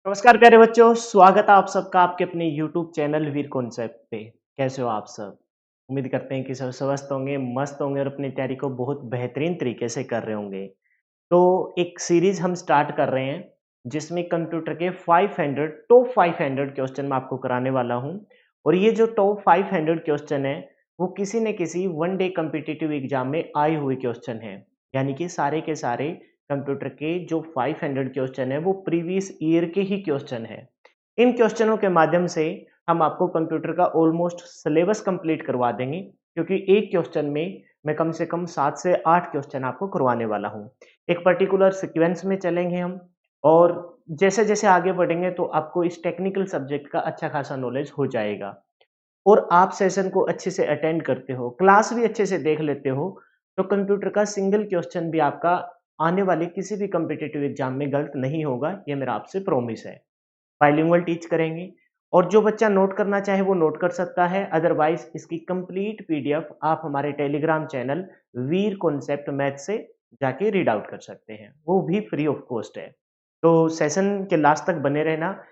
नमस्कार प्यारे बच्चों, स्वागत है आप सबका आपके अपने YouTube चैनल वीर कॉन्सेप्ट पे। कैसे हो आप सब? उम्मीद करते हैं कि सब स्वस्थ होंगे, मस्त होंगे और अपनी तैयारी को बहुत बेहतरीन तरीके से कर रहे होंगे। तो एक सीरीज हम स्टार्ट कर रहे हैं, जिसमें कंप्यूटर के 500 टॉप 500 क्वेश्चन मैं आपको कराने वाला हूँ। और ये जो टॉप 500 क्वेश्चन है, वो किसी न किसी वन डे कॉम्पिटिटिव एग्जाम में आए हुए क्वेश्चन हैं। यानी कि सारे के सारे कंप्यूटर के जो 500 क्वेश्चन है वो प्रीवियस ईयर के ही क्वेश्चन है। इन क्वेश्चनों के माध्यम से हम आपको कंप्यूटर का ऑलमोस्ट सिलेबस कंप्लीट करवा देंगे, क्योंकि एक क्वेश्चन में मैं कम से कम 7 से 8 क्वेश्चन आपको करवाने वाला हूँ। एक पर्टिकुलर सीक्वेंस में चलेंगे हम, और जैसे-जैसे आगे बढ़ेंगे तो आपको इस टेक्निकल सब्जेक्ट का अच्छा खासा नॉलेज हो जाएगा। और आप सेशन को अच्छे से अटेंड करते हो, क्लास भी अच्छे से देख लेते हो, तो कंप्यूटर का सिंगल क्वेश्चन भी आपका आने वाले किसी भी कॉम्पिटिटिव एग्जाम में गलत नहीं होगा, ये मेरा आपसे प्रॉमिस है। बाइलिंगुअल टीच करेंगे, और जो बच्चा नोट करना चाहे वो नोट कर सकता है, अदरवाइज इसकी कंप्लीट पीडीएफ आप हमारे टेलीग्राम चैनल वीर कॉन्सेप्ट मैथ से जाके रीड आउट कर सकते हैं, वो भी फ्री ऑफ कॉस्ट है। तो सेशन के लास्ट तक बने रहना।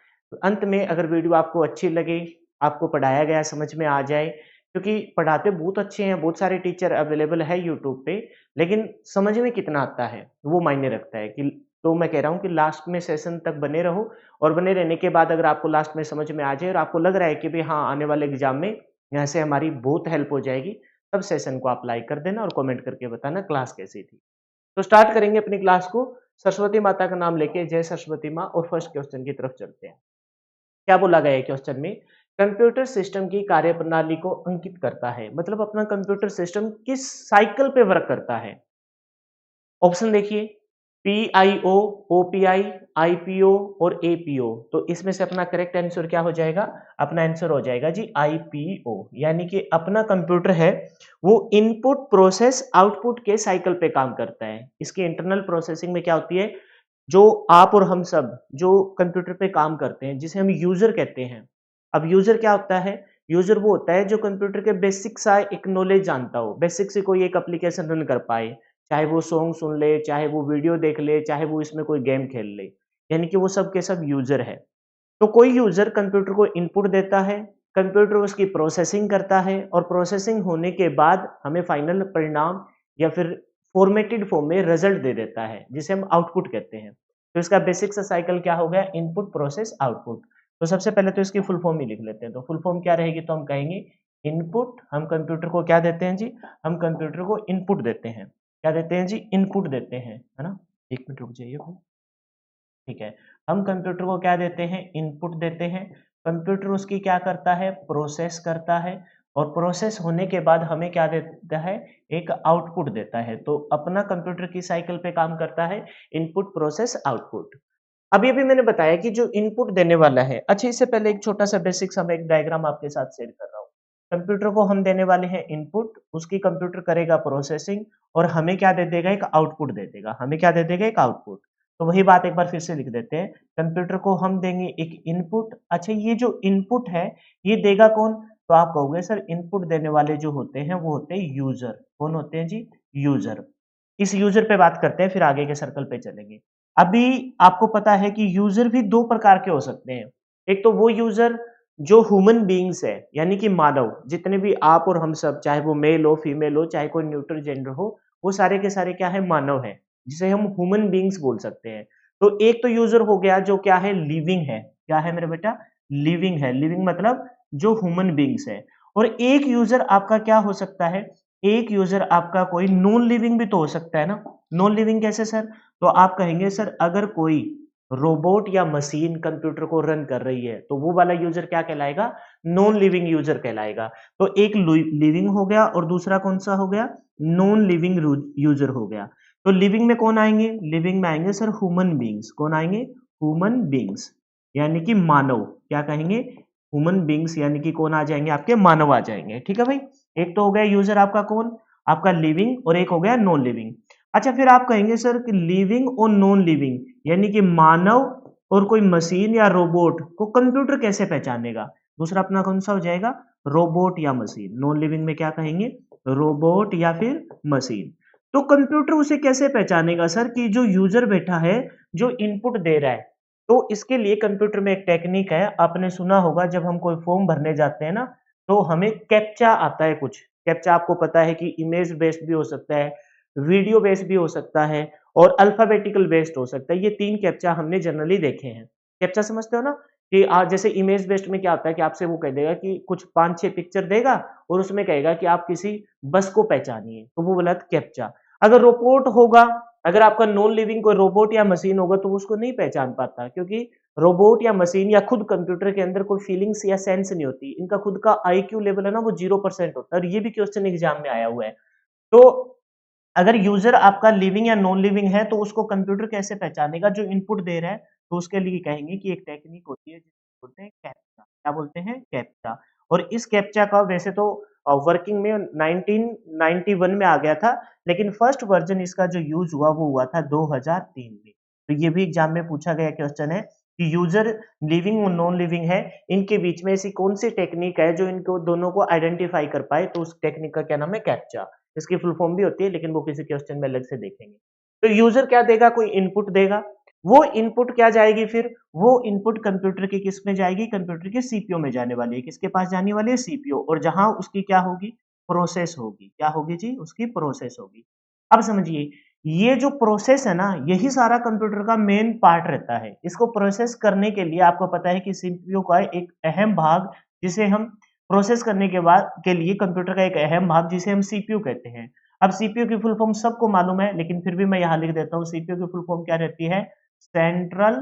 अंत में अगर वीडियो आपको अच्छी लगे, आपको पढ़ाया गया समझ में आ जाए, क्योंकि पढ़ाते बहुत अच्छे हैं, बहुत सारे टीचर अवेलेबल है यूट्यूब पे, लेकिन समझ में कितना आता है वो मायने रखता है कि। तो मैं कह रहा हूँ कि लास्ट में सेशन तक बने रहो, और बने रहने के बाद अगर आपको लास्ट में समझ में आ जाए और आपको लग रहा है कि भाई हाँ, आने वाले एग्जाम में यहाँ से हमारी बहुत हेल्प हो जाएगी, तब सेशन को आप लाइक कर देना और कमेंट करके बताना क्लास कैसी थी। तो स्टार्ट करेंगे अपनी क्लास को सरस्वती माता का नाम लेके, जय सरस्वती माँ, और फर्स्ट क्वेश्चन की तरफ चलते हैं। क्या बोला गया है क्वेश्चन में? कंप्यूटर सिस्टम की कार्यप्रणाली को अंकित करता है, मतलब अपना कंप्यूटर सिस्टम किस साइकिल पे वर्क करता है। ऑप्शन देखिए, पीआईओ, ओपीआई, आईपीओ और एपीओ। तो इसमें से अपना करेक्ट आंसर क्या हो जाएगा? अपना आंसर हो जाएगा जी आईपीओ। यानी कि अपना कंप्यूटर है वो इनपुट प्रोसेस आउटपुट के साइकिल पे काम करता है। इसकी इंटरनल प्रोसेसिंग में क्या होती है, जो आप और हम सब जो कंप्यूटर पे काम करते हैं, जिसे हम यूजर कहते हैं। अब यूजर क्या होता है? यूजर वो होता है जो कंप्यूटर के बेसिक सा एक नॉलेज जानता हो, बेसिक से कोई एक एप्लीकेशन रन कर पाए, चाहे वो सॉन्ग सुन ले, चाहे वो वीडियो देख ले, चाहे वो इसमें कोई गेम खेल ले। यानी कि वो सब के सब यूजर है। तो कोई यूजर कंप्यूटर को इनपुट देता है, कंप्यूटर उसकी प्रोसेसिंग करता है, और प्रोसेसिंग होने के बाद हमें फाइनल परिणाम या फिर फॉर्मेटेड फॉर्म में रिजल्ट दे देता है, जिसे हम आउटपुट कहते हैं। तो इसका बेसिक सा साइकिल क्या हो गया? Input process output. तो सबसे पहले तो इसकी फुल फॉर्म ही लिख लेते हैं। तो फुल फॉर्म क्या रहेगी? तो हम कहेंगे इनपुट, हम कंप्यूटर को क्या देते हैं जी? हम कंप्यूटर को इनपुट देते हैं। क्या देते हैं जी? इनपुट देते हैं, है ना? एक मिनट रुक जाइए। ठीक है, हम कंप्यूटर को क्या देते हैं? इनपुट देते हैं। कंप्यूटर उसकी क्या करता है? प्रोसेस करता है, और प्रोसेस होने के बाद हमें क्या देता है? एक आउटपुट देता है। तो अपना कंप्यूटर की साइकिल पे काम करता है, इनपुट प्रोसेस आउटपुट। अभी-अभी मैंने बताया कि जो इनपुट देने वाला है, अच्छा इससे पहले एक छोटा-सा बेसिक सा मैं एक डायग्राम आपके साथ शेयर कर रहा हूँ। कंप्यूटर को हम देने वाले हैं इनपुट, उसकी कंप्यूटर करेगा प्रोसेसिंग, और हमें क्या दे देगा? एक आउटपुट दे देगा। हमें क्या दे देगा? एक आउटपुट। तो वही बात एक बार फिर से लिख देते हैं। कंप्यूटर को हम देंगे एक इनपुट। अच्छा, ये जो इनपुट है, ये देगा कौन? तो आप कहोगे सर इनपुट देने वाले जो होते हैं वो होते हैं यूजर। कौन होते हैं जी? यूजर। इस यूजर पे बात करते हैं, फिर आगे के सर्कल पे चलेंगे। अभी आपको पता है कि यूजर भी 2 प्रकार के हो सकते हैं। एक तो वो यूजर जो ह्यूमन बीइंग्स है, यानी कि मानव, जितने भी आप और हम सब, चाहे वो मेल हो, फीमेल हो, चाहे कोई न्यूट्रल जेंडर हो, वो सारे के सारे क्या है? मानव है, जिसे हम ह्यूमन बीइंग्स बोल सकते हैं। तो एक तो यूजर हो गया जो क्या है? लिविंग है। क्या है मेरे बेटा? लिविंग है। लिविंग मतलब जो ह्यूमन बीइंग्स है। और एक यूजर आपका क्या हो सकता है? एक यूजर आपका कोई नॉन लिविंग भी तो हो सकता है ना। नॉन लिविंग कैसे सर? तो आप कहेंगे सर अगर कोई रोबोट या मशीन कंप्यूटर को रन कर रही है, तो वो वाला यूजर क्या कहलाएगा? नॉन लिविंग यूजर कहलाएगा। तो एक लिविंग हो गया, और दूसरा कौन सा हो गया? नॉन लिविंग यूजर हो गया। तो लिविंग में कौन आएंगे? लिविंग में आएंगे सर ह्यूमन बींग्स। कौन आएंगे? ह्यूमन बींग्स, यानी कि मानव। क्या कहेंगे? ह्यूमन बींग्स, यानी कि कौन आ जाएंगे? आपके मानव आ जाएंगे। ठीक है भाई। एक तो हो गया यूजर आपका कौन? आपका लिविंग, और एक हो गया नॉन लिविंग। अच्छा, फिर आप कहेंगे सर कि लिविंग और नॉन लिविंग, यानी कि मानव और कोई मशीन या रोबोट को कंप्यूटर कैसे पहचानेगा? दूसरा अपना कौन सा हो जाएगा? रोबोट या मशीन। नॉन लिविंग में क्या कहेंगे? रोबोट या फिर मशीन। तो कंप्यूटर उसे कैसे पहचानेगा सर कि जो यूजर बैठा है, जो इनपुट दे रहा है, तो इसके लिए कंप्यूटर में एक टेक्निक है, आपने सुना होगा जब हम कोई फॉर्म भरने जाते हैं ना, तो हमें कैप्चा आता है कुछ। कैप्चा आपको पता है कि इमेज बेस्ड भी हो सकता है, वीडियो बेस्ड भी हो सकता है और अल्फाबेटिकल बेस्ड हो सकता है। ये 3 कैप्चा हमने जनरली देखे हैं। कैप्चा समझते हो ना? कि जैसे इमेज बेस्ड में क्या होता है कि आपसे वो कह देगा कि कुछ 5-6 पिक्चर देगा और उसमें कहेगा कि आप किसी बस को पहचानिए, तो वो बोला कैप्चा। अगर रोबोट होगा, अगर आपका नॉन लिविंग कोई रोबोट या मशीन होगा तो वो उसको नहीं पहचान पाता, क्योंकि रोबोट या मशीन या खुद कंप्यूटर के अंदर कोई फीलिंग्स या सेंस नहीं होती। इनका खुद का आईक्यू लेवल है ना वो 0% होता है और ये भी क्वेश्चन एग्जाम में आया हुआ है। तो अगर यूजर आपका लिविंग या नॉन लिविंग है तो उसको कंप्यूटर कैसे पहचानेगा? जो इनपुट दे रहा है, तो उसके लिए कहेंगे कि एक टेक्निक होती है जिसको बोलते हैं कैप्चा। क्या बोलते हैं? कैप्चा। और इस कैप्चा का वैसे तो वर्किंग में 1991 में आ गया था, लेकिन फर्स्ट वर्जन इसका जो यूज हुआ वो हुआ था 2003 में। तो ये भी एग्जाम में पूछा गया क्वेश्चन है कि यूजर लिविंग और नॉन लिविंग है, इनके बीच में ऐसी कौन सी टेक्निक है जो इनको दोनों को आइडेंटिफाई कर पाए, तो उस टेक्निक का क्या नाम है? कैप्चा। इसकी फुल फॉर्म भी होती है, लेकिन वो किसी क्वेश्चन में अलग से देखेंगे। तो यूजर क्या देगा? कोई इनपुट देगा। वो इनपुट क्या जाएगी फिर? वो इनपुट कंप्यूटर की किस में जाएगी? कंप्यूटर के सीपीयू में जाने वाली है। किसके पास जाने वाली है? सीपीयू। और जहां उसकी क्या होगी? प्रोसेस होगी। क्या होगी जी? उसकी प्रोसेस होगी। अब समझिए, ये जो प्रोसेस है ना, यही सारा कंप्यूटर का मेन पार्ट रहता है। इसको प्रोसेस करने के लिए आपको पता है कि सीपीयू का एक अहम भाग, जिसे हम प्रोसेस करने के बाद के लिए कंप्यूटर का एक अहम भाग जिसे हम सीपीयू कहते हैं। अब सीपीयू की फुल फॉर्म सबको मालूम है, लेकिन फिर भी मैं यहाँ लिख देता हूँ। सीपीयू की फुल फॉर्म क्या रहती है? Central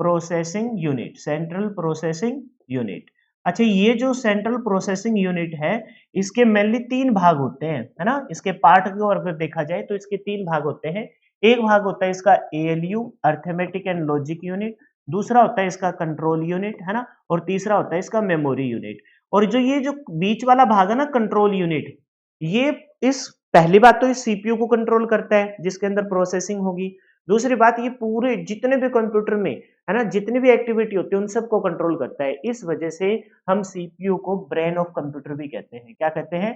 processing unit. Central processing unit. अच्छा, ये जो सेंट्रल प्रोसेसिंग यूनिट है, इसके मेनली 3 भाग होते हैं, है ना? इसके पार्ट को अगर देखा जाए तो इसके 3 भाग होते हैं। एक भाग होता है इसका ALU, arithmetic and logic unit. दूसरा होता है इसका कंट्रोल यूनिट, है ना? और तीसरा होता है इसका मेमोरी यूनिट। और ये जो बीच वाला भाग है ना, कंट्रोल यूनिट, ये इस पहली बात तो इस सीपीयू को कंट्रोल करता है जिसके अंदर प्रोसेसिंग होगी। दूसरी बात, ये पूरे जितने भी कंप्यूटर में, है ना, जितनी भी एक्टिविटी होती है उन सबको कंट्रोल करता है। इस वजह से हम सीपीयू को ब्रेन ऑफ कंप्यूटर भी कहते हैं। क्या कहते हैं?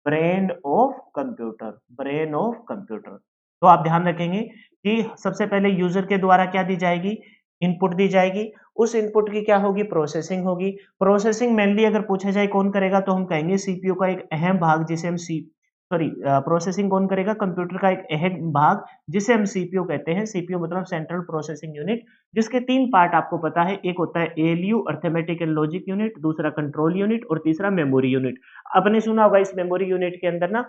Brain of computer. Brain of computer. तो आप ध्यान रखेंगे कि सबसे पहले यूजर के द्वारा क्या दी जाएगी? इनपुट दी जाएगी। उस इनपुट की क्या होगी? प्रोसेसिंग होगी। प्रोसेसिंग मेनली अगर पूछा जाए कौन करेगा, तो हम कहेंगे सीपीयू का एक अहम भाग जिसे हम प्रोसेसिंग कौन करेगा? कंप्यूटर का एक अहम भाग जिसे हम सीपीयू कहते हैं। सीपीयू मतलब सेंट्रल प्रोसेसिंग यूनिट, जिसके 3 पार्ट आपको पता है। एक होता है ALU, arithmetic and logic unit, दूसरा कंट्रोल यूनिट और तीसरा मेमोरी यूनिट। आपने सुना होगा इस मेमोरी यूनिट के अंदर ना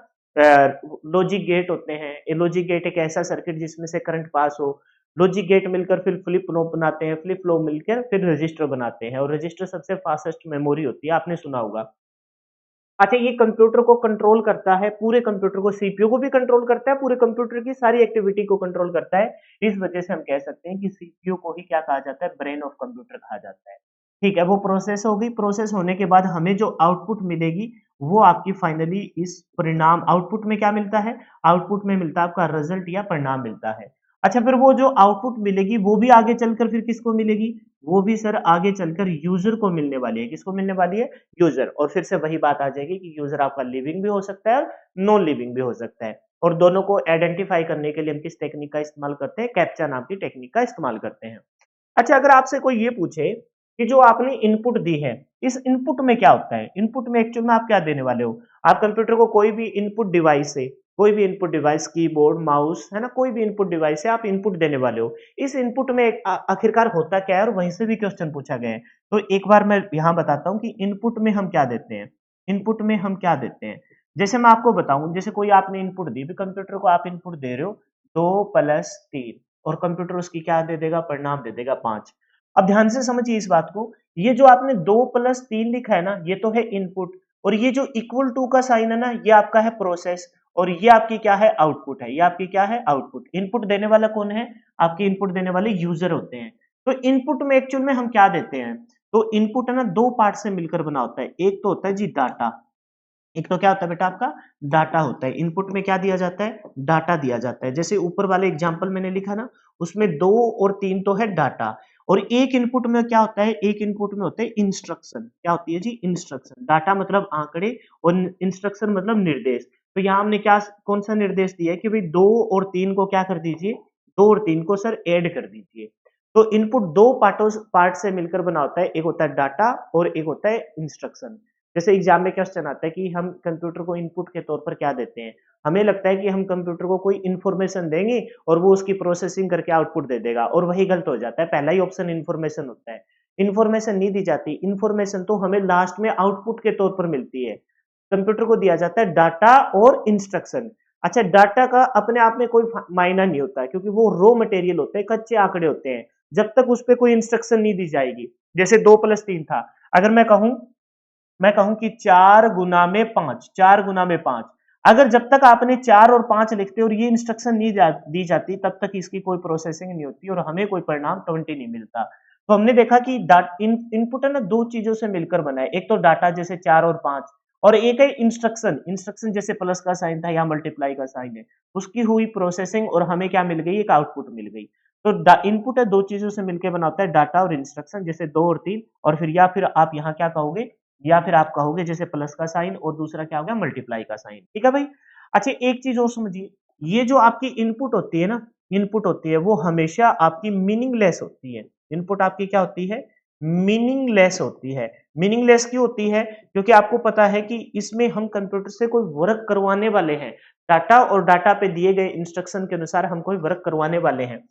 लॉजिक गेट होते हैं। ये लॉजिक गेट एक ऐसा सर्किट जिसमें से करंट पास हो। लॉजिक गेट मिलकर फिर फ्लिप फ्लॉप बनाते हैं, फ्लिप फ्लॉप मिलकर फिर रजिस्टर बनाते हैं, और रजिस्टर सबसे फास्टेस्ट मेमोरी होती है, आपने सुना होगा। अच्छा, ये कंप्यूटर को कंट्रोल करता है, पूरे कंप्यूटर को, सीपीयू को भी कंट्रोल करता है, पूरे कंप्यूटर की सारी एक्टिविटी को कंट्रोल करता है। इस वजह से हम कह सकते हैं कि सीपीयू को ही क्या कहा जाता है? ब्रेन ऑफ कंप्यूटर कहा जाता है। ठीक है, वो प्रोसेस होगी। प्रोसेस होने के बाद हमें जो आउटपुट मिलेगी, वो आपकी फाइनली इस परिणाम, आउटपुट में क्या मिलता है? आउटपुट में मिलता है आपका रिजल्ट या परिणाम मिलता है। अच्छा, फिर वो जो आउटपुट मिलेगी वो भी आगे चलकर फिर किसको मिलेगी? वो भी सर आगे चलकर यूजर को मिलने वाली है। किसको मिलने वाली है? यूजर। और फिर से वही बात आ जाएगी कि यूजर आपका लिविंग भी हो सकता है और नॉन लिविंग भी हो सकता है। और दोनों को आइडेंटिफाई करने के लिए हम किस टेक्निक का इस्तेमाल करते हैं? कैप्चा नाम की टेक्निक का इस्तेमाल करते हैं। अच्छा, अगर आपसे कोई ये पूछे कि जो आपने इनपुट दी है, इस इनपुट में क्या होता है? इनपुट में एक्चुअल में आप क्या देने वाले हो? आप कंप्यूटर को कोई भी इनपुट डिवाइस से, कोई भी इनपुट डिवाइस, कीबोर्ड, माउस, है ना, कोई भी इनपुट डिवाइस से आप इनपुट देने वाले हो। इस इनपुट में आखिरकार होता क्या है, और वहीं से भी क्वेश्चन पूछा गया है। तो एक बार मैं यहाँ बताता हूँ कि इनपुट में हम क्या देते हैं। इनपुट में हम क्या देते हैं? जैसे मैं आपको बताऊं, जैसे कोई आपने इनपुट दी, कंप्यूटर को आप इनपुट दे रहे हो 2+3, और कंप्यूटर उसकी क्या दे देगा? परिणाम दे देगा 5। अब ध्यान से समझिए इस बात को। ये जो आपने 2+3 लिखा है ना, ये तो है इनपुट, और ये जो इक्वल टू का साइन है ना, ये आपका है प्रोसेस, और ये आपकी क्या है? आउटपुट है। ये आपकी क्या है? आउटपुट। इनपुट देने वाला कौन है? आपके इनपुट देने वाले यूजर होते हैं। तो इनपुट में एक्चुअल में हम क्या देते हैं? तो इनपुट है ना, 2 पार्ट से मिलकर बना होता है। एक तो होता है जी डाटा। एक तो क्या होता है बेटा? आपका डाटा होता है। इनपुट में क्या दिया जाता है? डाटा दिया जाता है। जैसे ऊपर वाले एग्जांपल मैंने लिखा ना, उसमें 2 और 3 तो है डाटा, और एक इनपुट में क्या होता है? एक इनपुट में होता है इंस्ट्रक्शन। क्या होती है जी? इंस्ट्रक्शन। डाटा मतलब आंकड़े, और इंस्ट्रक्शन मतलब निर्देश। तो यहाँ हमने क्या, कौन सा निर्देश दिया है कि भाई 2 और 3 को क्या कर दीजिए? 2 और 3 को सर ऐड कर दीजिए। तो इनपुट दो पार्ट से मिलकर बना होता है, एक होता है डाटा और एक होता है इंस्ट्रक्शन। जैसे एग्जाम में क्वेश्चन आता है कि हम कंप्यूटर को इनपुट के तौर पर क्या देते हैं, हमें लगता है कि हम कंप्यूटर को कोई इंफॉर्मेशन देंगे और वो उसकी प्रोसेसिंग करके आउटपुट दे देगा, और वही गलत हो जाता है। पहला ही ऑप्शन इंफॉर्मेशन होता है, इंफॉर्मेशन नहीं दी जाती। इंफॉर्मेशन तो हमें लास्ट में आउटपुट के तौर पर मिलती है। कंप्यूटर को दिया जाता है डाटा और इंस्ट्रक्शन। अच्छा, डाटा का अपने आप में कोई मायना नहीं होता है, क्योंकि वो रॉ मटेरियल होते हैं, कच्चे आंकड़े होते हैं। जब तक उस पर कोई इंस्ट्रक्शन नहीं दी जाएगी, जैसे 2+3 था, अगर मैं कहूं कि 4 गुना में 5, 4 गुना में 5, अगर जब तक आपने 4 और 5 लिखते और ये इंस्ट्रक्शन नहीं दी जाती, तब तक इसकी कोई प्रोसेसिंग नहीं होती और हमें कोई परिणाम 20 नहीं मिलता। तो हमने देखा कि इनपुट है ना, दो चीजों से मिलकर बना है। एक तो डाटा जैसे 4 और 5, और एक है इंस्ट्रक्शन। इंस्ट्रक्शन जैसे प्लस का साइन था या मल्टीप्लाई का साइन है, उसकी हुई प्रोसेसिंग और हमें क्या मिल गई, एक आउटपुट मिल गई। तो इनपुट है, दो चीजों से मिलकर बना होता है, डाटा और इंस्ट्रक्शन, जैसे 2 और 3, और फिर या फिर आप यहाँ क्या कहोगे, या फिर आप कहोगे जैसे प्लस का साइन और दूसरा क्या हो गया, मल्टीप्लाई का साइन। ठीक है भाई। अच्छा, एक चीज और समझिए, ये जो आपकी इनपुट होती है ना, इनपुट होती है वो हमेशा आपकी मीनिंगलेस होती है। इनपुट आपकी क्या होती है, मीनिंगलेस होती है। मीनिंगलेस क्यों होती है, क्योंकि आपको पता है कि इसमें हम कंप्यूटर से कोई वर्क करवाने वाले हैं। डाटा और डाटा पे दिए गए इंस्ट्रक्शन के अनुसार हम कोई वर्क करवाने वाले हैं।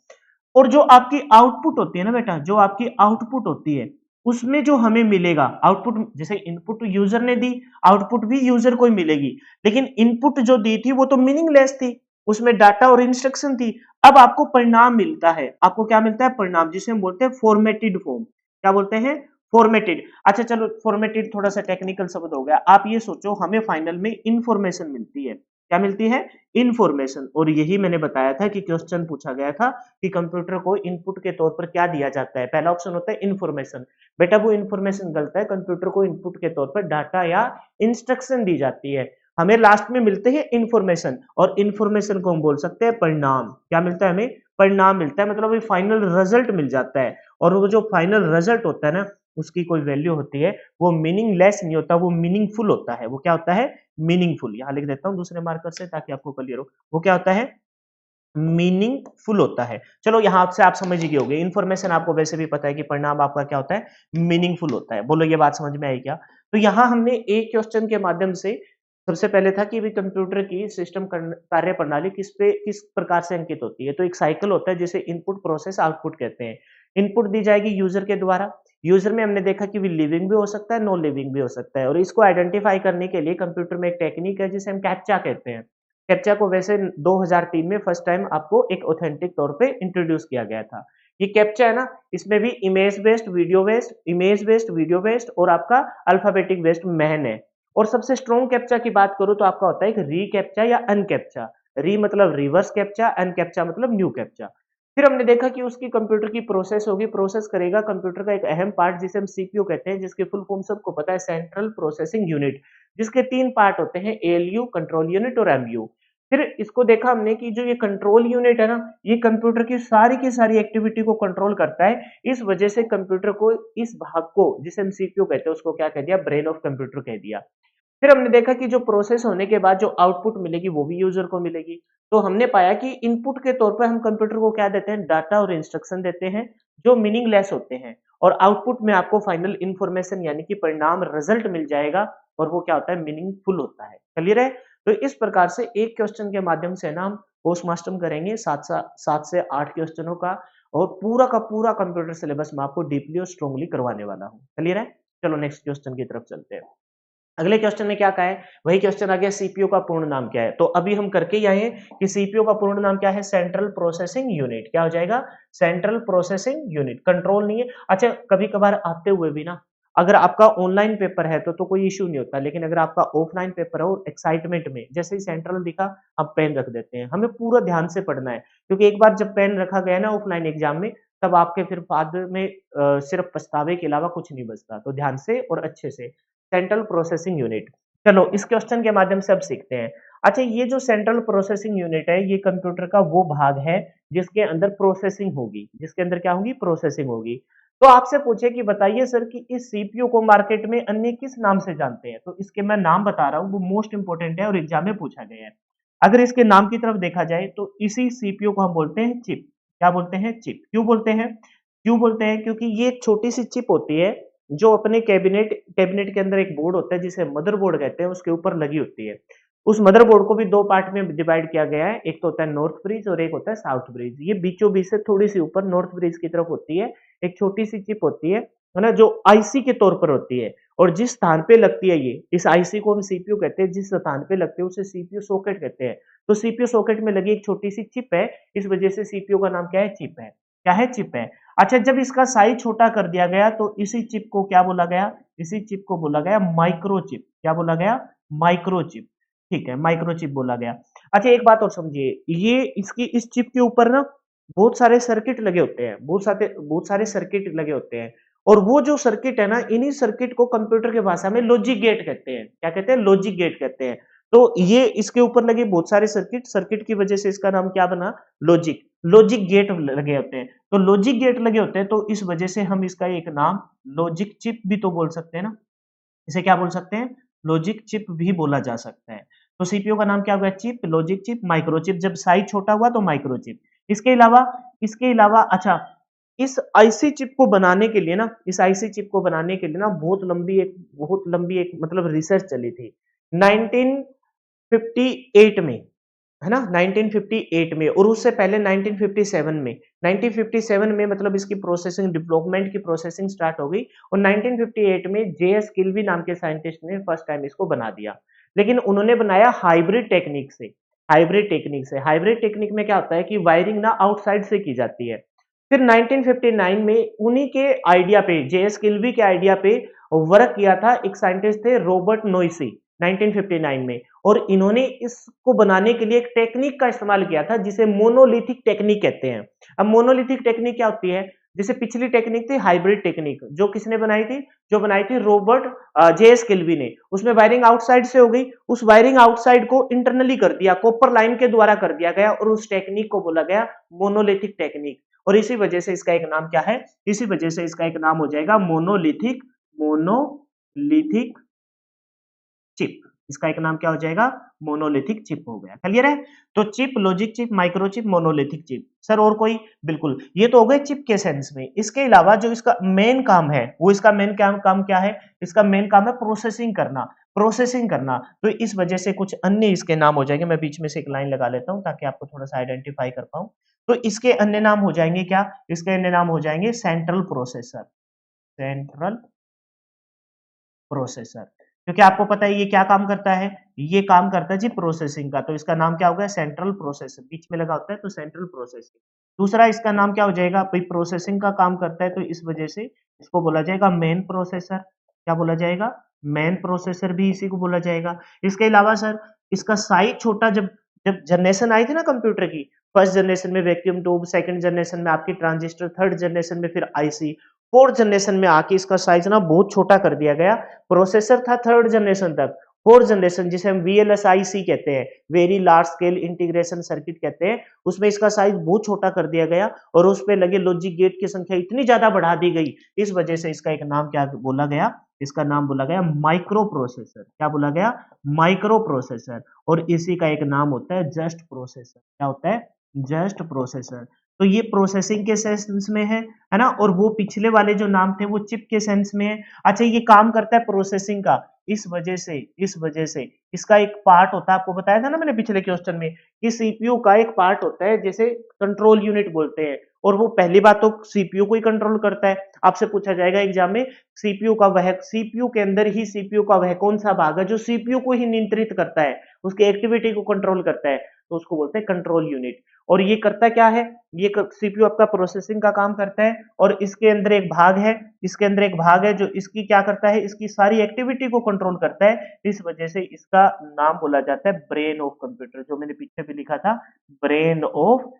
और जो आपकी आउटपुट होती है ना बेटा, जो आपकी आउटपुट होती है, उसमें जो हमें मिलेगा आउटपुट, जैसे इनपुट यूजर ने दी, आउटपुट भी यूजर को ही मिलेगी। लेकिन इनपुट जो दी थी वो तो मीनिंगलेस थी, उसमें डाटा और इंस्ट्रक्शन थी। अब आपको परिणाम मिलता है, आपको क्या मिलता है, परिणाम, जिसे हम बोलते हैं फॉर्मेटेड फॉर्म। क्या बोलते हैं, फॉर्मेटेड। अच्छा चलो, फॉर्मेटेड थोड़ा सा टेक्निकल शब्द हो गया। आप ये सोचो, हमें फाइनल में इंफॉर्मेशन मिलती है। क्या मिलती है, इंफॉर्मेशन। और यही मैंने बताया था कि क्वेश्चन पूछा गया था कि कंप्यूटर को इनपुट के तौर पर क्या दिया जाता है। पहला ऑप्शन होता है इंफॉर्मेशन। बेटा वो इंफॉर्मेशन गलत है, कंप्यूटर को इनपुट के तौर पर डाटा या इंस्ट्रक्शन दी जाती है। हमें लास्ट में मिलते हैं इंफॉर्मेशन, और इंफॉर्मेशन को हम बोल सकते हैं परिणाम। क्या मिलता है हमें, परिणाम मिलता है, मतलब फाइनल रिजल्ट मिल जाता है। और वो जो फाइनल रिजल्ट होता है ना, उसकी कोई वैल्यू होती है, वो मीनिंगलेस नहीं होता, वो मीनिंगफुल होता है। वो क्या होता है, मीनिंगफुल। यहां लिख देता हूं दूसरे मार्कर से ताकि आपको क्लियर हो। वो क्या होता है, मीनिंगफुल होता है। चलो यहां से आप समझ गए होंगे, इन्फॉर्मेशन आपको वैसे भी पता है कि परिणाम आपका क्या होता है, मीनिंगफुल होता है। बोलो ये बात समझ में आई क्या। तो यहां हमने एक क्वेश्चन के माध्यम से, सबसे पहले था कि भी कंप्यूटर की सिस्टम कार्य प्रणाली किस प्रकार से अंकित होती है। तो एक साइकिल होता है जिसे इनपुट प्रोसेस आउटपुट कहते हैं। इनपुट दी जाएगी यूजर के द्वारा। यूजर में हमने देखा कि भी लिविंग भी हो सकता है, नॉन लिविंग भी हो सकता है, और इसको आइडेंटिफाई करने के लिए कंप्यूटर में एक टेक्निक है जिसे हम कैप्चा कहते हैं। कैप्चा को वैसे 2003 में फर्स्ट टाइम आपको एक ऑथेंटिक तौर पे इंट्रोड्यूस किया गया था। ये कैप्चा है ना, इसमें भी इमेज बेस्ड वीडियो बेस्ड और आपका अल्फाबेटिक बेस्ड मैन है। और सबसे स्ट्रॉन्ग कैप्चा की बात करूं तो आपका होता है एक री कैप्चा या अन कैप्चा। री मतलब रिवर्स कैप्चा, अन कैप्चा मतलब न्यू कैप्चा। फिर हमने देखा कि उसकी कंप्यूटर की प्रोसेस होगी, प्रोसेस करेगा कंप्यूटर का एक अहम पार्ट जिसे हम सीपीयू कहते हैं, जिसकी फुल फॉर्म सबको पता है, सेंट्रल प्रोसेसिंग यूनिट, जिसके 3 पार्ट होते हैं, एएलयू, कंट्रोल यूनिट और एमयू। फिर इसको देखा हमने कि जो ये कंट्रोल यूनिट है ना, ये कंप्यूटर की सारी एक्टिविटी को कंट्रोल करता है। इस वजह से कंप्यूटर को इस भाग को, जिसे हम सीपीयू कहते हैं, उसको क्या कह दिया, ब्रेन ऑफ कंप्यूटर कह दिया। फिर हमने देखा कि जो प्रोसेस होने के बाद जो आउटपुट मिलेगी वो भी यूजर को मिलेगी। तो हमने पाया कि इनपुट के तौर पर हम कंप्यूटर को क्या देते हैं, डाटा और इंस्ट्रक्शन देते हैं, जो मीनिंगलेस होते हैं, और आउटपुट में आपको फाइनल इंफॉर्मेशन यानी कि परिणाम, रिजल्ट मिल जाएगा, और वो क्या होता है, मीनिंगफुल होता है। क्लियर है। तो इस प्रकार से एक क्वेश्चन के माध्यम से ना हम पोस्टमार्टम करेंगे 7 से 8 क्वेश्चनों का, और पूरा का पूरा कंप्यूटर सिलेबस मैं आपको डीपली और स्ट्रांगली करवाने वाला हूँ। क्लियर है। चलो नेक्स्ट क्वेश्चन की तरफ चलते हैं। अगले क्वेश्चन में क्या कहा है, वही क्वेश्चन आ गया, सीपीयू का पूर्ण नाम क्या है। तो अभी हम करके ही आए हैं कि सीपीयू का पूर्ण नाम क्या है, सेंट्रल प्रोसेसिंग यूनिट। क्या हो जाएगा, सेंट्रल प्रोसेसिंग यूनिट। कंट्रोल नहीं है। अच्छा, कभी कभार आते हुए भी ना, अगर आपका ऑनलाइन पेपर है तो कोई इश्यू नहीं होता, लेकिन अगर आपका ऑफलाइन पेपर है और एक्साइटमेंट में जैसे ही सेंट्रल दिखा, हम पेन रख देते हैं। हमें पूरा ध्यान से पढ़ना है, क्योंकि एक बार जब पेन रखा गया ना ऑफलाइन एग्जाम में, तब आपके फिर बाद में सिर्फ पछतावे के अलावा कुछ नहीं बचता। तो ध्यान से और अच्छे से, सेंट्रल प्रोसेसिंग यूनिट। चलो इस क्वेश्चन के माध्यम से अब सीखते हैं। अच्छा, ये जो सेंट्रल प्रोसेसिंग यूनिट है, ये कंप्यूटर का वो भाग है जिसके अंदर प्रोसेसिंग होगी, जिसके अंदर क्या होगी, प्रोसेसिंग होगी। तो आपसे पूछे कि बताइए सर कि इस सीपीयू को मार्केट में अन्य किस नाम से जानते हैं। तो इसके मैं नाम बता रहा हूं, वो मोस्ट इंपोर्टेंट है और एग्जाम में पूछा गया है। अगर इसके नाम की तरफ देखा जाए तो इसी सीपीयू को हम बोलते हैं चिप। क्या बोलते हैं, चिप। क्यों बोलते हैं, क्यों बोलते हैं? क्योंकि ये एक छोटी-सी चिप होती है, जो अपने कैबिनेट कैबिनेट के अंदर एक बोर्ड होता है जिसे मदरबोर्ड कहते हैं, उसके ऊपर लगी होती है। उस मदरबोर्ड को भी 2 पार्ट में डिवाइड किया गया है, एक तो होता है नॉर्थ ब्रिज और एक होता है साउथ ब्रिज। ये बीचों-बीच से थोड़ी-सी ऊपर नॉर्थ ब्रिज की तरफ होती है, एक छोटी-सी चिप होती है ना? जो आईसी के तौर पर होती है और जिस स्थान पे लगती है ये, इस आईसी को हम सीपीयू कहते हैं, जिस स्थान पे लगती है उसे सीपीयू सॉकेट कहते हैं। तो सीपीयू सॉकेट में लगी एक छोटी-सी चिप है, इस वजह से सीपीयू का नाम क्या है? चिप है। क्या है? चिप है। अच्छा, जब इसका साइज छोटा कर दिया गया तो इसी चिप को क्या बोला गया? इसी चिप को बोला गया माइक्रोचिप। क्या बोला गया? माइक्रोचिप। ठीक है, माइक्रोचिप बोला गया। अच्छा, एक बात और समझिए, ये इसकी इस चिप के ऊपर ना बहुत सारे सर्किट लगे होते हैं, बहुत सारे सर्किट लगे होते हैं और वो जो सर्किट है ना, इन्हीं सर्किट को कंप्यूटर की भाषा में लॉजिक गेट कहते हैं। क्या कहते हैं? लॉजिक गेट कहते हैं। तो ये इसके ऊपर लगे बहुत सारे सर्किट, सर्किट की वजह से इसका नाम क्या बना? लॉजिक। लॉजिक गेट लगे होते हैं। तो लॉजिक गेट लगे होते हैं तो इस वजह से हम इसका एक नाम लॉजिक चिप भी तो बोल सकते हैं ना। इसे क्या बोल सकते हैं? लॉजिक चिप भी बोला जा सकता है। तो सीपीयू का नाम क्या हो गया? Chip, logic chip, microchip. जब साइज छोटा हुआ तो माइक्रोचिप। इसके अलावा अच्छा, इस आईसी चिप को बनाने के लिए ना, इस आईसी चिप को बनाने के लिए ना बहुत लंबी एक मतलब रिसर्च चली थी। 1958 में, है ना? 1958 में और उससे पहले 1957 में। 1957 में मतलब इसकी प्रोसेसिंग डेवलपमेंट की प्रोसेसिंग स्टार्ट हो गई और 1958 में जेएस किल्वी नाम के साइंटिस्ट ने फर्स्ट टाइम इसको बना दिया। लेकिन उन्होंने बनाया हाइब्रिड टेक्निक से। हाइब्रिड टेक्निक में क्या होता है कि वायरिंग ना आउटसाइड से की जाती है। फिर 1959 में उन्हीं के आइडिया पे, जेएस किल्वी के आइडिया पे वर्क किया था, एक साइंटिस्ट थे रॉबर्ट नोइसी 1959 में। और इन्होंने इसको बनाने के लिए एक टेक्निक का इस्तेमाल किया था जिसे मोनोलिथिक टेक्निक कहते हैं। अब मोनोलिथिक टेक्निक क्या होती है? जैसे पिछली टेक्निक थी हाइब्रिड टेक्निक, जो किसने बनाई थी? जो बनाई थी रॉबर्ट जेएस किल्वी ने। उसमें वायरिंग आउटसाइड से हो गई, उस वायरिंग आउटसाइड को इंटरनली कर दिया, कॉपर लाइन के द्वारा कर दिया गया और उस टेक्निक को बोला गया मोनोलिथिक टेक्निक। और इसी वजह से इसका एक नाम क्या है? इसी वजह से इसका एक नाम हो जाएगा मोनोलिथिक चिप। इसका एक नाम क्या हो जाएगा? मोनोलिथिक चिप हो गया। क्लियर है? तो chip, logic chip, microchip, monolithic chip. Sir और कोई? बिल्कुल, ये तो हो गए चिप के सेंस में। इसके अलावा जो इसका मेन काम है, वो इसका मेन काम क्या है? इसका मेन काम है प्रोसेसिंग करना। तो इस वजह से कुछ अन्य इसके नाम हो जाएंगे। मैं बीच में से एक लाइन लगा लेता हूं ताकि आपको थोड़ा सा आइडेंटिफाई कर पाऊं। तो इसके अन्य नाम हो जाएंगे क्या? इसके अन्य नाम हो जाएंगे सेंट्रल प्रोसेसर। सेंट्रल प्रोसेसर, क्योंकि आपको पता है ये क्या काम करता है? ये काम करता है जी प्रोसेसिंग का। तो इसका नाम क्या हो गया? Central processor. बीच में लगा होता है तो सेंट्रल प्रोसेसिंग। दूसरा इसका नाम क्या हो जाएगा? भाई प्रोसेसिंग का काम करता है तो इस वजह से इसको बोला जाएगा मेन प्रोसेसर। क्या बोला जाएगा? मेन प्रोसेसर भी इसी को बोला जाएगा। इसके अलावा सर, इसका साइज छोटा, जब जब जनरेशन आई थी ना कंप्यूटर की, फर्स्ट जनरेशन में वैक्यूम ट्यूब, सेकंड जनरेशन में आपकी ट्रांजिस्टर, थर्ड जनरेशन में फिर आईसी, फोर्थ जनरेशन में आके इसका साइज ना बहुत छोटा कर दिया गया। प्रोसेसर था थर्ड जनरेशन तक। फोर्थ जनरेशन जिसे हम वीएलएसआईसी कहते हैं, very large scale integration circuit कहते हैं, उसमें इसका साइज बहुत छोटा कर दिया गया और उस पे लगे लॉजिक गेट की संख्या इतनी ज्यादा बढ़ा दी गई, इस वजह से इसका एक नाम क्या बोला गया? इसका नाम बोला गया माइक्रो प्रोसेसर। क्या बोला गया? Micro processor. और इसी का एक नाम होता है जस्ट प्रोसेसर। क्या होता है? Just processor. तो ये प्रोसेसिंग के सेंस में है ना? और वो पिछले वाले जो नाम थे वो चिप के सेंस में है। अच्छा, ये काम करता है प्रोसेसिंग का, इस वजह से इसका एक पार्ट होता है, आपको बताया था ना मैंने पिछले क्वेश्चन में, कि सीपीयू का एक पार्ट होता है जिसे कंट्रोल यूनिट बोलते हैं। और वो पहली बात तो सीपीयू को ही कंट्रोल करता है। आपसे पूछा जाएगा एग्जाम में, सीपीयू के अंदर ही सीपीयू का वह कौन सा भाग है जो सीपीयू को ही नियंत्रित करता है, उसकी एक्टिविटी को कंट्रोल करता है? तो उसको बोलते हैं कंट्रोल यूनिट। और ये करता क्या है? ये सीपीयू आपका प्रोसेसिंग का काम करता है और इसके अंदर एक भाग है जो इसकी क्या करता है? इसकी सारी एक्टिविटी को कंट्रोल करता है। इस वजह से इसका नाम बोला जाता है ब्रेन ऑफ कंप्यूटर, जो मैंने पीछे भी लिखा था, ब्रेन ऑफ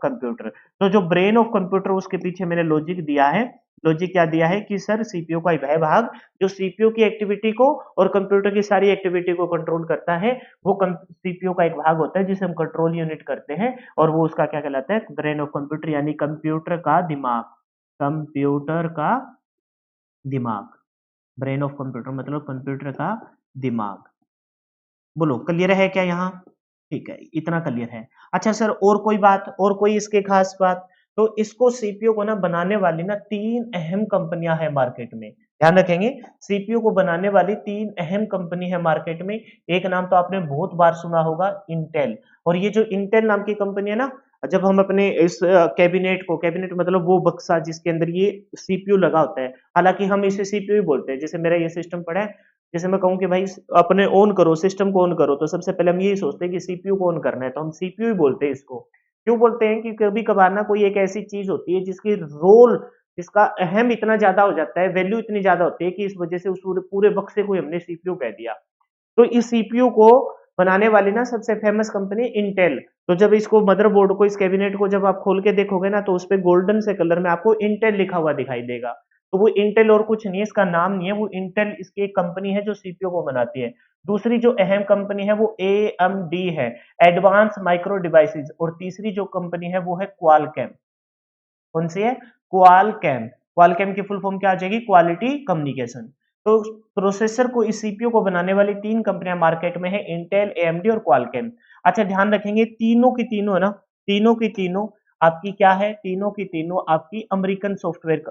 कंप्यूटर। तो जो ब्रेन ऑफ कंप्यूटर, उसके पीछे मैंने लॉजिक दिया है। लॉजिक क्या दिया है कि सर सीपीयू का वह भाग जो सीपीयू की एक्टिविटी को और कंप्यूटर की सारी एक्टिविटी को कंट्रोल करता है, वो सीपीयू का एक भाग होता है जिसे हम कंट्रोल यूनिट करते हैं और वो उसका क्या कहलाता है? ब्रेन ऑफ कंप्यूटर, यानी कंप्यूटर का दिमाग। कंप्यूटर का दिमाग, ब्रेन ऑफ कंप्यूटर मतलब कंप्यूटर का दिमाग। बोलो, क्लियर है क्या यहाँ? ठीक है, इतना क्लियर है। अच्छा सर, और कोई बात, और कोई इसके खास बात? तो इसको सीपीयू को ना बनाने वाली ना 3 अहम कंपनियां हैं मार्केट में। ध्यान रखेंगे, सीपीयू को बनाने वाली 3 अहम कंपनी है मार्केट में। एक नाम तो आपने बहुत बार सुना होगा, इंटेल। और ये जो इंटेल नाम की कंपनी है ना, जब हम अपने इस कैबिनेट मतलब वो बक्सा जिसके अंदर ये सीपीयू लगा होता है, हालांकि हम इसे सीपीयू ही बोलते हैं। जैसे मेरा ये सिस्टम पड़ा है, जैसे मैं कहूँ कि भाई अपने ऑन करो, सिस्टम को ऑन करो, तो सबसे पहले हम यही सोचते हैं कि सीपीयू को ऑन करना है, तो हम सीपीयू ही बोलते हैं इसको। क्यों बोलते हैं कि कभी कभार ना कोई एक ऐसी चीज होती है जिसकी रोल, जिसका अहम इतना ज्यादा हो जाता है, वैल्यू इतनी ज्यादा होती है कि इस वजह से उस पूरे बक्से को हमने सीपीयू कह दिया। तो इस सीपीयू को बनाने वाली ना सबसे फेमस कंपनी इंटेल। तो जब इसको मदरबोर्ड को, इस कैबिनेट को जब आप खोल के देखोगे ना, तो उस पे गोल्डन से कलर में आपको इंटेल लिखा हुआ दिखाई देगा। तो वो इंटेल और कुछ नहीं है, इसका नाम नहीं है, वो इंटेल इसकी एक कंपनी है जो सीपीयू को बनाती है। दूसरी जो अहम कंपनी है वो एएमडी है, एडवांस माइक्रो डिवाइसेस। और तीसरी जो कंपनी है वो है क्वालकॉम। कौन सी है? क्वालकॉम। क्वालकॉम की फुल फॉर्म क्या आ जाएगी? Quality communication. तो प्रोसेसर को, इस सीपीयू को बनाने वाली 3 कंपनियां मार्केट में है, इंटेल, एएमडी और क्वालकॉम। अच्छा, ध्यान रखेंगे तीनों की तीनों है ना, तीनों की तीनों आपकी क्या है? तीनों की तीनों आपकी अमेरिकन सॉफ्टवेयर,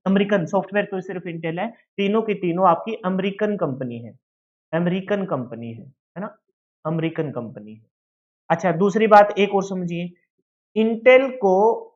अमेरिकन सॉफ्टवेयर तो सिर्फ इंटेल है, तीनों की तीनों आपकी अमेरिकन कंपनी है। अमेरिकन कंपनी है ना? अमेरिकन कंपनी है। अच्छा, दूसरी बात एक और समझिए, इंटेल को,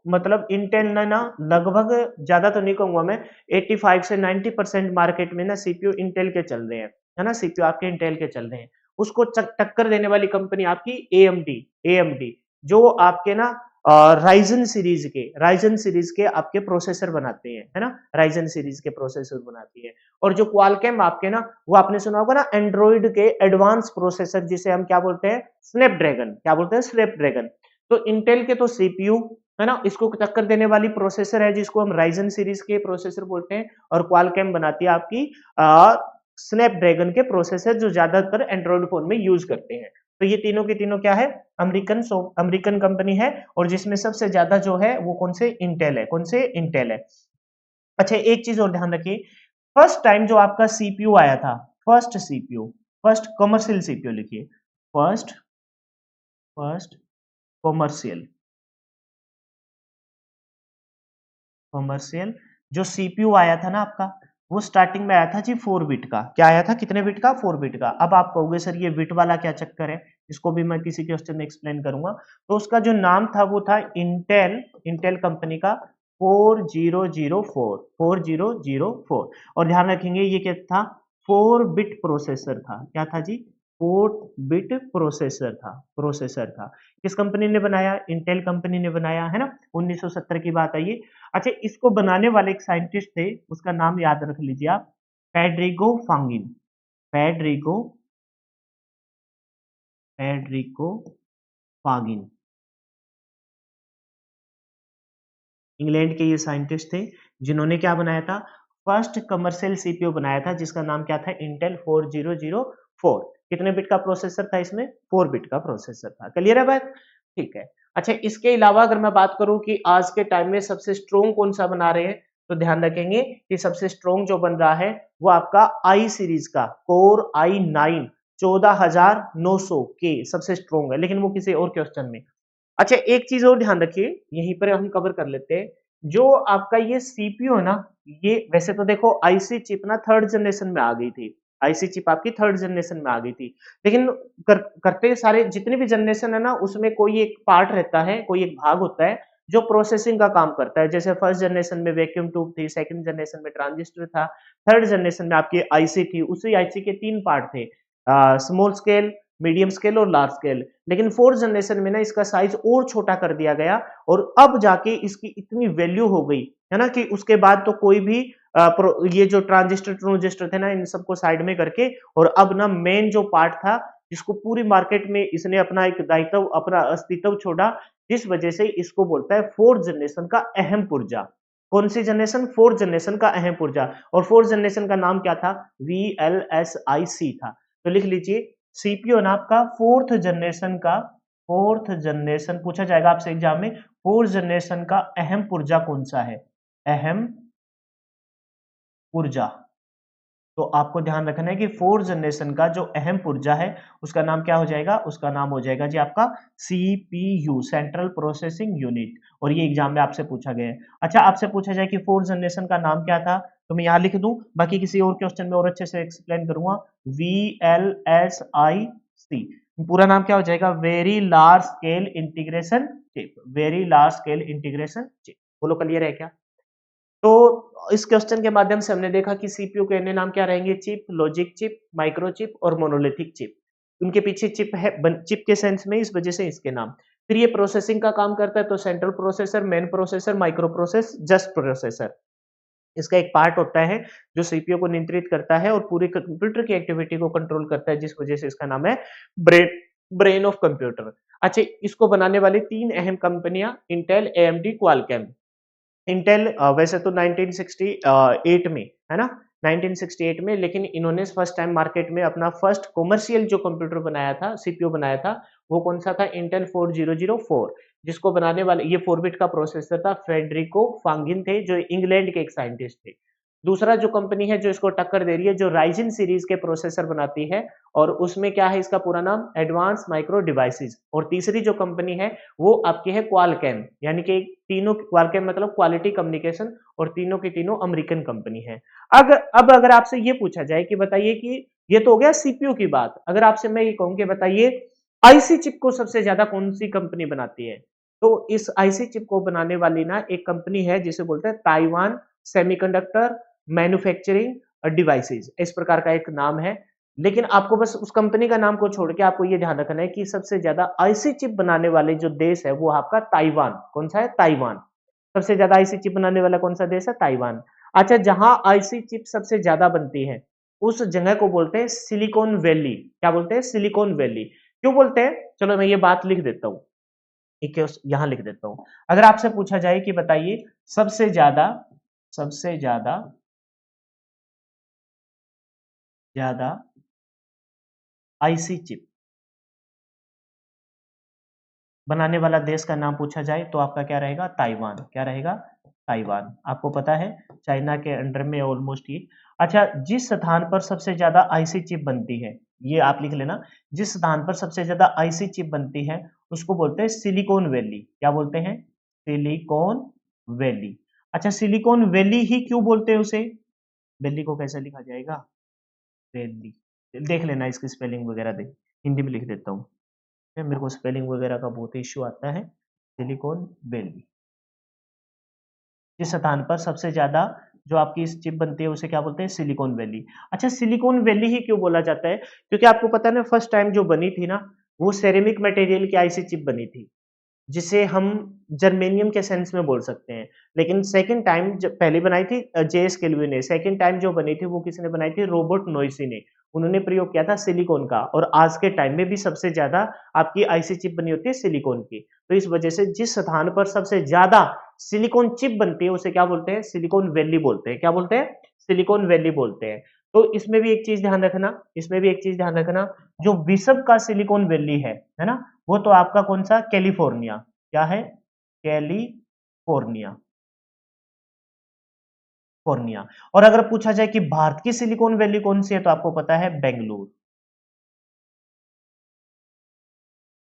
मतलब इंटेल ने ना लगभग, ज्यादा तो नहीं कहूंगा मैं, 85 से 90% मार्केट में ना सीपीयू इंटेल के चल रहे हैं, है ना? सीपीयू आपके इंटेल के चल रहे हैं। उसको टक्कर देने वाली कंपनी आपकी एएमडी। एएमडी जो आपके ना राइजन सीरीज के आपके प्रोसेसर बनाते हैं, है ना? राइजन सीरीज के प्रोसेसर बनाती है। और जो क्वालकॉम आपके ना, वो आपने सुना होगा ना, एंड्रॉइड के एडवांस प्रोसेसर, जिसे हम क्या बोलते हैं? स्नैपड्रैगन। क्या बोलते हैं? स्नैपड्रैगन। तो इंटेल के तो सीपीयू, है ना, इसको टक्कर देने वाली प्रोसेसर है जिसको हम राइजन सीरीज के प्रोसेसर बोलते हैं। और क्वालकॉम बनाती है आपकी स्नैपड्रैगन के प्रोसेसर, जो ज्यादातर एंड्रॉइड फोन में यूज करते हैं। तो ये तीनों की तीनों क्या है? अमेरिकन कंपनी है। और जिसमें सबसे ज्यादा जो है वो कौन से? इंटेल है। कौन से? इंटेल है। अच्छा, एक चीज और ध्यान रखिए, फर्स्ट टाइम जो आपका सीपीयू आया था, first CPU, first commercial CPU लिखिए, फर्स्ट फर्स्ट कमर्शियल कमर्शियल जो सीपीयू आया था ना आपका, वो स्टार्टिंग में आया था जी 4 बिट का। क्या आया था? कितने बिट का? 4 बिट का। अब आप कहोगे सर ये बिट वाला क्या चक्कर है, इसको भी मैं किसी क्वेश्चन में एक्सप्लेन करूंगा। तो उसका जो नाम था वो था इंटेल, इंटेल कंपनी का 4004, 4004। और ध्यान रखेंगे ये क्या था? 4 बिट प्रोसेसर था। क्या था जी? 4 बिट प्रोसेसर था, प्रोसेसर था। किस कंपनी ने बनाया? इंटेल कंपनी ने बनाया, है ना? 1970 की बात है ये। अच्छा, इसको बनाने वाले एक साइंटिस्ट थे, उसका नाम याद रख लीजिए आप, फेडरिको फांगिन। फेडरिको फेडरिको फागिन, इंग्लैंड के ये साइंटिस्ट थे, जिन्होंने क्या बनाया था? फर्स्ट कमर्शियल सीपीयू बनाया था, जिसका नाम क्या था? इंटेल 4004। कितने बिट का प्रोसेसर था इसमें? 4 बिट का प्रोसेसर था। क्लियर है बात? ठीक है। अच्छा, इसके अलावा अगर मैं बात करूं कि आज के टाइम में सबसे स्ट्रॉन्ग कौन सा बना रहे हैं, तो ध्यान रखेंगे कि सबसे स्ट्रॉन्ग जो बन रहा है वो आपका आई सीरीज का कोर i9 14900 के सबसे स्ट्रॉन्ग है, लेकिन वो किसी और क्वेश्चन में। अच्छा, एक चीज और ध्यान रखिए, यहीं पर हम कवर कर लेते हैं। जो आपका ये सीपीयू है ना, ये वैसे तो देखो आईसी चिप ना थर्ड जनरेशन में आ गई थी, आईसी चिप आपकी थर्ड जनरेशन में आ गई थी। लेकिन करते सारे जितनी भी जनरेशन है ना, उसमें कोई एक पार्ट रहता है, कोई एक भाग होता है जो प्रोसेसिंग का काम करता है। जैसे फर्स्ट जनरेशन में वैक्यूम ट्यूब थी, सेकंड जनरेशन में ट्रांजिस्टर था, थर्ड जनरेशन में आपकी आईसी थी। उसी आईसी के 3 पार्ट थे, स्मॉल स्केल, मीडियम स्केल और लार्ज स्केल। लेकिन फोर्थ जनरेशन में ना इसका साइज और छोटा कर दिया गया, और अब जाके इसकी इतनी वैल्यू हो गई है ना, कि उसके बाद तो कोई भी ये जो ट्रांजिस्टर थे ना, इन सबको साइड में करके, और अब ना मेन जो पार्ट था, जिसको पूरी मार्केट में इसने अपना एक दायित्व, अपना अस्तित्व छोड़ा, जिस वजह से इसको बोलता है फोर्थ जनरेशन का अहम पुर्जा। कौन सी जनरेशन? फोर्थ जनरेशन का अहम पुर्जा। और फोर्थ जनरेशन का नाम क्या था? VLSIC था। तो लिख लीजिए, सीपीयू ना आपका फोर्थ जनरेशन पूछा जाएगा आपसे एग्जाम में, फोर्थ जनरेशन का अहम पुर्जा कौन सा है? अहम पुर्जा, तो आपको ध्यान रखना है कि 4th जनरेशन का जो अहम पुर्जा है उसका नाम क्या हो जाएगा, उसका नाम हो जाएगा जी आपका सीपीयू, सेंट्रल प्रोसेसिंग यूनिट। और ये एग्जाम में आपसे पूछा गया है। अच्छा, आपसे पूछा जाए कि 4th जनरेशन का नाम क्या था, तो मैं यहाँ लिख दूं, बाकी किसी और क्वेश्चन में और अच्छे से एक्सप्लेन करूंगा। VLSIC पूरा नाम क्या हो जाएगा, very large scale integration chip, very large scale integration chip. बोलो क्लियर है क्या? तो इस क्वेश्चन के माध्यम से हमने देखा कि सीपीयू के अन्य नाम क्या रहेंगे, चिप, लॉजिक चिप, माइक्रोचिप और मोनोलिथिक चिप। उनके पीछे चिप है, चिप के सेंस में, इस वजह से इसके नाम। फिर ये प्रोसेसिंग का काम करता है, तो central processor, main processor, micro process, just processor इसका एक पार्ट होता है जो सीपीयू को नियंत्रित करता है और पूरी कंप्यूटर की एक्टिविटी को कंट्रोल करता है, जिस वजह से इसका नाम है ब्रेन, ब्रेन ऑफ कंप्यूटर। अच्छा, इसको बनाने वाली 3 अहम कंपनियां, इंटेल, एएमडी, क्वालकॉम। इंटेल वैसे तो 1968 में, है ना, 1968 में, लेकिन इन्होंने फर्स्ट टाइम मार्केट में अपना फर्स्ट कॉमर्शियल जो कंप्यूटर बनाया था, सीपीयू बनाया था, वो कौन सा था, इंटेल 4004, जिसको बनाने वाले, ये 4 बिट का प्रोसेसर था, फेडरिको फांगिन थे, जो इंग्लैंड के एक साइंटिस्ट थे। दूसरा जो कंपनी है जो इसको टक्कर दे रही है, जो राइजन सीरीज के प्रोसेसर बनाती है, और उसमें क्या है, इसका पूरा नाम एडवांस माइक्रो डिवाइसेस। और तीसरी जो कंपनी है वो आपकी है क्वालकॉम, यानी कि तीनों, क्वालकॉम मतलब क्वालिटी कम्युनिकेशन, और तीनों की तीनों अमेरिकन कंपनी है। अब अगर आपसे ये पूछा जाए कि बताइए कि ये तो हो गया सीपीयू की बात, अगर आपसे मैं ये कहूं कि बताइए आईसी चिप को सबसे ज्यादा कौन सी कंपनी बनाती है, तो इस आईसी चिप को बनाने वाली ना एक कंपनी है जिसे बोलते हैं ताइवान सेमीकंडक्टर मैन्युफैक्चरिंग डिवाइसेस, इस प्रकार का एक नाम है। लेकिन आपको बस उस कंपनी का नाम को छोड़ के आपको ये ध्यान रखना है कि सबसे ज्यादा आईसी चिप बनाने वाले जो देश है वो आपका ताइवान, कौन सा है, ताइवान। सबसे ज्यादा आईसी चिप बनाने वाला कौन सा देश है, ताइवान। अच्छा, जहां आईसी चिप सबसे ज्यादा बनती है उस जगह को बोलते हैं सिलिकॉन वैली। क्या बोलते हैं, सिलिकॉन वैली। क्यों बोलते हैं, चलो मैं ये बात लिख देता हूं, एक यहां लिख देता हूं। अगर आपसे पूछा जाए कि बताइए सबसे ज्यादा ज्यादा आईसी चिप बनाने वाला देश का नाम पूछा जाए तो आपका क्या रहेगा, ताइवान। क्या रहेगा, ताइवान। आपको पता है चाइना के अंडर में ऑलमोस्ट ये। अच्छा, जिस स्थान पर सबसे ज्यादा आईसी चिप बनती है, ये आप लिख लेना, जिस स्थान पर सबसे ज्यादा आईसी चिप बनती है उसको बोलते हैं सिलिकॉन वैली। क्या बोलते हैं, सिलिकॉन वैली। अच्छा, सिलिकॉन वैली ही क्यों बोलते हैं उसे, वैली को कैसे लिखा जाएगा, वैली। देख लेना, इसकी स्पेलिंग वगैरह देख, हिंदी में लिख देता हूँ, मेरे को स्पेलिंग वगैरह का बहुत इश्यू आता है। सिलिकॉन वैली, जिस स्थान पर सबसे ज्यादा जो आपकी इस चिप बनती है उसे क्या बोलते हैं, सिलिकॉन वैली। अच्छा, सिलिकॉन वैली ही क्यों बोला जाता है, क्योंकि आपको पता है ना, फर्स्ट टाइम जो बनी थी ना, वो सेरेमिक मटेरियल की आईसी चिप बनी थी, जिसे हम जर्मेनियम के सेंस में बोल सकते हैं। लेकिन सेकंड टाइम जब पहले बनाई थी जेएस केल्विन ने, सेकंड टाइम जो बनी थी वो किसने बनाई थी, रॉबर्ट नोइसी ने। उन्होंने प्रयोग किया था सिलिकॉन का, और आज के टाइम में भी सबसे ज्यादा आपकी आईसी चिप बनी होती है सिलिकॉन की। तो इस वजह से जिस स्थान पर सबसे ज्यादा सिलिकॉन चिप बनती है उसे क्या बोलते हैं, सिलिकॉन वैली बोलते हैं। क्या बोलते हैं, सिलिकॉन वैली बोलते हैं। तो इसमें भी एक चीज ध्यान रखना, इसमें भी एक चीज ध्यान रखना, जो विश्व का सिलिकॉन वैली है ना, वो तो आपका कौन सा, कैलिफोर्निया। क्या है, कैलिफोर्निया, फोर्निया। और अगर पूछा जाए कि भारत की सिलिकॉन वैली कौन सी है, तो आपको पता है बेंगलुरु,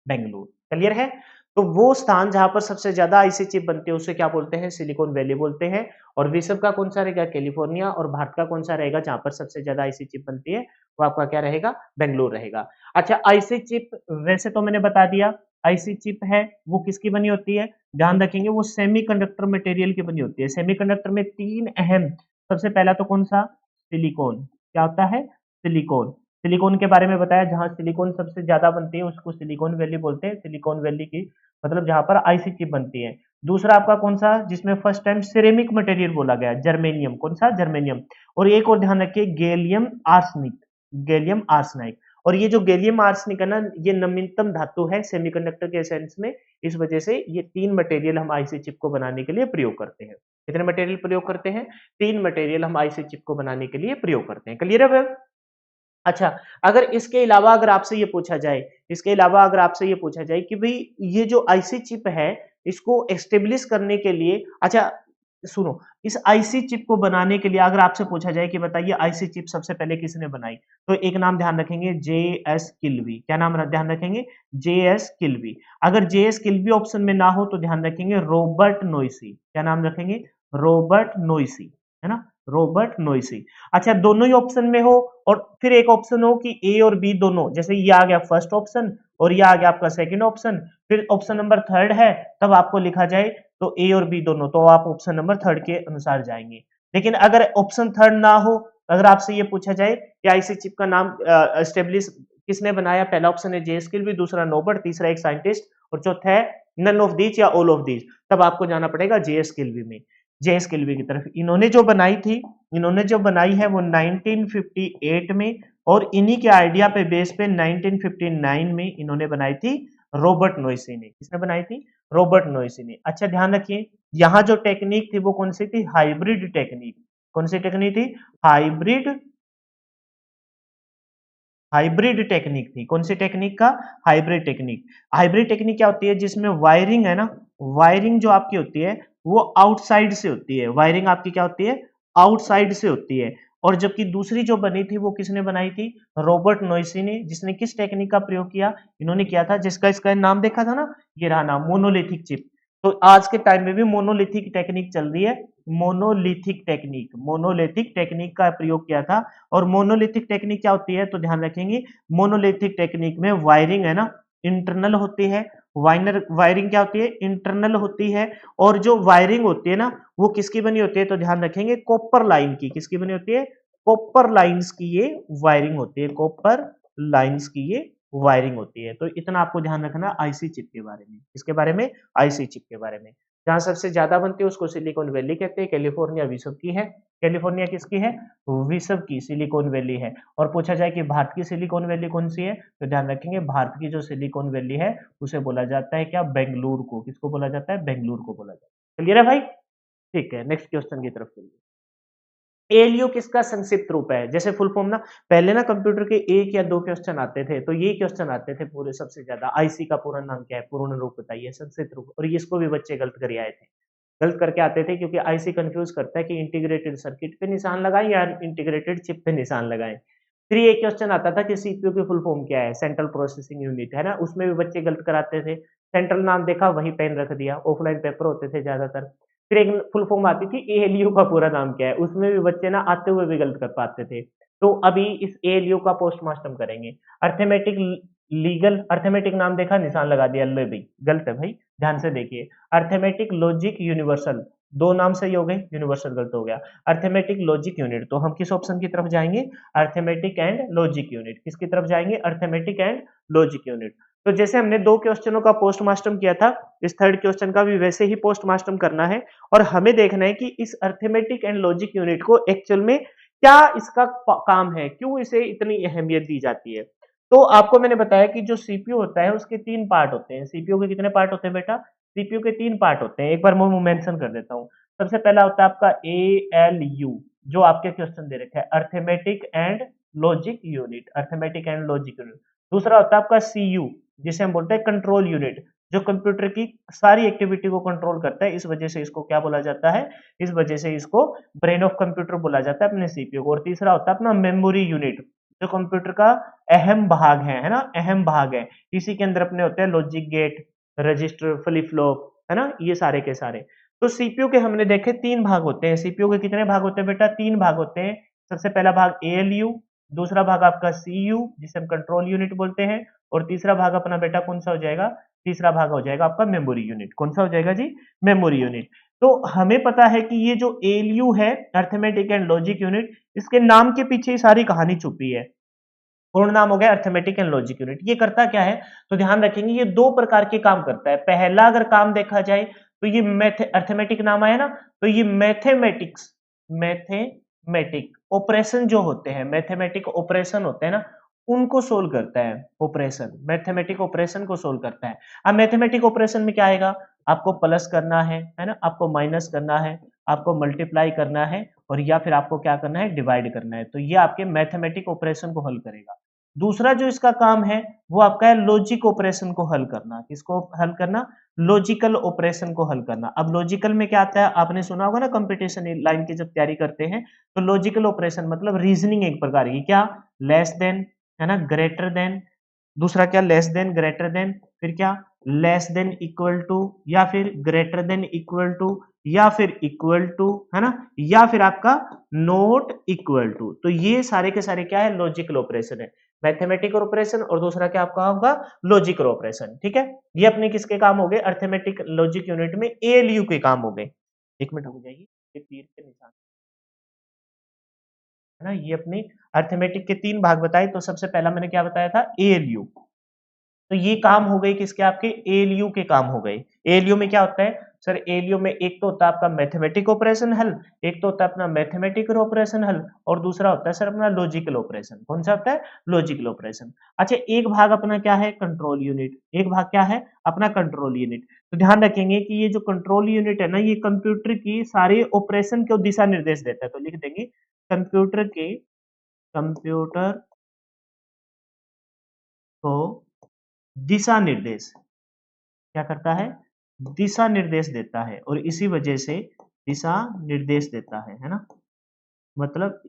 बेंगलुरु। क्लियर है? तो वो स्थान जहां पर सबसे ज्यादा आईसी चिप बनती है उसे क्या बोलते हैं, सिलिकॉन वैली बोलते हैं। और विश्व का कौन सा रहेगा, कैलिफोर्निया। और भारत का कौन सा रहेगा जहां पर सबसे ज्यादा आईसी चिप बनती है, वो आपका क्या रहेगा, बेंगलुरु रहेगा। अच्छा, आईसी चिप वैसे तो मैंने बता दिया, आईसी चिप है वो किसकी बनी होती है, ध्यान रखेंगे, वो सेमीकंडक्टर मटेरियल की बनी होती है। सेमीकंडक्टर में 3 अहम, सबसे पहला तो कौन सा, सिलिकॉन। क्या होता है, सिलिकॉन। सिलिकॉन के बारे में बताया, जहां सिलिकॉन सबसे ज्यादा बनती है उसको सिलिकॉन वैली बोलते हैं। सिलिकॉन वैली की मतलब जहां पर आईसी चिप बनती है। दूसरा आपका कौन सा, जिसमें फर्स्ट टाइम सिरेमिक मटेरियल बोला गया, जर्मेनियम। कौन सा, जर्मेनियम। और एक और ध्यान रखिए, गैलियम आर्सेनिक, गैलियम आर्सेनाइड। और ये जो गैलियम आर्सेनिक है ना, ये नवीनतम धातु है सेमीकंडक्टर के सेंस में। इस वजह से ये 3 मटेरियल हम आईसी चिप को बनाने के लिए प्रयोग करते हैं। कितने मटेरियल प्रयोग करते हैं, 3 मटेरियल हम आईसी चिप को बनाने के लिए प्रयोग करते हैं। क्लियर है? अच्छा, अगर इसके अलावा अगर आपसे ये पूछा जाए, इसके अलावा अगर आपसे ये पूछा जाए कि भाई ये जो आईसी चिप है इसको एस्टेब्लिश करने के लिए, अच्छा, सुनो, इस आईसी चिप को बनाने के लिए अगर आपसे पूछा जाए कि बताइए आईसी चिप सबसे पहले किसने बनाई, तो एक नाम ध्यान रखेंगे, जे एस किल्वी। क्या नाम ध्यान रखेंगे? जे एस किल्वी। अगर जे एस किल्वी ऑप्शन में ना हो तो ध्यान रखेंगे रॉबर्ट नोइसी। क्या नाम रखेंगे? रॉबर्ट नोइसी, है ना, रॉबर्ट नोइसी। अच्छा, दोनों ही ऑप्शन में हो और फिर एक ऑप्शन हो कि ए और बी दोनों, जैसे ये आ गया फर्स्ट ऑप्शन और ये आ गया आपका सेकंड ऑप्शन, फिर ऑप्शन नंबर थर्ड है, तब आपको लिखा जाए तो ए और बी दोनों, तो आप ऑप्शन नंबर थर्ड के अनुसार जाएंगे। लेकिन अगर ऑप्शन थर्ड ना हो, अगर आपसे ये पूछा जाए कि आईसी चिप का नाम एस्टेब्लिश किसने बनाया, पहला ऑप्शन है जे स्किल भी, दूसरा नोबर्ट, तीसरा एक साइंटिस्ट और चौथा है नन ऑफ दीज या ऑल ऑफ दीज, तब आपको जाना पड़ेगा जे स्किल्वी में, जे स्किल्वी की तरफ। इन्होंने जो बनाई थी, इन्होंने जो बनाई है वो 1958 में, और इन्हीं के आइडिया पे बेस पे 1959 में इन्होंने बनाई थी रॉबर्ट नोइसी ने। किसने बनाई थी? रॉबर्ट नोइसी ने। अच्छा ध्यान रखिए, यहां जो टेक्निक थी वो कौन सी थी? Hybrid technique. कौन सी टेक्निक थी? हाइब्रिड, हाइब्रिड टेक्निक थी। कौन सी टेक्निक का? Hybrid technique. हाइब्रिड टेक्निक क्या होती है? जिसमें वायरिंग है ना, वायरिंग जो आपकी होती है वो आउटसाइड से होती है। वायरिंग आपकी क्या होती है? आउटसाइड से होती है। और जबकि दूसरी जो बनी थी वो किसने बनाई थी? रॉबर्ट नोइसी ने। जिसने किस टेक्निक का प्रयोग किया? इन्होंने किया था, जिसका इसका नाम देखा था ना, ये रहा नाम, मोनोलिथिक चिप। तो आज के टाइम में भी मोनोलिथिक टेक्निक चल रही है। मोनोलिथिक टेक्निक, मोनोलिथिक टेक्निक का प्रयोग किया था। और मोनोलिथिक टेक्निक क्या होती है तो ध्यान रखेंगे, मोनोलिथिक टेक्निक में वायरिंग है ना इंटरनल होती है। वायरिंग क्या होती है? इंटरनल होती है। और जो वायरिंग होती है ना वो किसकी बनी होती है तो ध्यान रखेंगे, कॉपर लाइन की। किसकी बनी होती है? कॉपर लाइंस की ये वायरिंग होती है, कॉपर लाइंस की ये वायरिंग होती है। तो इतना आपको ध्यान रखना आईसी चिप के बारे में। किसके बारे में? आईसी चिप के बारे में। जहां सबसे ज्यादा बनती है उसको सिलिकॉन वैली कहते हैं। कैलिफोर्निया विश्व की है। कैलिफोर्निया किसकी है? विश्व की सिलिकॉन वैली है। और पूछा जाए कि भारत की सिलिकॉन वैली कौन सी है, तो ध्यान रखेंगे भारत की जो सिलिकॉन वैली है उसे बोला जाता है क्या? बेंगलुरु को। किसको बोला जाता है? बेंगलुरु को बोला जाता है। क्लियर है भाई? ठीक है, नेक्स्ट क्वेश्चन की तरफ चलिए। एएलयू किसका संक्षिप्त रूप है? जैसे फुल फॉर्म ना, पहले ना कंप्यूटर के एक या दो क्वेश्चन आते थे, तो ये क्वेश्चन आते थे पूरे सबसे ज्यादा, आईसी का पूरा नाम क्या है, पूर्ण रूप बताइए, संक्षिप्त रूप। और इसको भी बच्चे गलत कर आए थे, गलत करके आते थे, क्योंकि आईसी कंफ्यूज करता है कि इंटीग्रेटेड सर्किट पे निशान लगाएं या इंटीग्रेटेड चिप पे निशान लगाएं। फिर ये क्वेश्चन आता था कि सीपीयू की फुल फॉर्म क्या है, सेंट्रल प्रोसेसिंग यूनिट, है ना, उसमें भी बच्चे गलत कराते थे। सेंट्रल नाम देखा वही पेन रख दिया, ऑफलाइन पेपर होते थे ज्यादातर। फिर एक फुल फॉर्म आती थी एएलयू का पूरा नाम क्या है, उसमें भी बच्चे ना आते हुए भी गलत कर पाते थे। तो अभी इस एएलयू का पोस्टमार्टम करेंगे। अर्थमेटिक लीगल, अर्थमेटिक नाम देखा निशान लगा दिया, ले भाई गलत है भाई, ध्यान से देखिए। अर्थमेटिक लॉजिक यूनिवर्सल, दो नाम सही हो गए, यूनिवर्सल गलत हो गया। अर्थमेटिक लॉजिक यूनिट, तो हम किस ऑप्शन की तरफ जाएंगे? Arithmetic and logic unit. किसकी तरफ जाएंगे? Arithmetic and logic unit. तो जैसे हमने दो क्वेश्चनों का पोस्टमार्टम किया था, इस थर्ड क्वेश्चन का भी वैसे ही पोस्टमार्टम करना है। और हमें देखना है कि इस अर्थमेटिक एंड लॉजिक यूनिट को एक्चुअल में क्या इसका काम है, क्यों इसे इतनी अहमियत दी जाती है। तो आपको मैंने बताया कि जो सीपीयू होता है उसके तीन पार्ट होते हैं। सीपीयू के कितने पार्ट होते हैं बेटा? सीपीयू के तीन पार्ट होते हैं, एक बार मैं मेंशन कर देता हूँ। सबसे पहला होता है आपका एएलयू, जो आपके क्वेश्चन दे रखा है, arithmetic and logic unit, arithmetic and logic unit. दूसरा होता है आपका सीयू, जिसे हम बोलते हैं कंट्रोल यूनिट, जो कंप्यूटर की सारी एक्टिविटी को कंट्रोल करता है, इस वजह से इसको क्या बोला जाता है? इस वजह से इसको ब्रेन ऑफ कंप्यूटर बोला जाता है अपने सीपीयू को। और तीसरा होता है अपना मेमोरी यूनिट, जो कंप्यूटर का अहम भाग है ना, अहम भाग है। इसी के अंदर अपने होते हैं logic gate, register, flip flop, है ना, ये सारे के सारे। तो सीपीयू के हमने देखे तीन भाग होते हैं। सीपीयू के कितने भाग होते हैं बेटा? तीन भाग होते हैं। सबसे पहला भाग एएलयू, दूसरा भाग आपका सीयू जिसे हम कंट्रोल यूनिट बोलते हैं, और तीसरा भाग अपना बेटा कौन सा हो जाएगा? तीसरा भाग हो जाएगा आपका मेमोरी यूनिट। कौन सा हो जाएगा जी? Memory unit. तो हमें पता है कि ये जो एएलयू है, अर्थमेटिक एंड लॉजिक यूनिट, इसके नाम के पीछे ही सारी कहानी छुपी है। पूर्ण नाम हो गया अर्थमेटिक एंड लॉजिक यूनिट। ये करता क्या है तो ध्यान रखेंगे, ये दो प्रकार के काम करता है। पहला अगर काम देखा जाए तो ये अर्थमेटिक नाम आया ना, तो ये मैथमेटिक्स, मैथमेटिक ऑपरेशन जो होते हैं, मैथमेटिक ऑपरेशन होते हैं ना, उनको सोल्व करता है। ऑपरेशन, मैथमेटिक ऑपरेशन को सोल्व करता है। अब मैथमेटिक ऑपरेशन में क्या आएगा? आपको प्लस करना है ना, आपको माइनस करना है, आपको मल्टीप्लाई करना है, और या फिर आपको क्या करना है? डिवाइड करना है। तो ये आपके मैथमेटिक ऑपरेशन को हल करेगा। दूसरा जो इसका काम है वो आपका है लॉजिक ऑपरेशन को हल करना। किसको हल करना? लॉजिकल ऑपरेशन को हल करना। अब लॉजिकल में क्या आता है? आपने सुना होगा ना, कंपटीशन लाइन की जब तैयारी करते हैं तो लॉजिकल ऑपरेशन मतलब रीजनिंग एक प्रकार की, क्या? लेस देन, है ना, ग्रेटर देन, दूसरा क्या? लेस देन, ग्रेटर देन, फिर क्या? लेस देन इक्वल टू, या फिर ग्रेटर देन इक्वल टू, या फिर इक्वल टू, है ना, या फिर आपका नॉट इक्वल टू। तो ये सारे के सारे क्या है? लॉजिकल ऑपरेशन है। मैथमेटिकल ऑपरेशन और दूसरा क्या आपका होगा? Logical operation. ठीक है, ये अपने किसके काम हो गए? अर्थमेटिक लॉजिक यूनिट में एएलयू के काम हो गए। एक मिनट हो जाएगी, ये तीर के निशान, है ना, ये अपनी अर्थमेटिक के तीन भाग बताए। तो सबसे पहला मैंने क्या बताया था? एएलयू। तो ये काम हो गए किसके? आपके एएलयू के काम हो गए। एएलयू में क्या होता है सर? एएलयू में एक तो होता है आपका मैथमेटिक ऑपरेशन हल, एक तो होता है अपना मैथमेटिकल ऑपरेशन हल, और दूसरा होता है सर अपना लॉजिकल ऑपरेशन। कौन सा होता है? Logical operation. अच्छा, एक भाग अपना क्या है? Control unit. एक भाग क्या है? अपना कंट्रोल यूनिट। तो ध्यान रखेंगे कि ये जो कंट्रोल यूनिट है ना, ये कंप्यूटर की सारे ऑपरेशन को दिशा निर्देश देता है। तो लिख देंगे कंप्यूटर को दिशा निर्देश क्या करता है? दिशा निर्देश देता है, और इसी वजह से दिशा निर्देश देता है ना, मतलब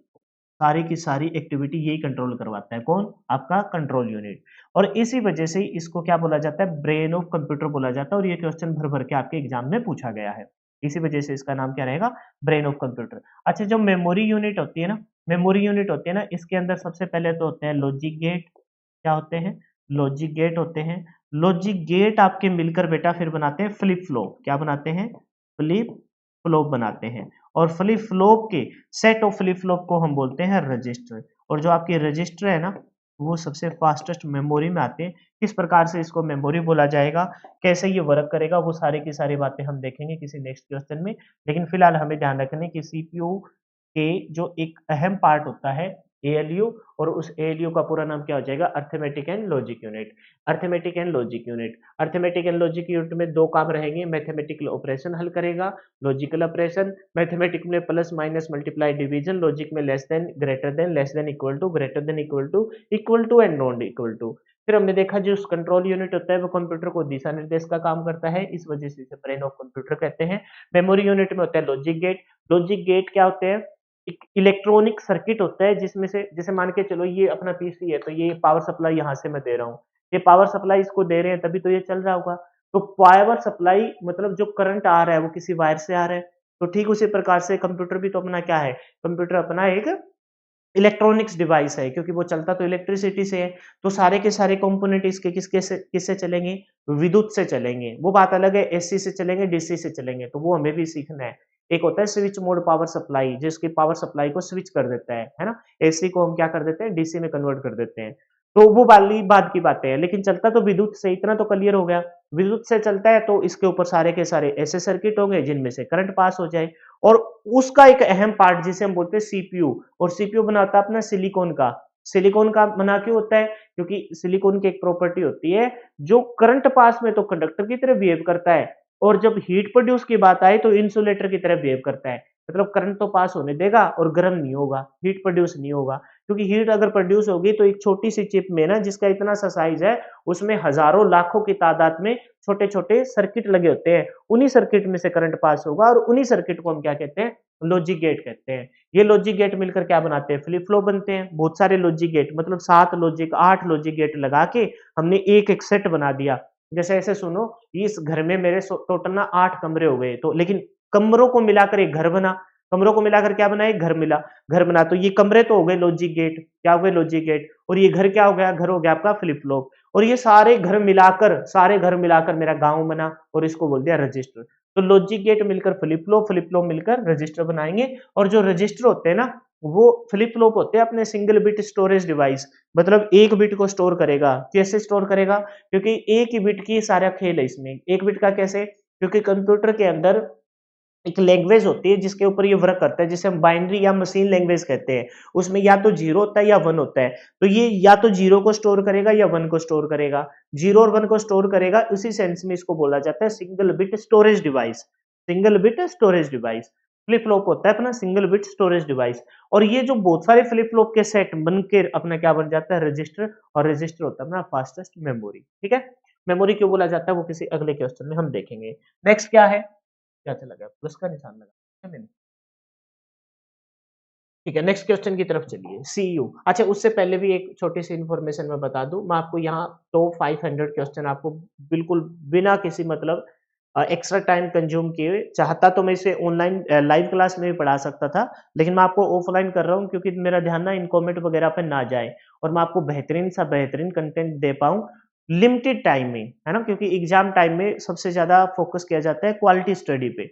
सारी की सारी एक्टिविटी यही कंट्रोल करवाता है। कौन? आपका कंट्रोल यूनिट। और इसी वजह से इसको क्या बोला जाता है? ब्रेन ऑफ कंप्यूटर बोला जाता है। और ये क्वेश्चन भर भर के आपके एग्जाम में पूछा गया है। इसी वजह से इसका नाम क्या रहेगा? Brain of computer. अच्छा, जो मेमोरी यूनिट होती है ना, मेमोरी यूनिट होती है ना, इसके अंदर सबसे पहले तो होते हैं लॉजिक गेट। क्या होते हैं? लॉजिक गेट होते हैं। लॉजिक गेट आपके मिलकर बेटा फिर बनाते हैं फ्लिप फ्लॉप। क्या बनाते हैं? फ्लिप फ्लॉप बनाते हैं। और फ्लिप फ्लॉप के सेट ऑफ फ्लिप फ्लॉप को हम बोलते हैं रजिस्टर। और जो आपके रजिस्टर है ना, वो सबसे फास्टेस्ट मेमोरी में आते हैं। किस प्रकार से इसको मेमोरी बोला जाएगा, कैसे ये वर्क करेगा, वो सारी की सारी बातें हम देखेंगे किसी नेक्स्ट क्वेश्चन में। लेकिन फिलहाल हमें ध्यान रखना कि सीपीयू के जो एक अहम पार्ट होता है एएलयू, और उस एएलयू का पूरा नाम क्या हो जाएगा? Arithmetic and logic unit. Arithmetic and logic unit, arithmetic and logic unit में दो काम रहेंगे। मैथमेटिकल ऑपरेशन हल करेगा, लॉजिकल ऑपरेशन। मैथमेटिक में plus minus multiply division, logic में less than, greater than, less than equal to, greater than equal to and not equal to. फिर हमने देखा जो कंट्रोल यूनिट होता है वो कंप्यूटर को दिशा निर्देश का काम करता है, इस वजह से इसे ब्रेन ऑफ कंप्यूटर कहते हैं। मेमोरी यूनिट में होता है लॉजिक गेट। लॉजिक गेट क्या होते हैं? एक इलेक्ट्रॉनिक सर्किट होता है जिसमें से, जैसे मान के चलो ये अपना पीसी है, तो ये पावर सप्लाई यहाँ से मैं दे रहा हूँ, ये पावर सप्लाई इसको दे रहे हैं तभी तो ये चल रहा होगा। तो पावर सप्लाई मतलब जो करंट आ रहा है वो किसी वायर से आ रहा है। तो ठीक उसी प्रकार से कंप्यूटर भी तो अपना क्या है? कंप्यूटर अपना एक इलेक्ट्रॉनिक्स डिवाइस है, क्योंकि वो चलता तो इलेक्ट्रिसिटी से है। तो सारे के सारे कंपोनेंट इसके किससे चलेंगे? विद्युत से चलेंगे। वो बात अलग है एसी से चलेंगे, डीसी से चलेंगे, तो वो हमें भी सीखना है। एक होता है स्विच मोड पावर सप्लाई, जिसकी पावर सप्लाई को स्विच कर देता है ना। एसी को हम क्या कर देते हैं? डीसी में कन्वर्ट कर देते हैं। तो वो वाली बात की बातें हैं, लेकिन चलता तो विद्युत से, इतना तो क्लियर हो गया। विद्युत से चलता है तो इसके ऊपर सारे के सारे ऐसे सर्किट होंगे जिनमें से करंट पास हो जाए। और उसका एक अहम पार्ट जिसे हम बोलते हैं सीपीयू, और सीपीयू बनाता है अपना सिलिकॉन का। सिलिकॉन का बना क्यों होता है? क्योंकि सिलिकॉन की एक प्रॉपर्टी होती है, जो करंट पास में तो कंडक्टर की तरह बिहेव करता है, और जब हीट प्रोड्यूस की बात आए तो इंसुलेटर की तरह बिहेव करता है। मतलब करंट तो पास होने देगा और गर्म नहीं होगा, हीट प्रोड्यूस नहीं होगा। क्योंकि हीट अगर प्रोड्यूस होगी तो एक छोटी सी चिप में ना, जिसका इतना सा साइज है, उसमें हजारों लाखों की तादाद में छोटे छोटे सर्किट लगे होते हैं। उन्हीं सर्किट में से करंट पास होगा, और उन्हीं सर्किट को हम क्या कहते हैं? लॉजिक गेट कहते हैं। ये लॉजिक गेट मिलकर क्या बनाते हैं? फ्लिप फ्लॉप बनते हैं। बहुत सारे लॉजिक गेट, मतलब 7 लॉजिक 8 लॉजिक गेट लगा के हमने एक एक सेट बना दिया। जैसे ऐसे सुनो, इस घर में मेरे टोटल ना 8 कमरे हो गए, तो लेकिन कमरों को मिलाकर एक घर बना। कमरों को मिलाकर क्या बना? एक घर मिला, घर बना। तो ये कमरे तो हो गए लॉजिक गेट, क्या हो गए? Logic gate. और ये घर क्या हो गया? घर हो गया आपका फ्लिप फ्लॉप। और ये सारे घर मिलाकर मेरा गांव बना, और इसको बोल दिया रजिस्टर। तो लॉजिक गेट मिलकर फ्लिप फ्लॉप मिलकर रजिस्टर बनाएंगे। और जो रजिस्टर होते हैं ना, वो फ्लिप फ्लॉप होते हैं अपने सिंगल बिट स्टोरेज डिवाइस, मतलब एक बिट को स्टोर करेगा। कैसे स्टोर करेगा? क्योंकि एक ही बिट की सारा खेल है इसमें। एक बिट का कैसे? क्योंकि कंप्यूटर के अंदर एक लैंग्वेज होती है जिसके ऊपर ये वर्क करता है, जिसे हम बाइनरी या मशीन लैंग्वेज कहते हैं। उसमें या तो 0 होता है या 1 होता है। तो ये या तो 0 को स्टोर करेगा या 1 को स्टोर करेगा। 0 और 1 को स्टोर करेगा, उसी सेंस में इसको बोला जाता है single bit storage device. Single bit storage device. Flip flop होता है अपना सिंगल बिट स्टोरेज डिवाइस। और ये जो बहुत सारे फ्लिप फ्लॉप के सेट बन के अपना क्या बन जाता है, रजिस्टर। और रजिस्टर होता है अपना फास्टेस्ट मेमोरी। ठीक है, मेमोरी क्यों बोला जाता है वो किसी अगले क्वेश्चन में हम देखेंगे। नेक्स्ट क्या है, क्या चला गया, प्लस का निशान लगा है मैंने। ठीक है, नेक्स्ट क्वेश्चन की तरफ चलिए। सीयू, अच्छा उससे पहले भी एक छोटी सी इन्फॉर्मेशन मैं बता दूं, मैं आपको यहाँ टॉप 500 क्वेश्चन आपको बिल्कुल बिना किसी मतलब एक्स्ट्रा टाइम कंज्यूम किए, चाहता तो मैं इसे ऑनलाइन लाइव क्लास में भी पढ़ा सकता था, लेकिन मैं आपको ऑफलाइन कर रहा हूँ क्योंकि मेरा ध्यान ना इन कॉमेंट वगैरह पे ना जाए और मैं आपको बेहतरीन सा बेहतरीन कंटेंट दे पाऊँ लिमिटेड टाइम में, है ना, क्योंकि एग्जाम टाइम में सबसे ज्यादा फोकस किया जाता है क्वालिटी स्टडी पे।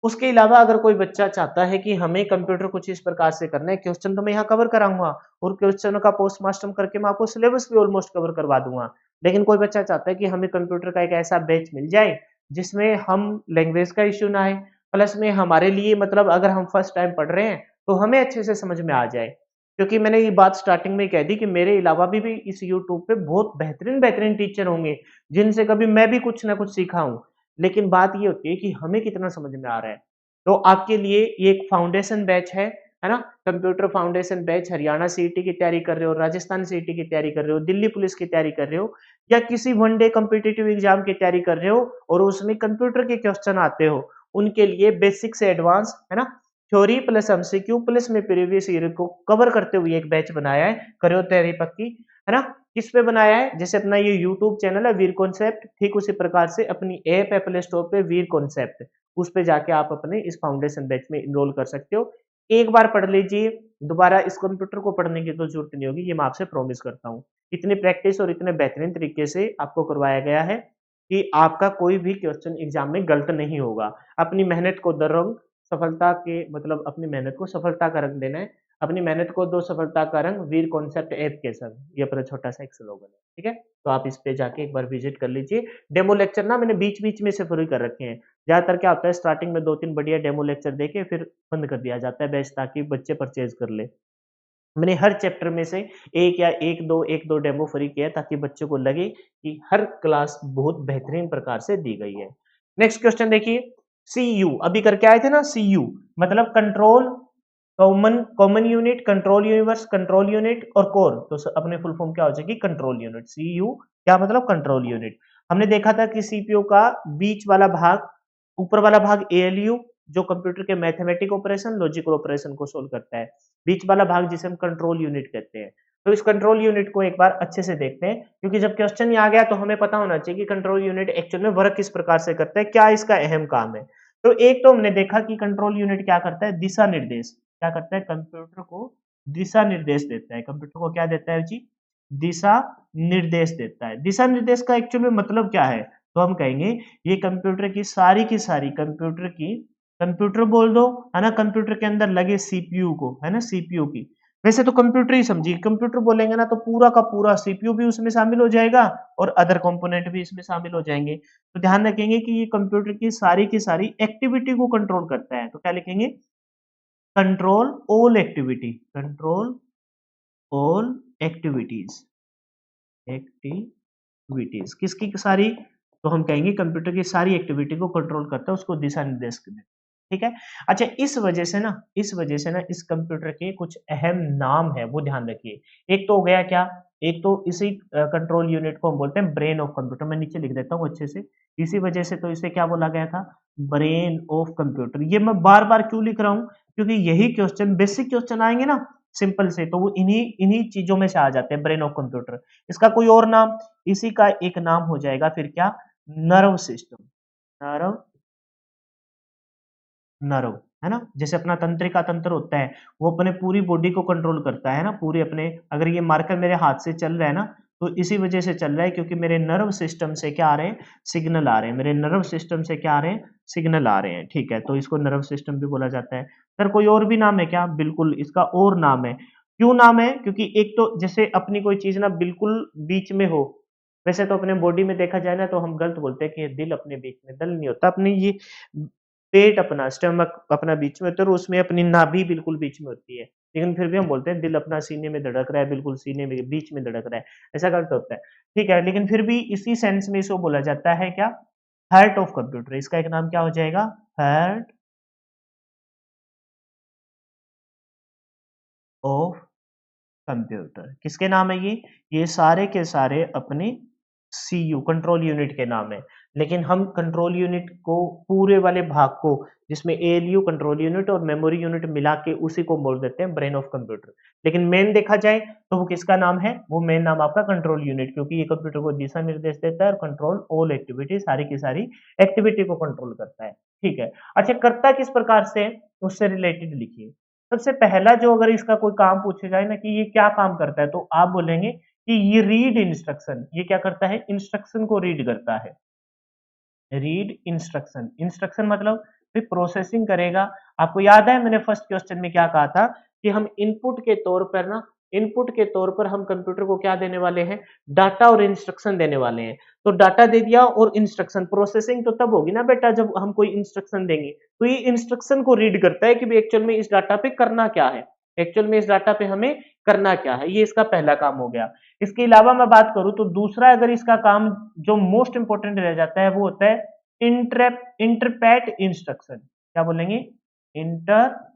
उसके अलावा अगर कोई बच्चा चाहता है कि हमें कंप्यूटर कुछ इस प्रकार से करना है, क्वेश्चन तो मैं यहाँ कवर कराऊंगा और क्वेश्चन का पोस्टमार्टम करके मैं आपको सिलेबस भी ऑलमोस्ट कवर करवा दूंगा। लेकिन कोई बच्चा चाहता है कि हमें कंप्यूटर का एक ऐसा बैच मिल जाए जिसमें हम लैंग्वेज का इश्यू ना आए, प्लस में हमारे लिए मतलब अगर हम फर्स्ट टाइम पढ़ रहे हैं तो हमें अच्छे से समझ में आ जाए। क्योंकि मैंने ये बात स्टार्टिंग में कह दी कि मेरे अलावा भी इस यूट्यूब पे बहुत बेहतरीन बेहतरीन टीचर होंगे जिनसे कभी मैं भी कुछ ना कुछ सीखा हूँ। लेकिन बात ये होती है कि हमें कितना समझ में आ रहा है। तो आपके लिए ये एक फाउंडेशन बैच है ना? Computer foundation batch, Haryana CET की तैयारी कर रहे हो, राजस्थान सीईटी की तैयारी कर रहे हो, दिल्ली पुलिस की तैयारी कर रहे हो या किसी वन डे कॉम्पिटिटिव एग्जाम की तैयारी कर रहे हो और उसमें कंप्यूटर के क्वेश्चन आते हो, उनके लिए बेसिक से एडवांस, है ना, थ्योरी प्लस एमसीक्यू प्लस में प्रीवियस ईयर को कवर करते हुए एक बैच बनाया है। करो तैयारी पक्की, है ना? किस पे बनाया है? जैसे अपना ये यूट्यूब चैनल है वीर कॉन्सेप्ट, ठीक उसी प्रकार से अपनी ऐप है प्ले स्टोर पे वीर कॉन्सेप्ट, उस पे जाके आप अपने इस फाउंडेशन बैच में इनरोल कर सकते हो। एक बार पढ़ लीजिए, दोबारा इस कंप्यूटर को पढ़ने की तो जरूरत नहीं होगी, ये मैं आपसे प्रॉमिस करता हूँ। इतनी प्रैक्टिस और इतने बेहतरीन तरीके से आपको करवाया गया है कि आपका कोई भी क्वेश्चन एग्जाम में गलत नहीं होगा। अपनी मेहनत को दरअंग सफलता के मतलब अपनी मेहनत को सफलता का रंग देना है। अपनी मेहनत को दो सफलता का रंग वीर कॉन्सेप्ट ऐप के संग, ये अपना छोटा सा एक स्लोगन है। ठीक है, तो आप इस पे जाके एक बार विजिट कर लीजिए। डेमो लेक्चर ना मैंने बीच बीच में से फ्री कर रखे हैं। ज्यादातर क्या होता है, स्टार्टिंग में 2-3 बढ़िया डेमो लेक्चर देके फिर बंद कर दिया जाता है बैच, ताकि बच्चे परचेज कर ले। मैंने हर चैप्टर में से एक दो डेमो फ्री किया है, ताकि बच्चों को लगे कि हर क्लास बहुत बेहतरीन प्रकार से दी गई है। नेक्स्ट क्वेश्चन देखिए, सीयू अभी करके आए थे ना, सीयू मतलब control common unit, control universe, control unit और कोर, तो अपने फुल फॉर्म क्या हो जाएगी, कंट्रोल यूनिट। सीयू क्या मतलब, कंट्रोल यूनिट। हमने देखा था कि सीपीयू का बीच वाला भाग, ऊपर वाला भाग एएलयू, जो कंप्यूटर के मैथमेटिक ऑपरेशन लॉजिकल ऑपरेशन को सोल्व करता है, बीच वाला भाग जिसे हम कंट्रोल यूनिट कहते हैं। तो इस कंट्रोल यूनिट को एक बार अच्छे से देखते हैं, क्योंकि जब क्वेश्चन आ गया तो हमें पता होना चाहिए कि कंट्रोल यूनिट एक्चुअल में वर्क किस प्रकार से करता है, क्या इसका अहम काम है। तो एक तो हमने देखा कि कंट्रोल यूनिट क्या करता है, दिशा निर्देश। क्या करता है, कंप्यूटर को दिशा निर्देश देता है। कंप्यूटर को क्या देता है जी, दिशा निर्देश देता है। दिशा निर्देश का एक्चुअल में मतलब क्या है, तो हम कहेंगे ये कंप्यूटर की सारी कंप्यूटर बोल दो, है ना, कंप्यूटर के अंदर लगे सीपीयू को, है ना, सीपीयू की, वैसे तो कंप्यूटर ही समझिए, कंप्यूटर बोलेंगे ना तो पूरा का पूरा सीपीयू भी उसमें शामिल हो जाएगा और अदर कंपोनेंट भी इसमें शामिल हो जाएंगे। तो ध्यान रखेंगे कि ये कंप्यूटर की सारी एक्टिविटी को कंट्रोल करता है। तो क्या लिखेंगे, control all activity, control all activities, activities किसकी सारी, तो हम कहेंगे कंप्यूटर की सारी एक्टिविटी को कंट्रोल करता है, उसको दिशा निर्देश देता है। ठीक है, अच्छा इस वजह से ना इस कंप्यूटर के कुछ अहम नाम है, वो ध्यान रखिए। एक तो हो गया क्या, एक तो इसी कंट्रोल यूनिट को हम बोलते हैं ब्रेन ऑफ कंप्यूटर। मैं नीचे लिख देता हूँ अच्छे से, इसी वजह से तो इसे क्या बोला गया था, ब्रेन ऑफ कंप्यूटर। ये मैं बार बार क्यों लिख रहा हूँ, क्योंकि यही क्वेश्चन बेसिक क्वेश्चन आएंगे ना सिंपल से, तो वो इन्हीं इन्हीं चीजों में से आ जाते हैं, ब्रेन ऑफ कंप्यूटर। इसका कोई और नाम, इसी का एक नाम हो जाएगा फिर क्या, नर्व सिस्टम, नर्व, नर्व, है ना, जैसे अपना तंत्रिका तंत्र होता है, वो अपने पूरी बॉडी को कंट्रोल करता है ना, पूरे अपने, अगर ये मार्कर मेरे हाथ से चल रहा है ना, तो इसी वजह से चल रहा है क्योंकि मेरे नर्व सिस्टम से क्या आ रहे हैं, सिग्नल आ रहे हैं, मेरे नर्व सिस्टम से क्या आ रहे हैं, सिग्नल आ रहे हैं। ठीक है, तो इसको नर्व सिस्टम भी बोला जाता है। सर कोई और भी नाम है क्या, बिल्कुल इसका और नाम है। क्यों नाम है, क्योंकि एक तो जैसे अपनी कोई चीज ना बिल्कुल बीच में हो, वैसे तो अपने बॉडी में देखा जाए ना तो हम गलत बोलते हैं कि दिल अपने बीच में, दिल नहीं होता अपनी, ये पेट अपना, स्टमक अपना बीच में होता है और उसमें अपनी नाभि बिल्कुल बीच में होती है। लेकिन फिर भी हम बोलते हैं दिल अपना सीने में धड़क रहा है, बिल्कुल सीने में बीच में धड़क रहा है, ऐसा गलत होता है। ठीक है, लेकिन फिर भी इसी सेंस में इसको बोला जाता है क्या, हार्ट ऑफ कंप्यूटर। इसका एक नाम क्या हो जाएगा, हार्ट ऑफ कंप्यूटर किसके नाम है ये सारे के सारे अपने सीयू कंट्रोल यूनिट के नाम है। लेकिन हम कंट्रोल यूनिट को पूरे वाले भाग को जिसमें एएलयू कंट्रोल यूनिट और मेमोरी यूनिट मिला के उसी को बोल देते हैं ब्रेन ऑफ कंप्यूटर। लेकिन मेन देखा जाए तो वो किसका नाम है, वो मेन नाम आपका कंट्रोल यूनिट, क्योंकि ये कंप्यूटर को दिशा निर्देश देता है और कंट्रोल ऑल एक्टिविटी सारी की सारी एक्टिविटी को कंट्रोल करता है। ठीक है, अच्छा करता किस प्रकार से है, उससे रिलेटेड लिखिए। सबसे पहला जो अगर इसका कोई काम पूछे जाए ना कि ये क्या काम करता है, तो आप बोलेंगे कि ये रीड इंस्ट्रक्शन, ये क्या करता है, इंस्ट्रक्शन को रीड करता है। रीड इंस्ट्रक्शन, इंस्ट्रक्शन मतलब फिर प्रोसेसिंग करेगा। आपको याद है मैंने फर्स्ट क्वेश्चन में क्या कहा था कि हम इनपुट के तौर पर ना, इनपुट के तौर पर हम कंप्यूटर को क्या देने वाले हैं, डाटा और इंस्ट्रक्शन देने वाले हैं। तो डाटा दे दिया और इंस्ट्रक्शन, प्रोसेसिंग तो तब होगी ना बेटा जब हम कोई इंस्ट्रक्शन देंगे। तो ये इंस्ट्रक्शन को रीड करता है कि भाई एक्चुअल में इस डाटा पे करना क्या है, एक्चुअल में इस डाटा पे हमें करना क्या है, ये इसका पहला काम हो गया। इसके अलावा मैं बात करूं तो दूसरा अगर इसका काम जो मोस्ट इंपॉर्टेंट रह जाता है वो होता है इंटरप्रेट इंस्ट्रक्शन। क्या बोलेंगे, इंटरप्रेट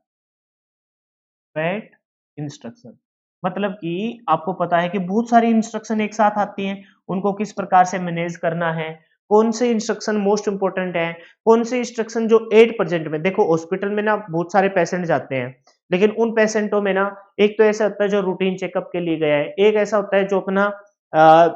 इंस्ट्रक्शन। मतलब कि आपको पता है कि बहुत सारी इंस्ट्रक्शन एक साथ आती हैं, उनको किस प्रकार से मैनेज करना है, कौन से इंस्ट्रक्शन मोस्ट इंपॉर्टेंट है, कौन से इंस्ट्रक्शन जो 8% में, देखो हॉस्पिटल में ना बहुत सारे पेशेंट जाते हैं, लेकिन उन पेशेंटों में ना एक तो ऐसा होता है जो रूटीन चेकअप के लिए गया है, एक ऐसा होता है जो अपना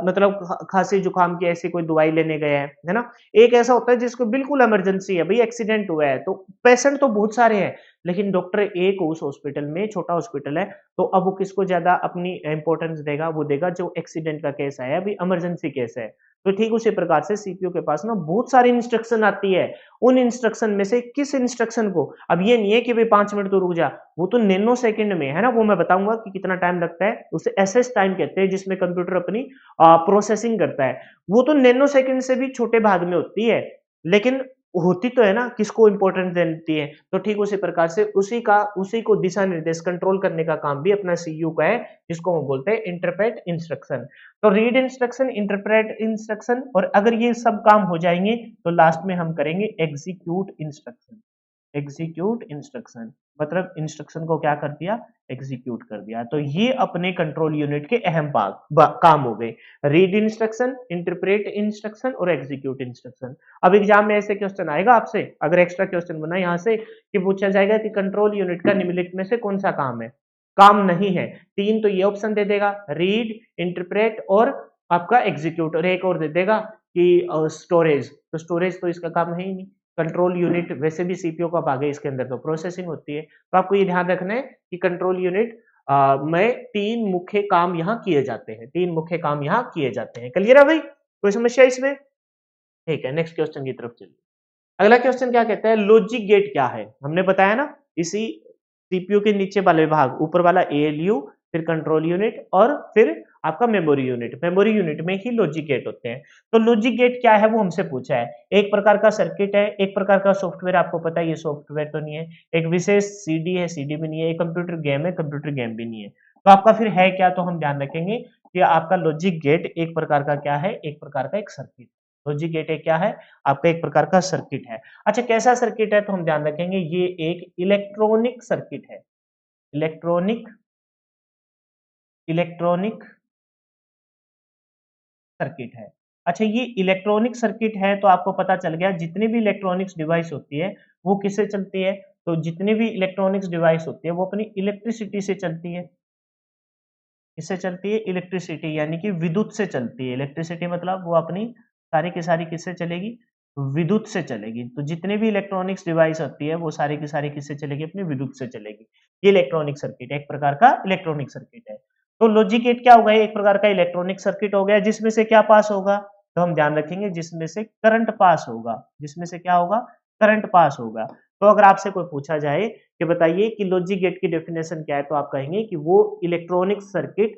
मतलब खांसी जुकाम की ऐसी कोई दवाई लेने गया है ना, एक ऐसा होता है जिसको बिल्कुल इमरजेंसी है, भाई एक्सीडेंट हुआ है। तो पेशेंट तो बहुत सारे हैं, लेकिन डॉक्टर एक उस हॉस्पिटल में, छोटा हॉस्पिटल है, तो अब वो किसको ज्यादा अपनी इंपॉर्टेंस देगा, वो देगा जो एक्सीडेंट का केस आया, अभी इमरजेंसी केस है। तो ठीक उसी प्रकार से सीपीयू के पास ना बहुत सारी इंस्ट्रक्शन आती है, उन इंस्ट्रक्शन में से किस इंस्ट्रक्शन को, अब ये नहीं है कि भाई 5 मिनट तो रुक जा, वो तो नैनो सेकंड में है ना, वो मैं बताऊंगा कि कितना टाइम लगता है, उसे एसएस टाइम कहते हैं जिसमें कंप्यूटर अपनी प्रोसेसिंग करता है। वो तो नैनो सेकंड से भी छोटे भाग में होती है, लेकिन होती तो है ना, किसको इंपॉर्टेंस देती है। तो ठीक उसी प्रकार से उसी को दिशा निर्देश कंट्रोल करने का काम भी अपना सीयू का है, जिसको हम बोलते हैं इंटरप्रेट इंस्ट्रक्शन। तो रीड इंस्ट्रक्शन, इंटरप्रेट इंस्ट्रक्शन, और अगर ये सब काम हो जाएंगे तो लास्ट में हम करेंगे एग्जीक्यूट इंस्ट्रक्शन। एग्जीक्यूट इंस्ट्रक्शन मतलब इंस्ट्रक्शन को क्या कर दिया, एग्जीक्यूट कर दिया। तो ये अपने कंट्रोल यूनिट के अहम काम हो गए, रीड इंस्ट्रक्शन, इंटरप्रेट इंस्ट्रक्शन और एग्जीक्यूट इंस्ट्रक्शन। अब एग्जाम में ऐसे क्वेश्चन आएगा आपसे, अगर एक्स्ट्रा क्वेश्चन बना यहाँ से कि पूछा जाएगा कि कंट्रोल यूनिट का निम्नलिखित में से कौन सा काम है, काम नहीं है, तीन तो ये ऑप्शन दे देगा, रीड, इंटरप्रेट और आपका एग्जीक्यूट, और एक और दे देगा कि स्टोरेज। तो स्टोरेज तो इसका काम है ही नहीं, कंट्रोल यूनिट वैसे भी सीपीयू का भाग है, इसके अंदर तो प्रोसेसिंग होती है। तो आपको ये ध्यान रखना है कि कंट्रोल यूनिट में तीन मुख्य काम यहाँ किए जाते हैं, तीन मुख्य काम यहाँ किए जाते हैं। क्लियर है भाई, कोई समस्या इसमें? ठीक है, नेक्स्ट क्वेश्चन की तरफ चलिए। अगला क्वेश्चन क्या कहता है, लॉजिक गेट क्या है, हमने बताया ना इसी सीपीयू के नीचे वाले भाग, ऊपर वाला एएलयू, फिर कंट्रोल यूनिट और फिर आपका मेमोरी यूनिट, मेमोरी यूनिट में ही लॉजिक गेट होते हैं। तो लॉजिक गेट क्या है वो हमसे पूछा है, एक प्रकार का सर्किट है, एक प्रकार का सॉफ्टवेयर, आपको पता है ये सॉफ्टवेयर तो नहीं है, एक विशेष सीडी है, सीडी भी नहीं है, एक कंप्यूटर गेम है, कंप्यूटर गेम भी नहीं है। तो आपका फिर है क्या, तो हम ध्यान रखेंगे कि आपका लॉजिक गेट एक प्रकार का क्या है, एक प्रकार का एक सर्किट। लॉजिक गेट एक क्या है, आपका एक प्रकार का सर्किट है। अच्छा कैसा सर्किट है, तो हम ध्यान रखेंगे ये एक इलेक्ट्रॉनिक सर्किट है, इलेक्ट्रॉनिक इलेक्ट्रॉनिक सर्किट है। अच्छा ये इलेक्ट्रॉनिक सर्किट है तो आपको पता चल गया जितनी भी इलेक्ट्रॉनिक्स डिवाइस होती है वो किससे चलती है, तो जितनी भी इलेक्ट्रॉनिक्स डिवाइस होती है वो अपनी इलेक्ट्रिसिटी से चलती है। किससे चलती है, इलेक्ट्रिसिटी यानी कि विद्युत से चलती है। इलेक्ट्रिसिटी मतलब वो अपनी सारी की सारी किससे चलेगी, विद्युत से चलेगी। तो जितने भी इलेक्ट्रॉनिक्स डिवाइस होती है वो सारी की सारी किससे चलेगी, अपनी विद्युत से चलेगी। ये इलेक्ट्रॉनिक सर्किट एक प्रकार का इलेक्ट्रॉनिक सर्किट है। तो लॉजिक गेट क्या होगा, एक प्रकार का इलेक्ट्रॉनिक सर्किट हो गया, जिसमें से क्या पास होगा, तो हम ध्यान रखेंगे जिसमें से करंट पास होगा, जिसमें से क्या होगा, करंट पास होगा। तो अगर आपसे कोई पूछा जाए कि बताइए कि लॉजिक गेट की डेफिनेशन क्या है, तो आप कहेंगे कि वो इलेक्ट्रॉनिक सर्किट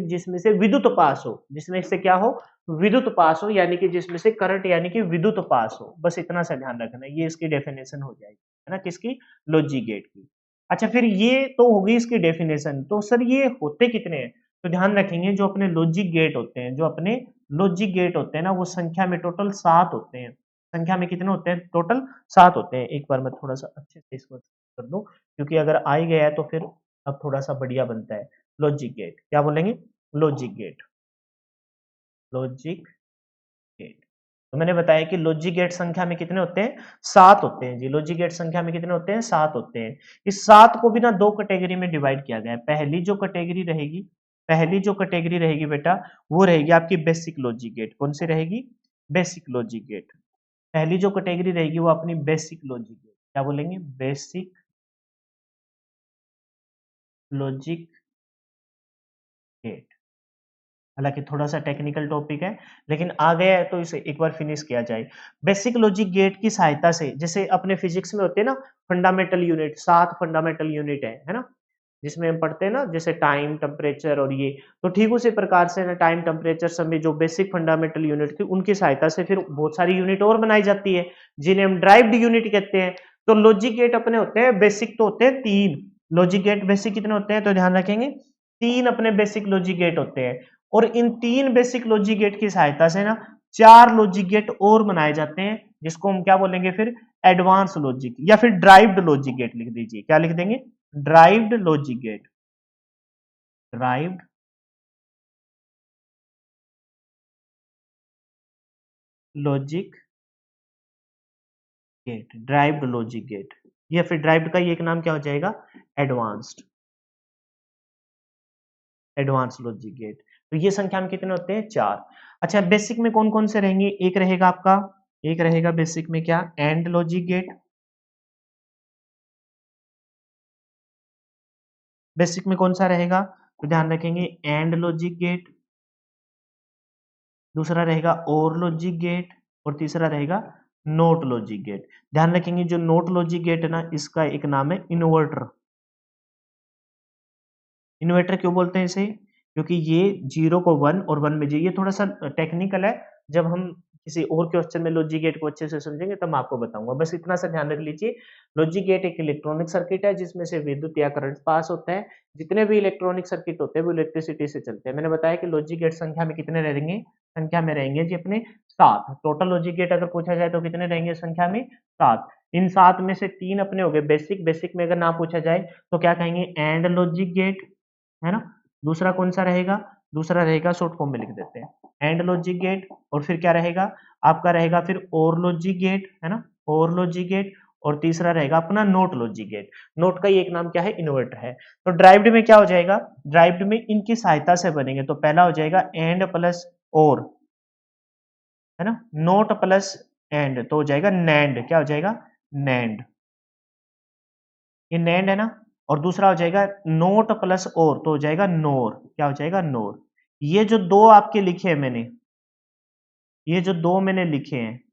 जिसमें से विद्युत पास हो, जिसमें से क्या हो, विद्युत पास हो, यानी कि जिसमें से करंट यानी कि विद्युत पास हो। बस इतना सा ध्यान रखना है, ये इसकी डेफिनेशन हो जाएगी, है ना, किसकी, लॉजिक गेट की। अच्छा फिर ये तो होगी इसकी डेफिनेशन, तो सर ये होते कितने हैं, तो ध्यान रखेंगे जो अपने लॉजिक गेट होते हैं, जो अपने लॉजिक गेट होते हैं ना, वो संख्या में टोटल 7 होते हैं। संख्या में कितने होते हैं, टोटल 7 होते हैं। एक बार मैं थोड़ा सा अच्छे से इसको कर दूं, क्योंकि अगर आ ही गया है तो फिर अब थोड़ा सा बढ़िया बनता है। लॉजिक गेट, क्या बोलेंगे? Logic gate, logic gate. तो मैंने बताया कि लॉजिक गेट संख्या में कितने होते हैं? 7 होते हैं जी। लॉजिक गेट संख्या में कितने होते हैं? 7 होते हैं। इस 7 को भी ना 2 कैटेगरी में डिवाइड किया गया है। पहली जो कैटेगरी रहेगी बेटा, वो रहेगी आपकी बेसिक लॉजिक गेट। कौन सी रहेगी? Basic logic gate. पहली जो कैटेगरी रहेगी वो अपनी बेसिक लॉजिक गेट। क्या बोलेंगे? Basic logic gate. हालांकि थोड़ा सा टेक्निकल टॉपिक है, लेकिन आ गया है तो इसे एक बार फिनिश किया जाए। बेसिक लॉजिक गेट की सहायता से, जैसे अपने फिजिक्स में होते हैं ना फंडामेंटल यूनिट, 7 फंडामेंटल यूनिट है ना, जिसमें हम पढ़ते हैं ना, जैसे टाइम, टेम्परेचर और ये, तो ठीक उसी प्रकार से ना टाइम, टेम्परेचर सब में जो बेसिक फंडामेंटल यूनिट थी उनकी सहायता से फिर बहुत सारी यूनिट और बनाई जाती है, जिन्हें हम ड्राइव्ड यूनिट कहते हैं। तो लॉजिक गेट अपने होते हैं बेसिक, तो होते हैं 3 लॉजिक गेट। बेसिक कितने होते हैं? तो ध्यान रखेंगे 3 अपने बेसिक लॉजिक गेट होते हैं। और इन 3 बेसिक लॉजिक गेट की सहायता से ना 4 लॉजिक गेट और बनाए जाते हैं, जिसको हम क्या बोलेंगे फिर? एडवांस लॉजिक, या फिर ड्राइव्ड लॉजिक गेट लिख दीजिए। क्या लिख देंगे? Derived logic gate. Derived logic gate, derived logic gate, या फिर ड्राइव्ड का ये एक नाम क्या हो जाएगा? Advanced, advance logic gate. तो ये संख्या में कितने होते हैं? 4। अच्छा, बेसिक में कौन कौन से रहेंगे? एक रहेगा आपका, एक रहेगा बेसिक में क्या? And logic gate. बेसिक में कौन सा रहेगा? तो ध्यान रखेंगे एंड लॉजिक गेट, दूसरा रहेगा और लॉजिक गेट, और तीसरा रहेगा नोट लॉजिक गेट। ध्यान रखेंगे जो नोट लॉजिक गेट है ना, इसका एक नाम है इन्वर्टर। इन्वर्टर क्यों बोलते हैं इसे? क्योंकि ये 0 को 1 और 1 में 0, ये थोड़ा सा टेक्निकल है। जब हम किसी और क्वेश्चन में लॉजिक गेट को अच्छे से समझेंगे तब मैं आपको बताऊंगा। बस इतना सा ध्यान रख लीजिए। लॉजिक गेट एक इलेक्ट्रॉनिक सर्किट है जिसमें से विद्युत या करंट पास होता है। जितने भी इलेक्ट्रॉनिक सर्किट होते हैं वो इलेक्ट्रिसिटी से चलते हैं। मैंने बताया कि लॉजिक गेट संख्या में कितने रहेंगे? संख्या में रहेंगे जी अपने 7। टोटल लॉजिक गेट अगर पूछा जाए तो कितने रहेंगे संख्या में? 7। इन 7 में से 3 अपने हो गए बेसिक। बेसिक में अगर ना पूछा जाए तो क्या कहेंगे? एंड लॉजिक गेट, है ना। दूसरा कौन सा रहेगा? दूसरा रहेगा, शॉर्ट फॉर्म में लिख देते हैं एंड लॉजिक गेट। और फिर क्या रहेगा आपका? रहेगा फिर और लॉजिक गेट, है ना, और लॉजिक गेट। और तीसरा रहेगा अपना नोट लॉजिक गेट। नोट का ही एक नाम क्या है? इन्वर्टर है। तो ड्राइव्ड में क्या हो जाएगा? ड्राइव्ड में इनकी सहायता से बनेंगे। तो पहला हो जाएगा एंड प्लस और, है ना, नोट प्लस एंड, तो हो जाएगा नैंड। क्या हो जाएगा? नैंड। ये नैंड है ना। और दूसरा हो जाएगा नोट प्लस और, तो हो जाएगा नोर। क्या हो जाएगा? नोर। ये जो दो आपके लिखे हैं मैंने, ये जो दो मैंने लिखे हैं,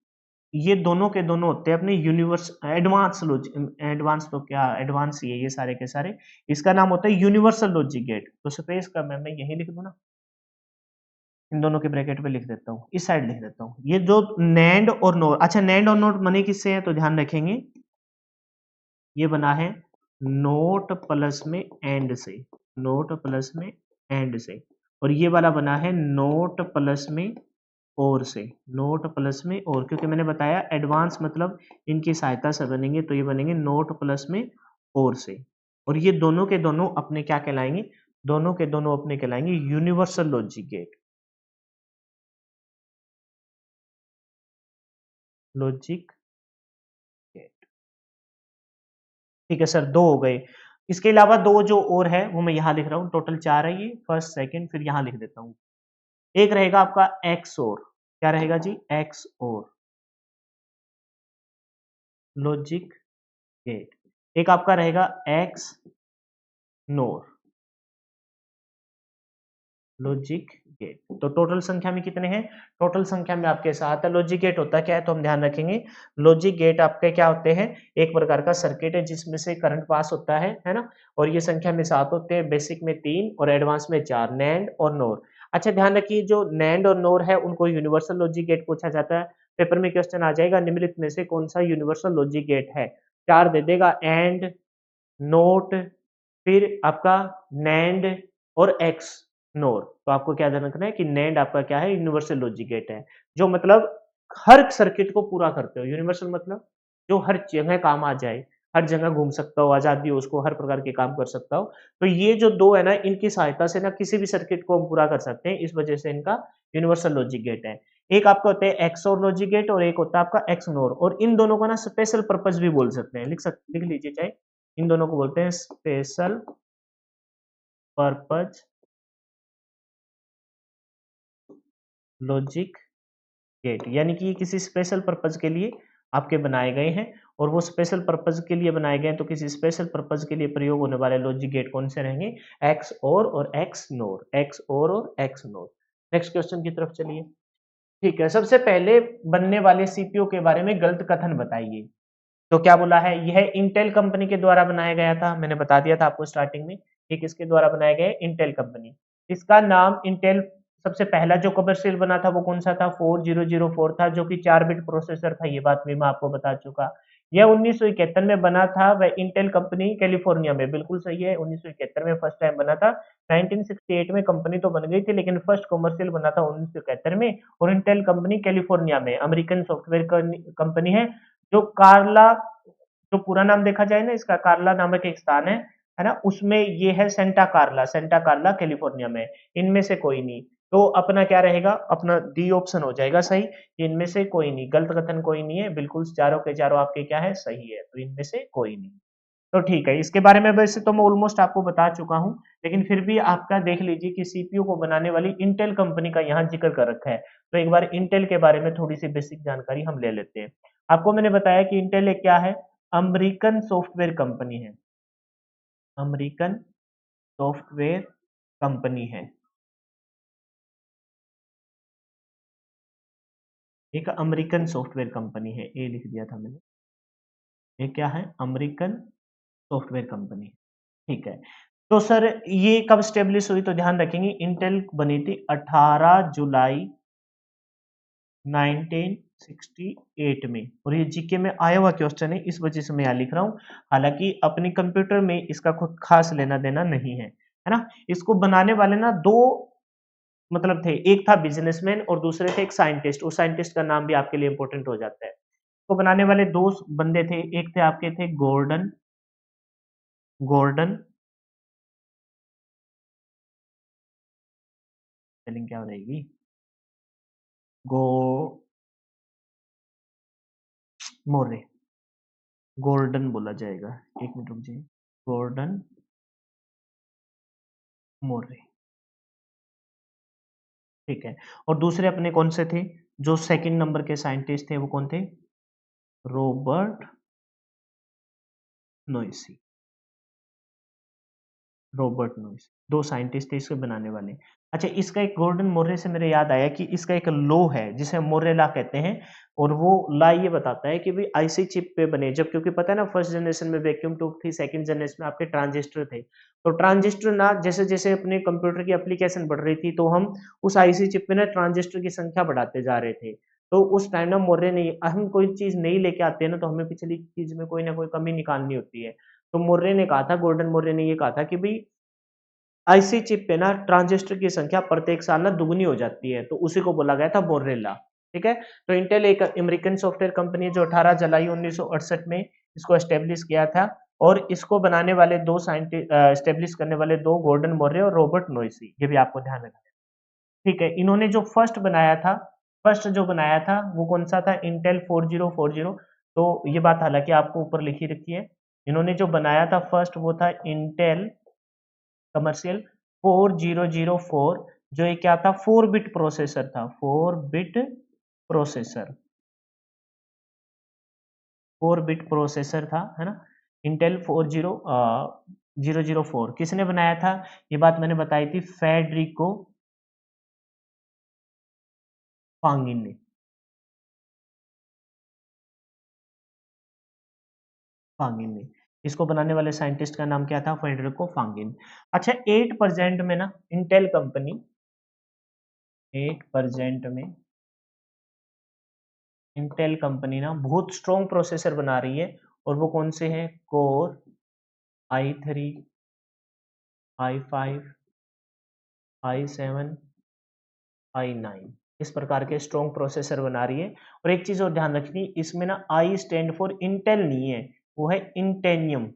ये दोनों के दोनों होते हैं अपने यूनिवर्स एडवांस लॉजिक। एडवांस तो क्या, एडवांस ही है ये सारे के सारे। इसका नाम होता है यूनिवर्सल लॉजिक गेट। तो स्पेस का मैं यही लिख दूं ना, इन दोनों के ब्रैकेट पे लिख देता हूँ, इस साइड लिख देता हूँ। ये जो नैंड और नोर, अच्छा नैंड और नोट बने किससे है? तो ध्यान रखेंगे ये बना है नोट प्लस में एंड से, नोट प्लस में एंड से। और ये वाला बना है नोट प्लस में और से, नोट प्लस में और। क्योंकि मैंने बताया एडवांस मतलब इनकी सहायता से बनेंगे, तो ये बनेंगे नोट प्लस में और से। और ये दोनों के दोनों अपने क्या कहलाएंगे? दोनों के दोनों अपने कहलाएंगे universal logic gate. Logic gate, ठीक है सर, दो हो गए। इसके अलावा दो जो और है वो मैं यहां लिख रहा हूं, टोटल 4 है ये, फर्स्ट सेकंड, फिर यहां लिख देता हूं। एक रहेगा आपका एक्स और, क्या रहेगा जी? एक्स और लॉजिक गेट। एक आपका रहेगा एक्स नोर लॉजिक गेट। तो टोटल संख्या में कितने हैं? टोटल संख्या में आपके साथ है। लॉजिक गेट होता क्या है तो हम ध्यान रखेंगे। लॉजिक गेट आपके क्या होते हैं? एक प्रकार का सर्किट है जिसमें से करंट पास होता है ना। और ये संख्या में 7 होते हैं, बेसिक में 3 और एडवांस में 4, नैंड और नोर। अच्छा ध्यान रखिए, जो नैंड और नोर है उनको यूनिवर्सल लॉजिक गेट पूछा जाता है। पेपर में क्वेश्चन आ जाएगा निम्नलिखित में से कौन सा यूनिवर्सल लॉजिक गेट है? 4 दे देगा, एंड, नोट, फिर आपका नैंड और एक्स नोर। तो आपको क्या ध्यान रखना है कि नैंड आपका क्या है? यूनिवर्सल लॉजिक गेट है, जो मतलब हर सर्किट को पूरा करते हो। यूनिवर्सल मतलब जो हर जगह काम आ जाए, हर जगह घूम सकता हो, आज़ाद भी हो उसको, हर प्रकार के काम कर सकता हो। तो ये जो 2 है ना, इनकी सहायता से ना किसी भी सर्किट को हम पूरा कर सकते हैं, इस वजह से इनका यूनिवर्सल लॉजिक गेट है। एक आपका होता है एक्सओर लॉजिक गेट और एक होता है आपका एक्सनोर, और इन दोनों को ना स्पेशल पर्पस भी बोल सकते हैं। लिख लीजिए चाहे, इन दोनों को बोलते हैं स्पेशल पर्पस लॉजिक गेट, यानी कि ये किसी स्पेशल पर्पस के लिए आपके बनाए गए हैं, और वो स्पेशल पर्पस के लिए बनाए गए हैं, तो किसी स्पेशल पर्पस के लिए प्रयोग होने वाले लॉजिक गेट कौन से रहेंगे? एक्स और एक्स नोर, एक्स और एक्स नोर। नेक्स्ट क्वेश्चन की तरफ चलिए। ठीक है, सबसे पहले बनने वाले सीपीयू के बारे में गलत कथन बताइए। तो क्या बोला है? यह इंटेल कंपनी के द्वारा बनाया गया था, मैंने बता दिया था आपको स्टार्टिंग में। ये किसके द्वारा बनाया गया है? Intel company. इसका नाम इंटेल, सबसे पहला जो कमर्शियल बना था वो कौन सा था? 4004 था, जो कि 4 बिट प्रोसेसर था, ये बात भी मैं आपको बता चुका। यह 1971 में बना था, वह इंटेल कंपनी कैलिफोर्निया में, बिल्कुल सही है, 1971 में फर्स्ट टाइम बना था। 1968 में कंपनी तो बन गई थी, लेकिन फर्स्ट कमर्शियल बना था 1971 में, और इंटेल कंपनी कैलिफोर्निया में, अमेरिकन सॉफ्टवेयर कंपनी है। जो कार्ला, जो पूरा नाम देखा जाए ना इसका, कार्ला नामक एक स्थान है ना? उसमें ये है सेंटा कार्ला कैलिफोर्निया में। इनमें से कोई नहीं। तो अपना क्या रहेगा? अपना डी ऑप्शन हो जाएगा सही। इनमें से कोई नहीं, गलत कथन कोई नहीं है, बिल्कुल चारों के चारों आपके क्या है? सही है। तो इनमें से कोई नहीं। तो ठीक है, इसके बारे में वैसे तो मैं ऑलमोस्ट आपको बता चुका हूँ, लेकिन फिर भी आपका देख लीजिए कि सीपीयू को बनाने वाली इंटेल कंपनी का यहाँ जिक्र कर रखा है। तो एक बार इंटेल के बारे में थोड़ी सी बेसिक जानकारी हम ले लेते हैं। आपको मैंने बताया कि इंटेल एक क्या है? अमेरिकन सॉफ्टवेयर कंपनी है। अमेरिकन सॉफ्टवेयर कंपनी है। एक अमेरिकन सॉफ्टवेयर कंपनी है, ए लिख दिया था मैंने। ये क्या है? American software company. ठीक है। तो सर ये कब स्टेब्लिश हुई? तो ध्यान रखेंगे, इंटेल बनी थी 18 जुलाई 1968 में, और ये जीके में आया हुआ क्वेश्चन है, इस वजह से मैं यहाँ लिख रहा हूँ। हालांकि अपने कंप्यूटर में इसका कुछ खास लेना देना नहीं है ना? इसको बनाने वाले ना दो मतलब थे, एक था बिजनेसमैन और दूसरे थे एक साइंटिस्ट। उस साइंटिस्ट का नाम भी आपके लिए इंपॉर्टेंट हो जाता है। इसको बनाने वाले दो बंदे थे, एक थे आपके थे गॉर्डन, गॉर्डन, स्पेलिंग क्या हो रहेगी? गो मोरे, गोल्डन बोला जाएगा। एक मिनट रुक जाइए। गॉर्डन मोरे। ठीक है। और दूसरे अपने कौन से थे? जो सेकंड नंबर के साइंटिस्ट थे वो कौन थे? रॉबर्ट नोइसी। रॉबर्ट नोइस, 2 साइंटिस्ट थे इसके बनाने वाले। अच्छा, इसका एक गॉर्डन मोर्रे से मेरे याद आया कि इसका एक लॉ है जिसे मोर्रे लॉ कहते हैं, और वो लॉ ये बताता है कि भाई आईसी चिप पे बने जब, क्योंकि पता है ना फर्स्ट जनरेशन में वैक्यूम ट्यूब थी, सेकंड जनरेशन में आपके ट्रांजिस्टर थे। तो ट्रांजिस्टर ना जैसे-जैसे अपने कंप्यूटर की एप्लीकेशन बढ़ रही थी, तो हम उस आईसी चिप पे ना ट्रांजिस्टर की संख्या बढ़ाते जा रहे थे। तो उस टाइम ना मोर्रे ने, हम कोई चीज़ नई लेके आते हैं ना, तो हमें पिछली चीज़ में कोई ना कोई कमी निकालनी होती है। तो मोर्रे ने कहा था, गॉर्डन मोर्रे ने ये कहा था कि भई आईसी चिप पे ना ट्रांजिस्टर की संख्या प्रत्येक साल ना दुगनी हो जाती है, तो उसी को बोला गया था मोर्रे लॉ। ठीक है? तो इंटेल एक अमेरिकन सॉफ्टवेयर कंपनी है जो 18 जुलाई 1968 में इसको एस्टेब्लिश किया था, और इसको बनाने वाले दो एस्टेब्लिश करने वाले दो गॉर्डन मोर्रे और रॉबर्ट नोइसी, ये भी आपको ध्यान रखना है। ठीक है, इन्होंने जो फर्स्ट जो बनाया था वो कौन-सा था? इंटेल 4040। तो ये बात हालाँकि आपको ऊपर लिखी रखी है। इन्होंने जो बनाया था फर्स्ट वो था इंटेल कमर्शियल 4004, जो ये क्या था? 4 बिट प्रोसेसर था, 4 बिट प्रोसेसर, 4 बिट प्रोसेसर था, है ना? इंटेल 004 किसने बनाया था? ये बात मैंने बताई थी, फेडरिको फांगिन ने, फांगिन ने। इसको बनाने वाले साइंटिस्ट का नाम क्या था? फेडरिको फांगिन। अच्छा, 8% में ना इंटेल कंपनी, 8% में इंटेल कंपनी ना बहुत स्ट्रॉन्ग प्रोसेसर बना रही है, और वो कौन से हैं? Core i3, i5, i7, i9, इस प्रकार के स्ट्रॉन्ग प्रोसेसर बना रही है। और एक चीज और ध्यान रखनी, इसमें ना आई स्टैंड फॉर इंटेल नहीं है, वो है इंटेनियम।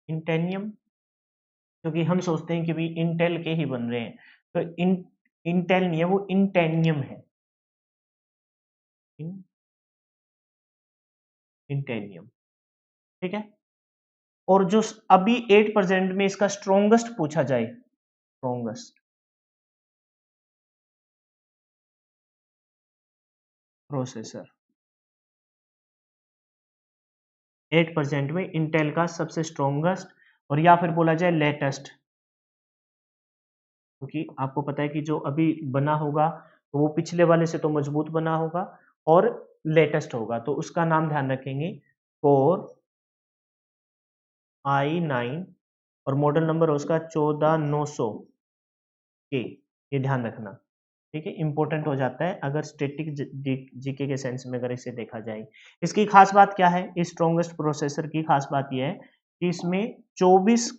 इंटेनियम, क्योंकि हम सोचते हैं कि भाई इंटेल के ही बन रहे हैं, तो इंटेल नहीं है, वो इंटेनियम है। इन, इंटेनियम, ठीक है। और जो अभी 8% में इसका स्ट्रॉन्गेस्ट पूछा जाए, स्ट्रॉन्गेस्ट प्रोसेसर, 8% में इंटेल का सबसे स्ट्रॉन्गेस्ट, और या फिर बोला जाए लेटेस्ट, क्योंकि आपको पता है कि जो अभी बना होगा तो वो पिछले वाले से तो मजबूत बना होगा और लेटेस्ट होगा, तो उसका नाम ध्यान रखेंगे, कोर i9, और मॉडल नंबर उसका 14900 के, ये ध्यान रखना, ठीक है। इंपॉर्टेंट हो जाता है अगर स्टैटिक जीके के सेंस में अगर इसे देखा जाए। इसकी खास बात क्या है, इस स्ट्रॉन्गेस्ट प्रोसेसर की खास बात यह है कि इसमें 24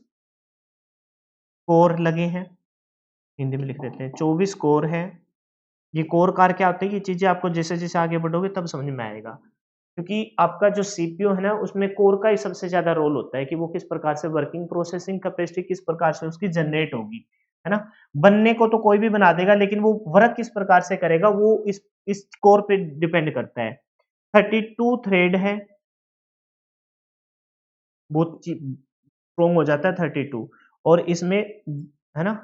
कोर लगे हैं, हिंदी में लिख देते हैं 24 कोर है। ये कोर कार क्या होते हैं, ये चीजें आपको जैसे जैसे आगे बढ़ोगे तब समझ में आएगा, क्योंकि आपका जो सीपीयू है ना उसमें कोर का ही सबसे ज्यादा रोल होता है कि वो किस प्रकार से वर्किंग प्रोसेसिंग कैपेसिटी किस प्रकार से उसकी जनरेट होगी, है ना। बनने को तो कोई भी बना देगा, लेकिन वो वर्क किस प्रकार से करेगा वो इस कोर पे डिपेंड करता है। 32 थ्रेड है, बहुत स्ट्रोंग हो जाता है 32, और इसमें है ना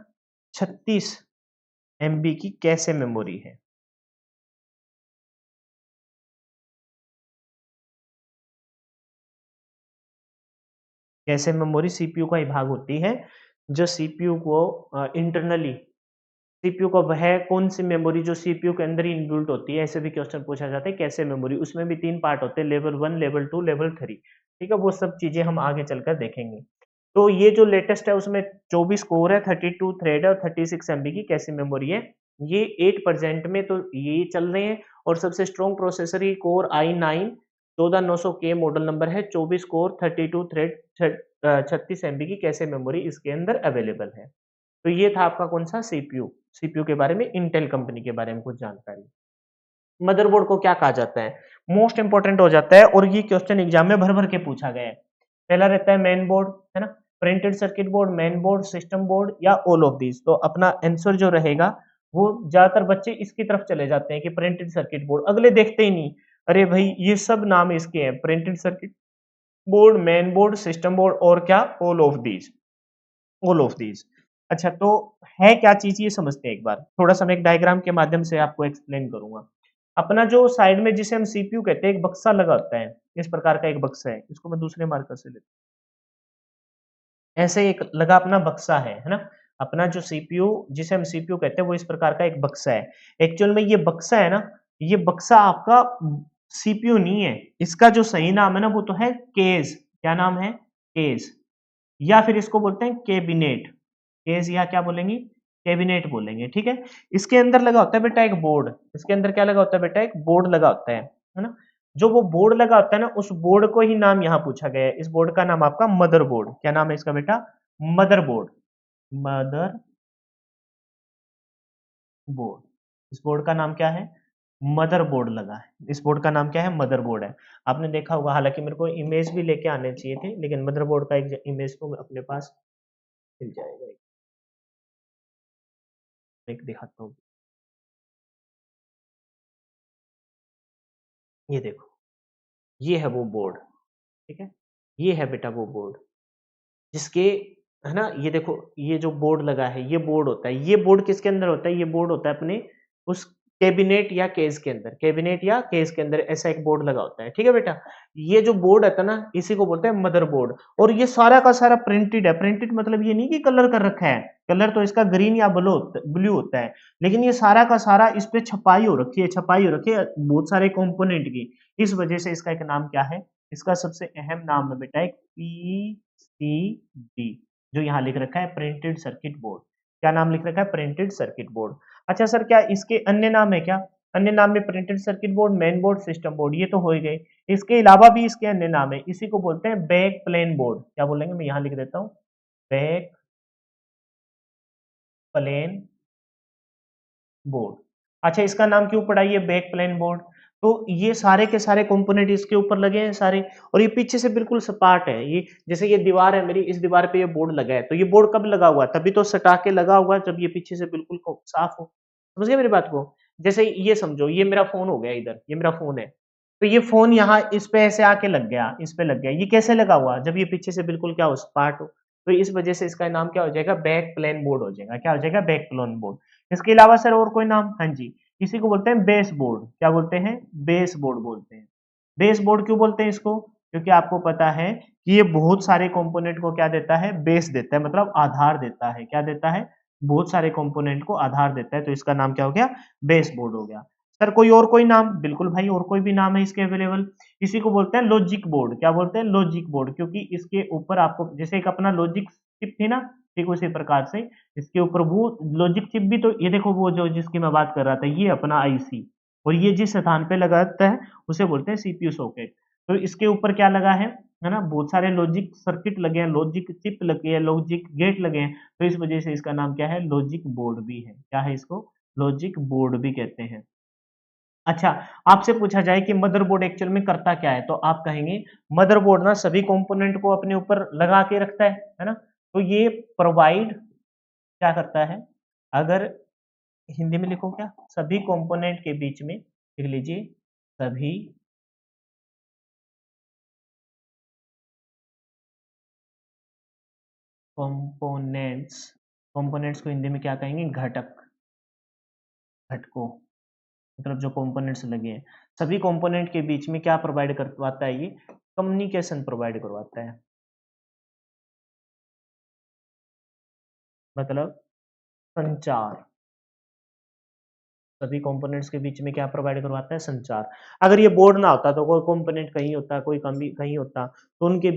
36 MB की कैशे मेमोरी है। कैशे मेमोरी सीपीयू का ही भाग होती है, जो सीपीयू को इंटरनली, सीपीयू का वह कौन सी मेमोरी जो सीपीयू के अंदर ही इनबिल्ट होती है, ऐसे भी क्वेश्चन पूछा जाता है कैसे मेमोरी, उसमें भी 3 पार्ट होते हैं, लेवल 1, लेवल 2, लेवल 3, ठीक है। वो सब चीजें हम आगे चलकर देखेंगे। तो ये जो लेटेस्ट है उसमें 24 कोर है, 32 थ्रेड है और 36 MB की कैसे मेमोरी है। ये 8% में तो ये चल रहे हैं, और सबसे स्ट्रॉन्ग प्रोसेसर ही core i9 14900K model number है, 24 कोर 32 थ्रेड 36 MB की कैसे मेमोरी इसके अंदर अवेलेबल है। तो ये था आपका कौन सा सीपीयू, सीपीयू के बारे में, इंटेल कंपनी के बारे में कुछ जानकारी। मदरबोर्ड को क्या कहा जाता है, मोस्ट इंपोर्टेंट हो जाता है, और ये क्वेश्चन एग्जाम में भर भर के पूछा गया है। पहला रहता है मेन बोर्ड, है ना, printed circuit board, main board, system board, या ऑल ऑफ दीज। तो अपना आंसर जो रहेगा वो ज्यादातर बच्चे इसकी तरफ चले जाते हैं कि प्रिंटेड सर्किट बोर्ड, अगले देखते ही नहीं, अरे भाई ये सब नाम इसके हैं, printed circuit board, main board, system board, और क्या, all of these, all of these. अच्छा, तो है क्या चीज ये समझते हैं एक बार, थोड़ा सा मैं एक डायग्राम के माध्यम से आपको एक्सप्लेन करूंगा। अपना जो साइड में जिसे हम सीपीयू कहते हैं, एक बक्सा लगा होता है, इस प्रकार का एक बक्सा है, इसको मैं दूसरे मार्कर से लेता हूं, ऐसे एक लगा अपना बक्सा है ना। अपना जो सीपीयू जिसे हम सीपीयू कहते हैं वो इस प्रकार का एक बक्सा है। एक्चुअल में ये बक्सा है ना, ये बक्सा आपका सीपीयू नहीं है, इसका जो सही नाम है ना वो तो है केस। क्या नाम है, केस, या फिर इसको बोलते हैं कैबिनेट। केस या क्या बोलेंगे, कैबिनेट बोलेंगे, ठीक है। इसके अंदर लगा होता है बेटा एक बोर्ड, इसके अंदर क्या लगा होता है बेटा, एक बोर्ड लगा होता है ना। जो वो बोर्ड लगा होता है ना, उस बोर्ड को ही नाम यहाँ पूछा गया है, इस बोर्ड का नाम आपका मदर बोर्ड। क्या नाम है इसका बेटा, मदर बोर्ड, मदर बोर्ड। इस बोर्ड का नाम क्या है, मदर बोर्ड लगा है, इस बोर्ड का नाम क्या है, मदर बोर्ड है। आपने देखा होगा, हालांकि मेरे को इमेज भी लेके आने चाहिए थे, लेकिन मदर बोर्ड का एक इमेज तो अपने पास मिल जाएगा, एक दिखाता हूँ। ये देखो, ये है वो बोर्ड, ठीक है। ये है बेटा वो बोर्ड जिसके, है ना, ये देखो, ये जो बोर्ड लगा है ये बोर्ड होता है। ये बोर्ड किसके अंदर होता है, ये बोर्ड होता है अपने उस कैबिनेट या केस के अंदर, कैबिनेट या केस के अंदर ऐसा एक बोर्ड लगा होता है, ठीक है बेटा। ये जो बोर्ड है ना, इसी को बोलते हैं मदर बोर्ड। और ये सारा का सारा प्रिंटेड है, प्रिंटेड मतलब ये नहीं कि कलर कर रखा है, कलर तो इसका ग्रीन या ब्लू होता है, लेकिन ये सारा का सारा इस पे छपाई हो रखी है, छपाई हो रखी है बहुत सारे कंपोनेंट की। इस वजह से इसका एक नाम क्या है, इसका सबसे अहम नाम है बेटा एक पीसीबी, जो यहाँ लिख रखा है प्रिंटेड सर्किट बोर्ड। क्या नाम लिख रखा है, प्रिंटेड सर्किट बोर्ड। अच्छा सर, क्या इसके अन्य नाम है क्या, अन्य नाम में printed circuit board, main board, system board, ये तो हो ही गए। इसके अलावा भी इसके अन्य नाम है, इसी को बोलते हैं बैक प्लेन बोर्ड। क्या बोलेंगे, मैं यहाँ लिख देता हूँ, बैक प्लेन बोर्ड। अच्छा, इसका नाम क्यों पड़ा ये बैक प्लेन बोर्ड, तो ये सारे के सारे कंपोनेंट इसके ऊपर लगे हैं सारे, और ये पीछे से बिल्कुल सपाट है। ये जैसे ये दीवार है मेरी, इस दीवार पे ये बोर्ड लगा है, तो ये बोर्ड कब लगा हुआ? तभी तो सटा के लगा हुआ जब ये पीछे से बिल्कुल साफ हो। समझ गए मेरी बात को? जैसे ये समझो, ये मेरा फोन हो गया इधर, ये मेरा फोन है, तो ये फोन यहाँ इस पे ऐसे आके लग गया, इस पे लग गया। ये कैसे लगा हुआ? जब ये पीछे से बिल्कुल क्या हो, सपाट हो। तो इस वजह से इसका नाम क्या हो जाएगा? बैक प्लेन बोर्ड हो जाएगा। क्या हो जाएगा? Back plane board. इसके अलावा सर और कोई नाम? हाँ जी, इसी को बोलते हैं बेस बोर्ड। क्या बोलते हैं? बेस बोर्ड बोलते हैं। बेस बोर्ड क्यों बोलते हैं इसको? क्योंकि आपको पता है कि ये बहुत सारे कंपोनेंट को क्या देता है? बेस देता है, मतलब आधार देता है। क्या देता है? बहुत सारे कंपोनेंट को आधार देता है, तो इसका नाम क्या हो गया? बेस बोर्ड हो गया। सर कोई और कोई नाम? बिल्कुल भाई, और कोई भी नाम है इसके अवेलेबल। इसी को बोलते हैं लॉजिक बोर्ड। क्या बोलते हैं? Logic board. क्योंकि इसके ऊपर आपको जैसे एक अपना लॉजिक चिप थी ना, ठीक उसी प्रकार से इसके ऊपर वो लॉजिक चिप भी, तो ये देखो वो जो जिसकी मैं बात कर रहा था, ये अपना आईसी, और ये जिस स्थान पे लगाता है उसे बोलते हैं सीपीयू सॉकेट। तो इसके ऊपर क्या लगा है ना? बहुत सारे लॉजिक सर्किट लगे हैं, लॉजिक चिप लगे हैं, लॉजिक गेट लगे हैं, तो इस वजह से इसका नाम क्या है? लॉजिक बोर्ड भी है। क्या है इसको? लॉजिक बोर्ड भी कहते हैं। अच्छा, आपसे पूछा जाए कि मदरबोर्ड एक्चुअल में करता क्या है, तो आप कहेंगे मदरबोर्ड ना सभी कंपोनेंट को अपने ऊपर लगा के रखता है ना? तो ये प्रोवाइड क्या करता है? अगर हिंदी में लिखो क्या? सभी कंपोनेंट के बीच में लिख लीजिए, सभी कंपोनेंट्स। कंपोनेंट्स को हिंदी में क्या कहेंगे? घटक, घटकों, मतलब जो कंपोनेंट्स लगे हैं, सभी कंपोनेंट के बीच में क्या प्रोवाइड करवाता है? ये कम्युनिकेशन प्रोवाइड करवाता है। मतलब संचार। सभी कंपोनेंट्स के बीच में क्या प्रोवाइड करवाता है? संचार। अगर ये बोर्ड ना होता तो कोई कंपोनेंट कहीं होता, कोई कमी कहीं होता, तो उनके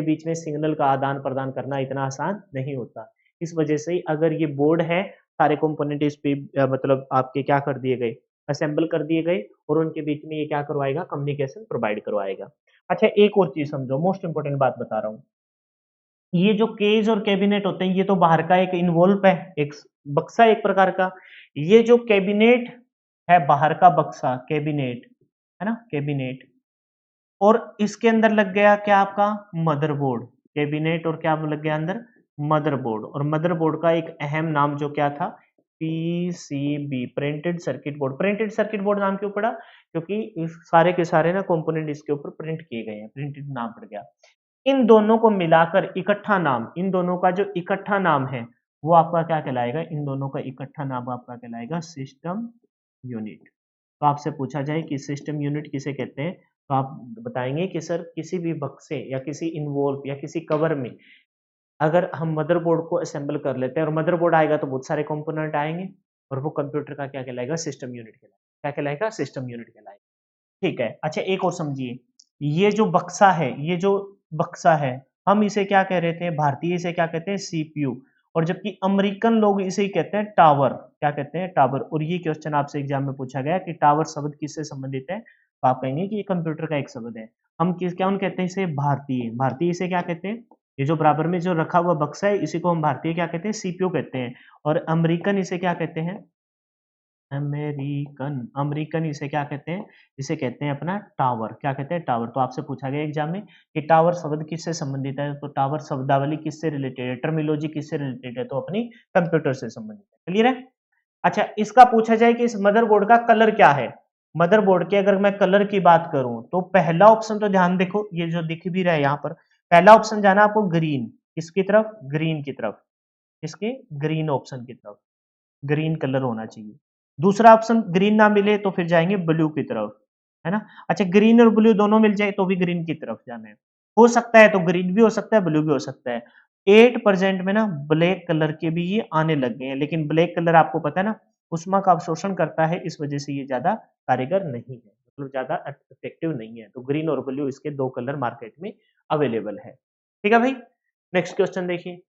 बीच में सिग्नल का आदान प्रदान करना इतना आसान नहीं होता। इस वजह से अगर ये बोर्ड है, सारे कंपोनेंट इस पे मतलब आपके क्या कर दिए गए? असेंबल कर दिए गए, और उनके बीच में ये क्या करवाएगा? कम्युनिकेशन प्रोवाइड करवाएगा। अच्छा, एक और चीज समझो, मोस्ट इंपोर्टेंट बात बता रहा हूँ। ये जो केज और कैबिनेट होते हैं, ये तो बाहर का एक इन्वॉल्व है, एक बक्सा एक प्रकार का। ये जो कैबिनेट है, बाहर का बक्सा कैबिनेट, है ना, कैबिनेट, और इसके अंदर लग गया क्या? आपका मदरबोर्ड। कैबिनेट और क्या लग गया अंदर? मदरबोर्ड। और मदरबोर्ड का एक अहम नाम जो क्या था? PCB, printed circuit board. Printed circuit board नाम क्यों पड़ा? क्योंकि इस सारे के सारे ना कंपोनेंट इसके ऊपर प्रिंट किए गए हैं, प्रिंटेड नाम पड़ गया। इन दोनों को मिलाकर इकट्ठा नाम, इन दोनों का जो इकट्ठा नाम है, वो आपका क्या कहलाएगा? इन दोनों का इकट्ठा नाम आपका कहलाएगा सिस्टम यूनिट। तो आपसे पूछा जाए कि सिस्टम यूनिट किसे कहते हैं, तो आप बताएंगे कि सर किसी भी बक्से या किसी इन्वॉल्व या किसी कवर में अगर हम मदरबोर्ड को असेंबल कर लेते हैं, और मदरबोर्ड आएगा तो बहुत सारे कंपोनेंट आएंगे, और वो कंप्यूटर का क्या कहलाएगा? सिस्टम यूनिट कहलाएगा। क्या कहलाएगा? सिस्टम यूनिट कहलाएगा। ठीक है। अच्छा, एक और समझिए, ये जो बक्सा है, ये जो बक्सा है, हम इसे क्या कह रहे थे? भारतीय इसे क्या कहते हैं? सीपीयू। और जबकि अमेरिकन लोग इसे ही कहते हैं टावर। क्या कहते हैं? टावर। और ये क्वेश्चन आपसे एग्जाम में पूछा गया कि टावर शब्द किससे संबंधित है, तो आप कहेंगे कि ये कंप्यूटर का एक शब्द है। हम किस क्या उन कहते हैं इसे? भारतीय। भारतीय इसे क्या कहते हैं? ये जो बराबर में जो रखा हुआ बक्सा है, इसी को हम भारतीय क्या कहते हैं? सीपीयू कहते हैं। और अमेरिकन इसे क्या कहते हैं? अमेरिकन। अमेरिकन इसे क्या कहते हैं? इसे कहते हैं अपना टावर। क्या कहते हैं? टावर। तो आपसे पूछा गया एग्जाम में कि टावर शब्द किससे संबंधित है, तो टावर शब्दावली किससे रिलेटेड है, टर्मिनोलॉजी किससे रिलेटेड है, तो अपनी कंप्यूटर से संबंधित है। क्लियर है? अच्छा, इसका पूछा जाए कि इस मदरबोर्ड का कलर क्या है। मदरबोर्ड के अगर मैं कलर की बात करूं, तो पहला ऑप्शन तो ध्यान देखो, ये जो दिख भी रहा है यहाँ पर, पहला ऑप्शन जाना आपको ग्रीन। किसकी तरफ? ग्रीन की तरफ। किसके? ग्रीन ऑप्शन की तरफ। ग्रीन कलर होना चाहिए। दूसरा ऑप्शन ग्रीन ना मिले तो फिर जाएंगे ब्लू की तरफ, है ना? अच्छा, ग्रीन और ब्लू दोनों मिल जाए तो भी ग्रीन की तरफ जाना है। हो सकता है तो ग्रीन भी हो सकता है, ब्लू भी हो सकता है। 8% में ना ब्लैक कलर के भी ये आने लग गए हैं, लेकिन ब्लैक कलर आपको पता है ना, उष्मा का अवशोषण करता है, इस वजह से ये ज्यादा कारगर नहीं है, मतलब ज्यादा इफेक्टिव नहीं है। तो ग्रीन और ब्लू इसके दो कलर मार्केट में अवेलेबल है। ठीक है भाई, नेक्स्ट क्वेश्चन देखिए।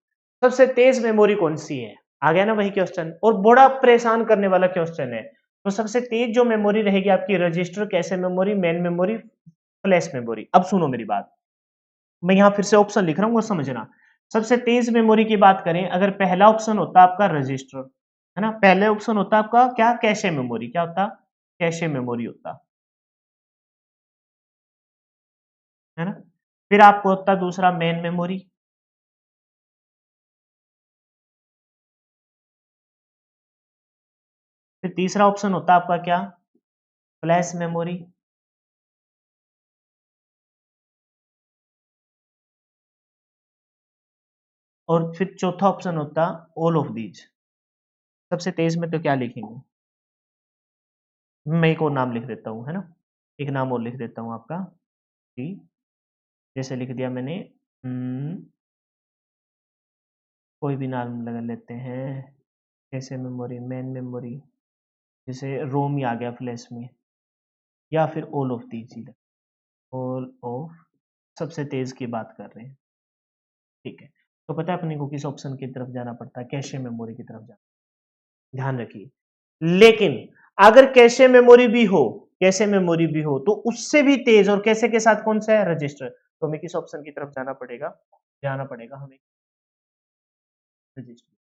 सबसे तेज मेमोरी कौन सी है? आ गया ना वही क्वेश्चन, और बड़ा परेशान करने वाला क्वेश्चन है। तो सबसे तेज जो मेमोरी रहेगी आपकी, register, cache memory, main memory, flash memory. अब सुनो मेरी बात, मैं यहां फिर से ऑप्शन लिख रहा हूं, वो समझना। सबसे तेज मेमोरी की बात करें, अगर पहला ऑप्शन होता आपका रजिस्टर, है ना, पहले ऑप्शन होता आपका क्या? Cache memory. क्या होता? कैशे मेमोरी होता। है ना। फिर आपको होता है दूसरा मेन मेमोरी, फिर तीसरा ऑप्शन होता है आपका क्या, फ्लैश मेमोरी, और फिर चौथा ऑप्शन होता ऑल ऑफ दीज। सबसे तेज में तो क्या लिखेंगे, मैं एक और नाम लिख देता हूँ, है ना, एक नाम और लिख देता हूँ आपका, टी, जैसे लिख दिया मैंने, कोई भी नाम लगा लेते हैं, जैसे मेमोरी, मेन मेमोरी, जैसे रोम ही आ गया फ्लैश में, या फिर all of these, all of, सबसे तेज की बात कर रहे हैं, ठीक है। तो पता है अपने को किस ऑप्शन की तरफ जाना पड़ता है, कैशे मेमोरी की तरफ जाना, ध्यान रखिए। लेकिन अगर कैशे मेमोरी भी हो, कैशे मेमोरी भी हो तो उससे भी तेज और कैशे के साथ कौन सा है, रजिस्टर, तो हमें किस ऑप्शन की तरफ जाना पड़ेगा हमें, रजिस्टर।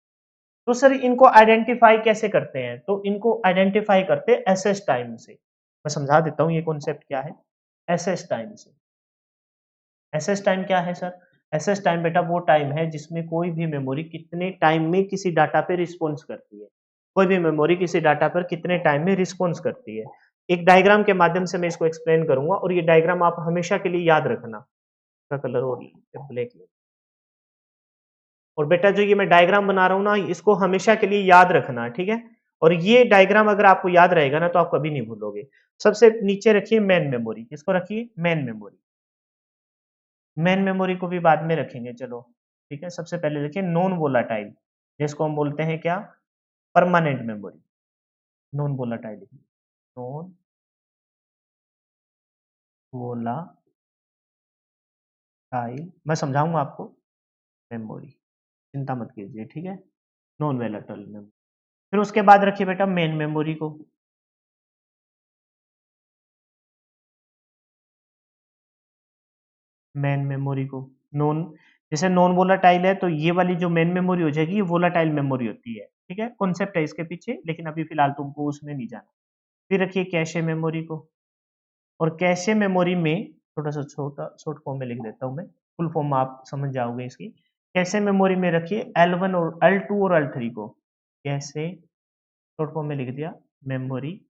तो सर इनको आइडेंटिफाई कैसे करते हैं, तो इनको आइडेंटिफाई करते हैं एसएस टाइम से। मैं समझा देता हूं ये कॉन्सेप्ट क्या है, एसएस टाइम से। एसएस टाइम क्या है सर, एसएस टाइम बेटा वो टाइम है जिसमें कोई भी मेमोरी कितने टाइम में किसी डाटा पे रिस्पॉन्स करती है, कोई भी मेमोरी किसी डाटा पर कितने टाइम में रिस्पॉन्स करती है। एक डायग्राम के माध्यम से मैं इसको एक्सप्लेन करूंगा और ये डायग्राम आप हमेशा के लिए याद रखना, इसका कलर और ब्लैक, और बेटा जो ये मैं डायग्राम बना रहा हूँ ना इसको हमेशा के लिए याद रखना, ठीक है। और ये डायग्राम अगर आपको याद रहेगा ना तो आप कभी नहीं भूलोगे। सबसे नीचे रखिए मेन मेमोरी, किसको रखिए, मेन मेमोरी। मेन मेमोरी को भी बाद में रखेंगे चलो, ठीक है। सबसे पहले देखिए नॉन वोलाटाइल, जिसको हम बोलते हैं क्या, permanent memory, non volatile, non volatile, मैं समझाऊंगा आपको, मेमोरी, चिंता मत कीजिए, ठीक है, नॉन वोलाटाइल मेमोरी। फिर उसके बाद रखिए बेटा मेन मेमोरी को, मेन मेमोरी को, नॉन, जैसे नॉन वोलाटाइल है तो ये वाली जो मेन मेमोरी हो जाएगी ये वोलाटाइल मेमोरी होती है, ठीक है, कॉन्सेप्ट है इसके पीछे, लेकिन अभी फिलहाल तुमको उसमें नहीं जाना। फिर रखिए कैशे मेमोरी को, और कैशे मेमोरी में थोड़ा सा छोटा शॉर्ट फॉर्म में लिख देता हूँ मैं, फुल फॉर्म आप समझ जाओगे इसकी। कैशे मेमोरी में रखिए L1 और L2 और L3 को, कैसे शॉर्ट फॉर्म में लिख दिया मेमोरी,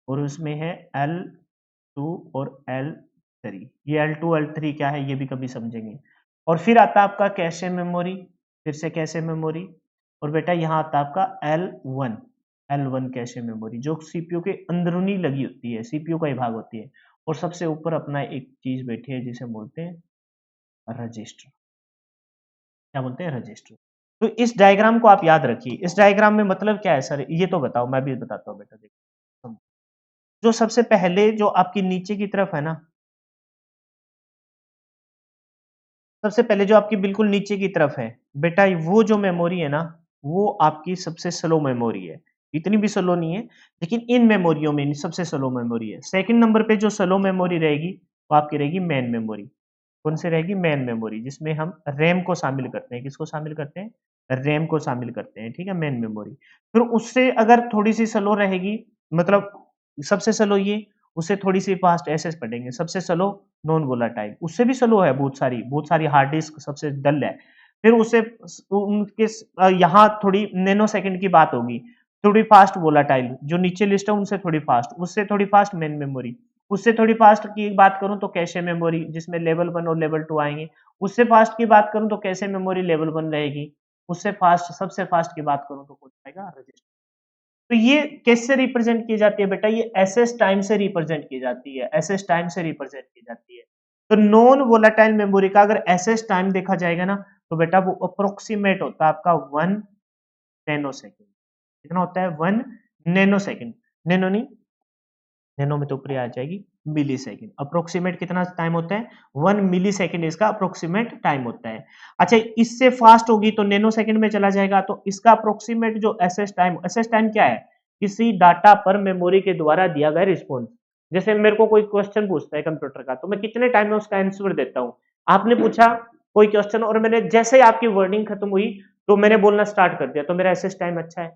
और उसमें है L2 और L3, ये L2 L3 क्या है ये भी कभी समझेंगे। और फिर आता है आपका कैशे मेमोरी, फिर से कैशे मेमोरी, और बेटा यहाँ आता है आपका L1, L1 कैशे मेमोरी जो सीपीयू के अंदरूनी लगी होती है, सीपीयू का ही भाग होती है। और सबसे ऊपर अपना एक चीज बैठी है जिसे बोलते हैं रजिस्टर, क्या बोलते हैं, रजिस्टर। तो इस डायग्राम को आप याद रखिए, इस डायग्राम में मतलब क्या है सर ये तो बताओ, मैं भी बताता हूँ बेटा, देखो जो सबसे पहले जो आपकी नीचे की तरफ है ना, सबसे पहले जो आपकी बिल्कुल नीचे की तरफ है बेटा, वो जो मेमोरी है ना वो आपकी सबसे स्लो मेमोरी है, इतनी भी स्लो नहीं है, लेकिन इन मेमोरियों में सबसे स्लो मेमोरी है। सेकंड नंबर पे जो स्लो मेमोरी रहेगी वो आपकी रहेगी मेन मेमोरी। कौन सी रहेगी, मेन मेमोरी, जिसमें हम रैम को शामिल करते हैं, किसको शामिल करते हैं, रैम को शामिल करते हैं, ठीक है, मेन मेमोरी। फिर उससे अगर थोड़ी सी स्लो रहेगी, मतलब सबसे स्लो ये, उससे थोड़ी सी फास्ट एसएस पढ़ेंगे, सबसे स्लो नॉन वोलाटाइल, उससे भी स्लो है, बहुत सारी हार्ड डिस्क सबसे डल है। फिर उससे उनके यहाँ थोड़ी नैनो सेकंड की बात होगी, थोड़ी फास्ट वोलाटाइल, जो नीचे लिस्ट है उनसे थोड़ी फास्ट, उससे थोड़ी फास्ट मेन मेमोरी, उससे थोड़ी फास्ट की बात करूं तो कैशे मेमोरी जिसमें लेवल 1 और लेवल 2 आएंगे, उससे फास्ट की बात करूं तो कैशे मेमोरी लेवल 1 रहेगी, उससे फास्ट सबसे फास्ट की बात करूं तो कौन आएगा, रजिस्टर। तो ये किससे रिप्रेजेंट की जाती है बेटा, ये एसएस टाइम से रिप्रेजेंट की जाती है, एसएस टाइम से रिप्रेजेंट की जाती है। तो नॉन वोलेटाइल मेमोरी का अगर एसएस टाइम देखा जाएगा ना तो बेटा वो अप्रोक्सीमेट होता है आपका 1 नैनो सेकेंड। कितना होता है, 1 नैनो सेकेंड, नैनो नहीं, नैनो में तो ऊपर आ जाएगी, मिली सेकेंड। अप्रोक्सीमेट कितना टाइम होता है, 1 मिली सेकेंड इसका अप्रोक्सीमेट टाइम होता है। अच्छा इससे फास्ट होगी तो नैनो सेकेंड में चला जाएगा, तो इसका अप्रोक्सीमेट जो एसएस टाइम क्या है, किसी डाटा पर मेमोरी के द्वारा दिया गया रिस्पॉन्स। जैसे मेरे को कोई क्वेश्चन पूछता है कंप्यूटर का तो मैं कितने टाइम में उसका आंसर देता हूँ, आपने पूछा कोई क्वेश्चन और मैंने जैसे ही आपकी वर्डिंग खत्म हुई तो मैंने बोलना स्टार्ट कर दिया, तो मेरा एसएस टाइम अच्छा है।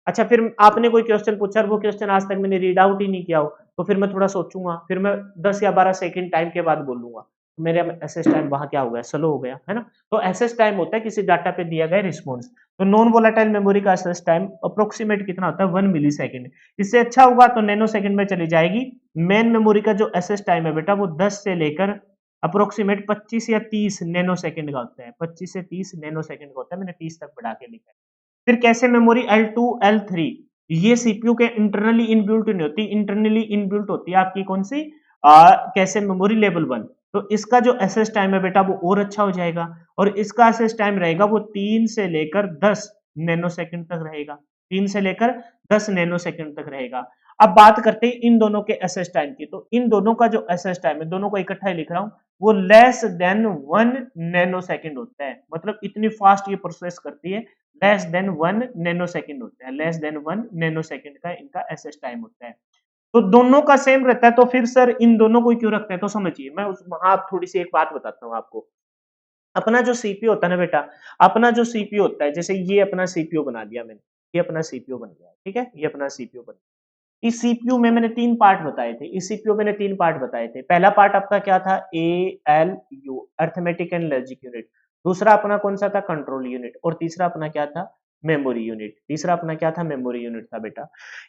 अच्छा फिर आपने कोई क्वेश्चन पूछा और वो क्वेश्चन आज तक मैंने रीड आउट ही नहीं किया हो तो फिर मैं थोड़ा सोचूंगा, फिर मैं 10 या 12 सेकंड टाइम के बाद बोलूंगा, मेरा एसएस टाइम वहां क्या हो गया, स्लो हो गया, है ना। तो एसएस टाइम होता है किसी डाटा पे दिया गया रिस्पॉन्स। तो नॉन वोलेटाइल मेमोरी का एसएस टाइम अप्रोक्सीमेट कितना होता है, 1 मिली सेकेंड। इससे अच्छा होगा तो नैनो सेकंड में चली जाएगी। मेन मेमोरी का जो एसएस टाइम है बेटा वो 10 से लेकर अप्रोक्सीमेट 25 या 30 नैनो सेकंड का होता है, 25 से 30 नैनो सेकंड का होता है, मैंने 30 तक बढ़ा के लिखा है। फिर कैसे मेमोरी L2 L3, ये सीपीयू के इंटरनली इनबिल्ट नहीं होती, इंटरनली इनबिल्ट होती है आपकी कौन सी, कैसे मेमोरी लेवल 1। तो इसका जो एसएस टाइम है बेटा वो और अच्छा हो जाएगा, और इसका एसएस टाइम रहेगा वो 3 से लेकर 10 नैनो सेकंड तक रहेगा, 3 से लेकर 10 नैनो सेकंड तक रहेगा। अब बात करते हैं इन दोनों के एसएस टाइम की, तो इन दोनों का जो एसएस टाइम है, दोनों को इकट्ठा ही लिख रहा हूं, वो लेस देन 1 नैनो सेकंड होता है, मतलब इतनी फास्ट ये प्रोसेस करती है, लेस देन 1 नैनो सेकंड होता है, लेस देन 1 नैनो सेकंड का इनका एसएस टाइम होता है। तो दोनों का सेम रहता है, तो फिर सर इन दोनों को क्यों रखते हैं, तो समझिए, मैं उस वहां थोड़ी सी एक बात बताता हूं आपको। अपना जो सीपीयू होता है ना बेटा, अपना जो सीपीयू होता है, जैसे ये अपना सीपीयू बना दिया मैंने, ये अपना सीपीयू बन गया, ठीक है, ये अपना सीपीयू बन गया। इस सीपीयू में मैंने 3 पार्ट बताए थे, इस सीपीयू मैंने 3 पार्ट बताए थे। पहला पार्ट आपका क्या था, ALU, arithmetic and logic unit. दूसरा अपना कौन सा था, कंट्रोल यूनिट। और तीसरा अपना क्या था, मेमोरी यूनिट। तीसरा अपना क्या था, मेमोरी यूनिट था बेटा।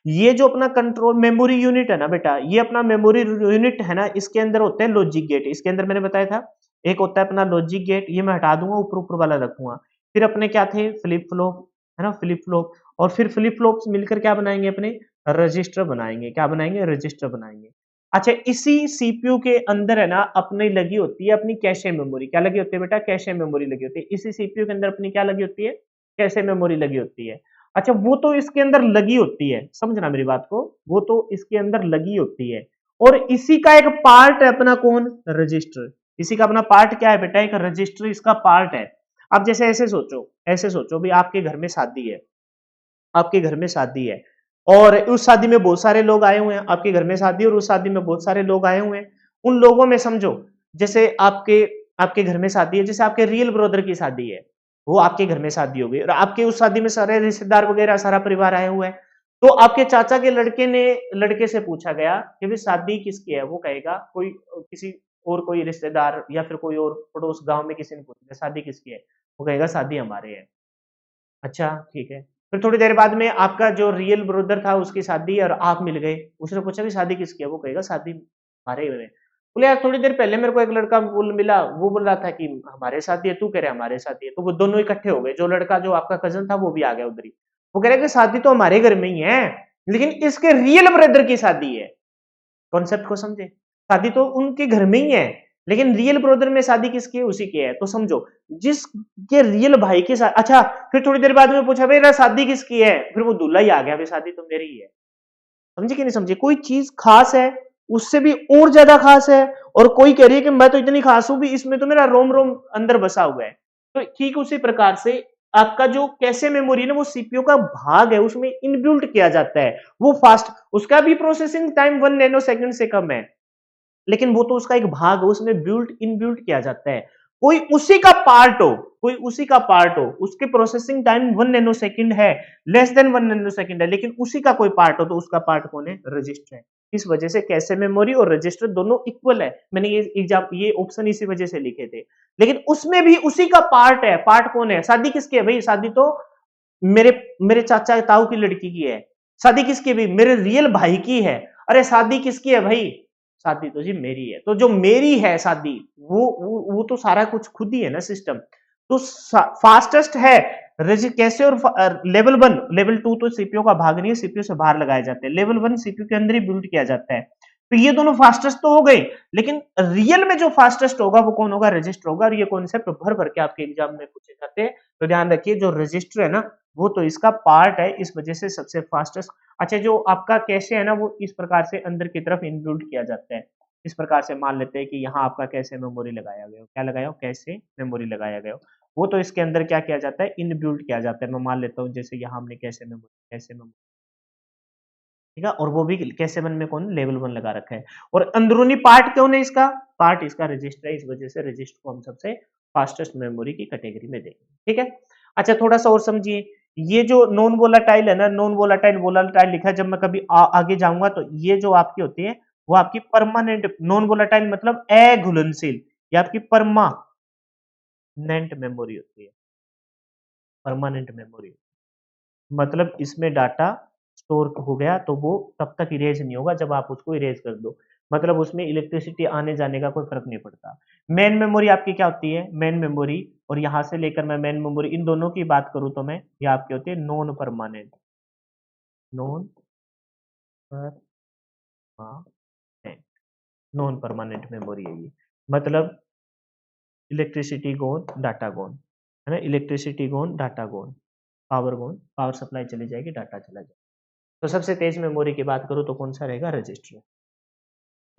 ये जो अपना कंट्रोल मेमोरी यूनिट है ना बेटा, ये अपना मेमोरी यूनिट है ना, इसके अंदर होते हैं लॉजिक गेट। इसके अंदर मैंने बताया था एक होता है अपना लॉजिक गेट, ये मैं हटा दूंगा, ऊपर ऊपर वाला रखूंगा। फिर अपने क्या थे, फ्लिप फ्लॉप, है ना, फ्लिप फ्लॉप। और फिर फ्लिप फ्लॉप्स मिलकर क्या बनाएंगे, अपने रजिस्टर बनाएंगे। क्या बनाएंगे, रजिस्टर बनाएंगे। अच्छा, इसी सीपीयू के अंदर है ना अपनी लगी होती है अपनी कैशे मेमोरी। क्या लगी होती है बेटा, कैशे मेमोरी लगी होती है। इसी सीपीयू के अंदर अपनी क्या लगी होती है, कैशे मेमोरी लगी होती है। अच्छा, वो तो इसके अंदर लगी होती है, समझना मेरी बात को, वो तो इसके अंदर लगी होती है। और इसी का एक पार्ट है अपना कौन, रजिस्टर। इसी का अपना पार्ट क्या है बेटा, एक रजिस्टर इसका पार्ट है। अब जैसे ऐसे सोचो, ऐसे सोचो भी आपके घर में शादी है, आपके घर में शादी है, और उस शादी में बहुत सारे लोग आए हुए हैं। आपके घर में शादी है और उस शादी में बहुत सारे लोग आए हुए हैं। उन लोगों में समझो, जैसे आपके आपके घर में शादी है, जैसे आपके रियल ब्रदर की शादी है, वो आपके घर में शादी हो गई, और आपके उस शादी में सारे रिश्तेदार वगैरह सारा परिवार आया हुआ है। तो आपके चाचा के लड़के ने लड़के से पूछा गया कि भाई शादी किसकी है, वो कहेगा कोई किसी और, कोई रिश्तेदार या फिर कोई और पड़ोस गांव में किसी ने पूछ लिया शादी किसकी है, वो कहेगा शादी हमारे है। अच्छा, ठीक है। फिर थोड़ी देर बाद में आपका जो रियल ब्रदर था उसकी शादी और आप मिल गए। उसने पूछा कि शादी किसकी है? वो कहेगा शादी हमारे में। बोले यार थोड़ी देर पहले मेरे को एक लड़का बोल मिला, वो बोल रहा था कि हमारे शादी है, तू कह रहा है हमारे शादी है। तो वो दोनों इकट्ठे हो गए। जो लड़का जो आपका कज़न था वो भी आ गया उधर ही। वो कह रहा है कि शादी तो हमारे घर में ही है, लेकिन इसके रियल ब्रदर की शादी है। कॉन्सेप्ट को समझे? शादी तो उनके घर में ही है, लेकिन रियल ब्रदर में शादी किसकी है? उसी की है। तो समझो, जिसके रियल भाई के साथ, अच्छा, फिर थोड़ी देर बाद में पूछा भाई शादी किसकी है? फिर वो दूल्हा ही आ गया, भाई शादी तो मेरी ही है। समझे कि नहीं समझे? कोई चीज खास है, उससे भी और ज्यादा खास है, और कोई कह रही है कि मैं तो इतनी खास हूं भी, इसमें तो मेरा रोम रोम अंदर बसा हुआ है। तो ठीक उसी प्रकार से आपका जो कैशे मेमोरी है ना, वो सीपीयू का भाग है, उसमें इनबिल्ट किया जाता है। वो फास्ट, उसका भी प्रोसेसिंग टाइम 1 नैनो सेकंड से कम है, लेकिन वो तो उसका एक भाग है, उसमें बिल्ट इनबिल्ट किया जाता है। कोई उसी का पार्ट हो, कोई उसी का पार्ट हो, उसके प्रोसेसिंग टाइम 1 नैनो सेकंड है, लेस देन 1 नैनो सेकंड है, लेकिन उसी का कोई पार्ट हो तो उसका पार्ट कौन है? रजिस्टर है। इस वजह से कैशे मेमोरी और रजिस्टर दोनों इक्वल है। मैंने ये एग्जाम, ये ऑप्शन इसी वजह से लिखे थे। लेकिन उसमें भी उसी का पार्ट है। पार्ट कौन है? शादी किसकी है भाई? शादी तो मेरे मेरे चाचा ताऊ की लड़की की है। शादी किसकी है भाई? मेरे रियल भाई की है। अरे शादी किसकी है भाई? शादी तो जी मेरी है। तो जो मेरी है शादी, वो तो सारा कुछ खुद ही है ना सिस्टम। तो फास्टेस्ट है कैसे, और लेवल 1, लेवल 2 तो सीपीयू का भाग नहीं है, सीपीयू से बाहर लगाए जाते हैं। लेवल 1 सीपीयू के अंदर ही बिल्ड किया जाता है। तो ये दोनों फास्टेस्ट तो हो गए, लेकिन रियल में जो फास्टेस्ट होगा वो कौन होगा? रजिस्टर होगा। और ये कॉन्सेप्ट भर भर के आपके एग्जाम में पूछे जाते हैं। तो ध्यान रखिए, जो रजिस्टर है ना, वो तो इसका पार्ट है, इस वजह से सबसे फास्टेस्ट। अच्छा, जो आपका कैशे है ना, वो इस प्रकार से अंदर की तरफ इनबिल्ट किया जाता है। इस प्रकार से मान लेते हैं कि यहाँ आपका कैशे मेमोरी लगाया गया हो। क्या लगाया हो? कैशे मेमोरी लगाया गया हो। वो तो इसके अंदर क्या किया जाता है? इनबिल्ट किया जाता है। मैं मान लेता हूँ जैसे यहाँ हमने कैशे मेमोरी, ठीक है, और वो भी कैशे वन में कौन? लेवल 1 लगा रखा है। और अंदरूनी पार्ट कौन है इसका? पार्ट इसका रजिस्टर है। इस वजह से रजिस्टर को हम सबसे फास्टेस्ट मेमोरी की कैटेगरी में देंगे, ठीक है। अच्छा, थोड़ा सा और समझिए, ये जो नॉन वोलाटाइल है ना, नॉन वोलाटाइल वोलाटाइल लिखा है, जब मैं कभी आगे जाऊंगा तो ये जो आपकी होती है वो आपकी परमानेंट। नॉन वोलाटाइल मतलब अघुलनशील, ये आपकी परमानेंट मेमोरी होती है, परमानेंट मेमोरी। मतलब इसमें डाटा स्टोर हो गया तो वो तब तक इरेज नहीं होगा जब आप उसको इरेज कर दो। मतलब उसमें इलेक्ट्रिसिटी आने जाने का कोई फर्क नहीं पड़ता। मेन मेमोरी आपकी क्या होती है? मेन मेमोरी, और यहाँ से लेकर मैं मेन मेमोरी इन दोनों की बात करूँ तो मैं, ये आपकी होती है non permanent, non permanent, non permanent memory है ये। मतलब इलेक्ट्रिसिटी गोन, डाटा गोन, है ना? इलेक्ट्रिसिटी गोन, डाटा गोन, पावर गोन, पावर सप्लाई चली जाएगी, डाटा चला जाएगा। तो सबसे तेज मेमोरी की बात करूँ तो कौन सा रहेगा? रजिस्टर।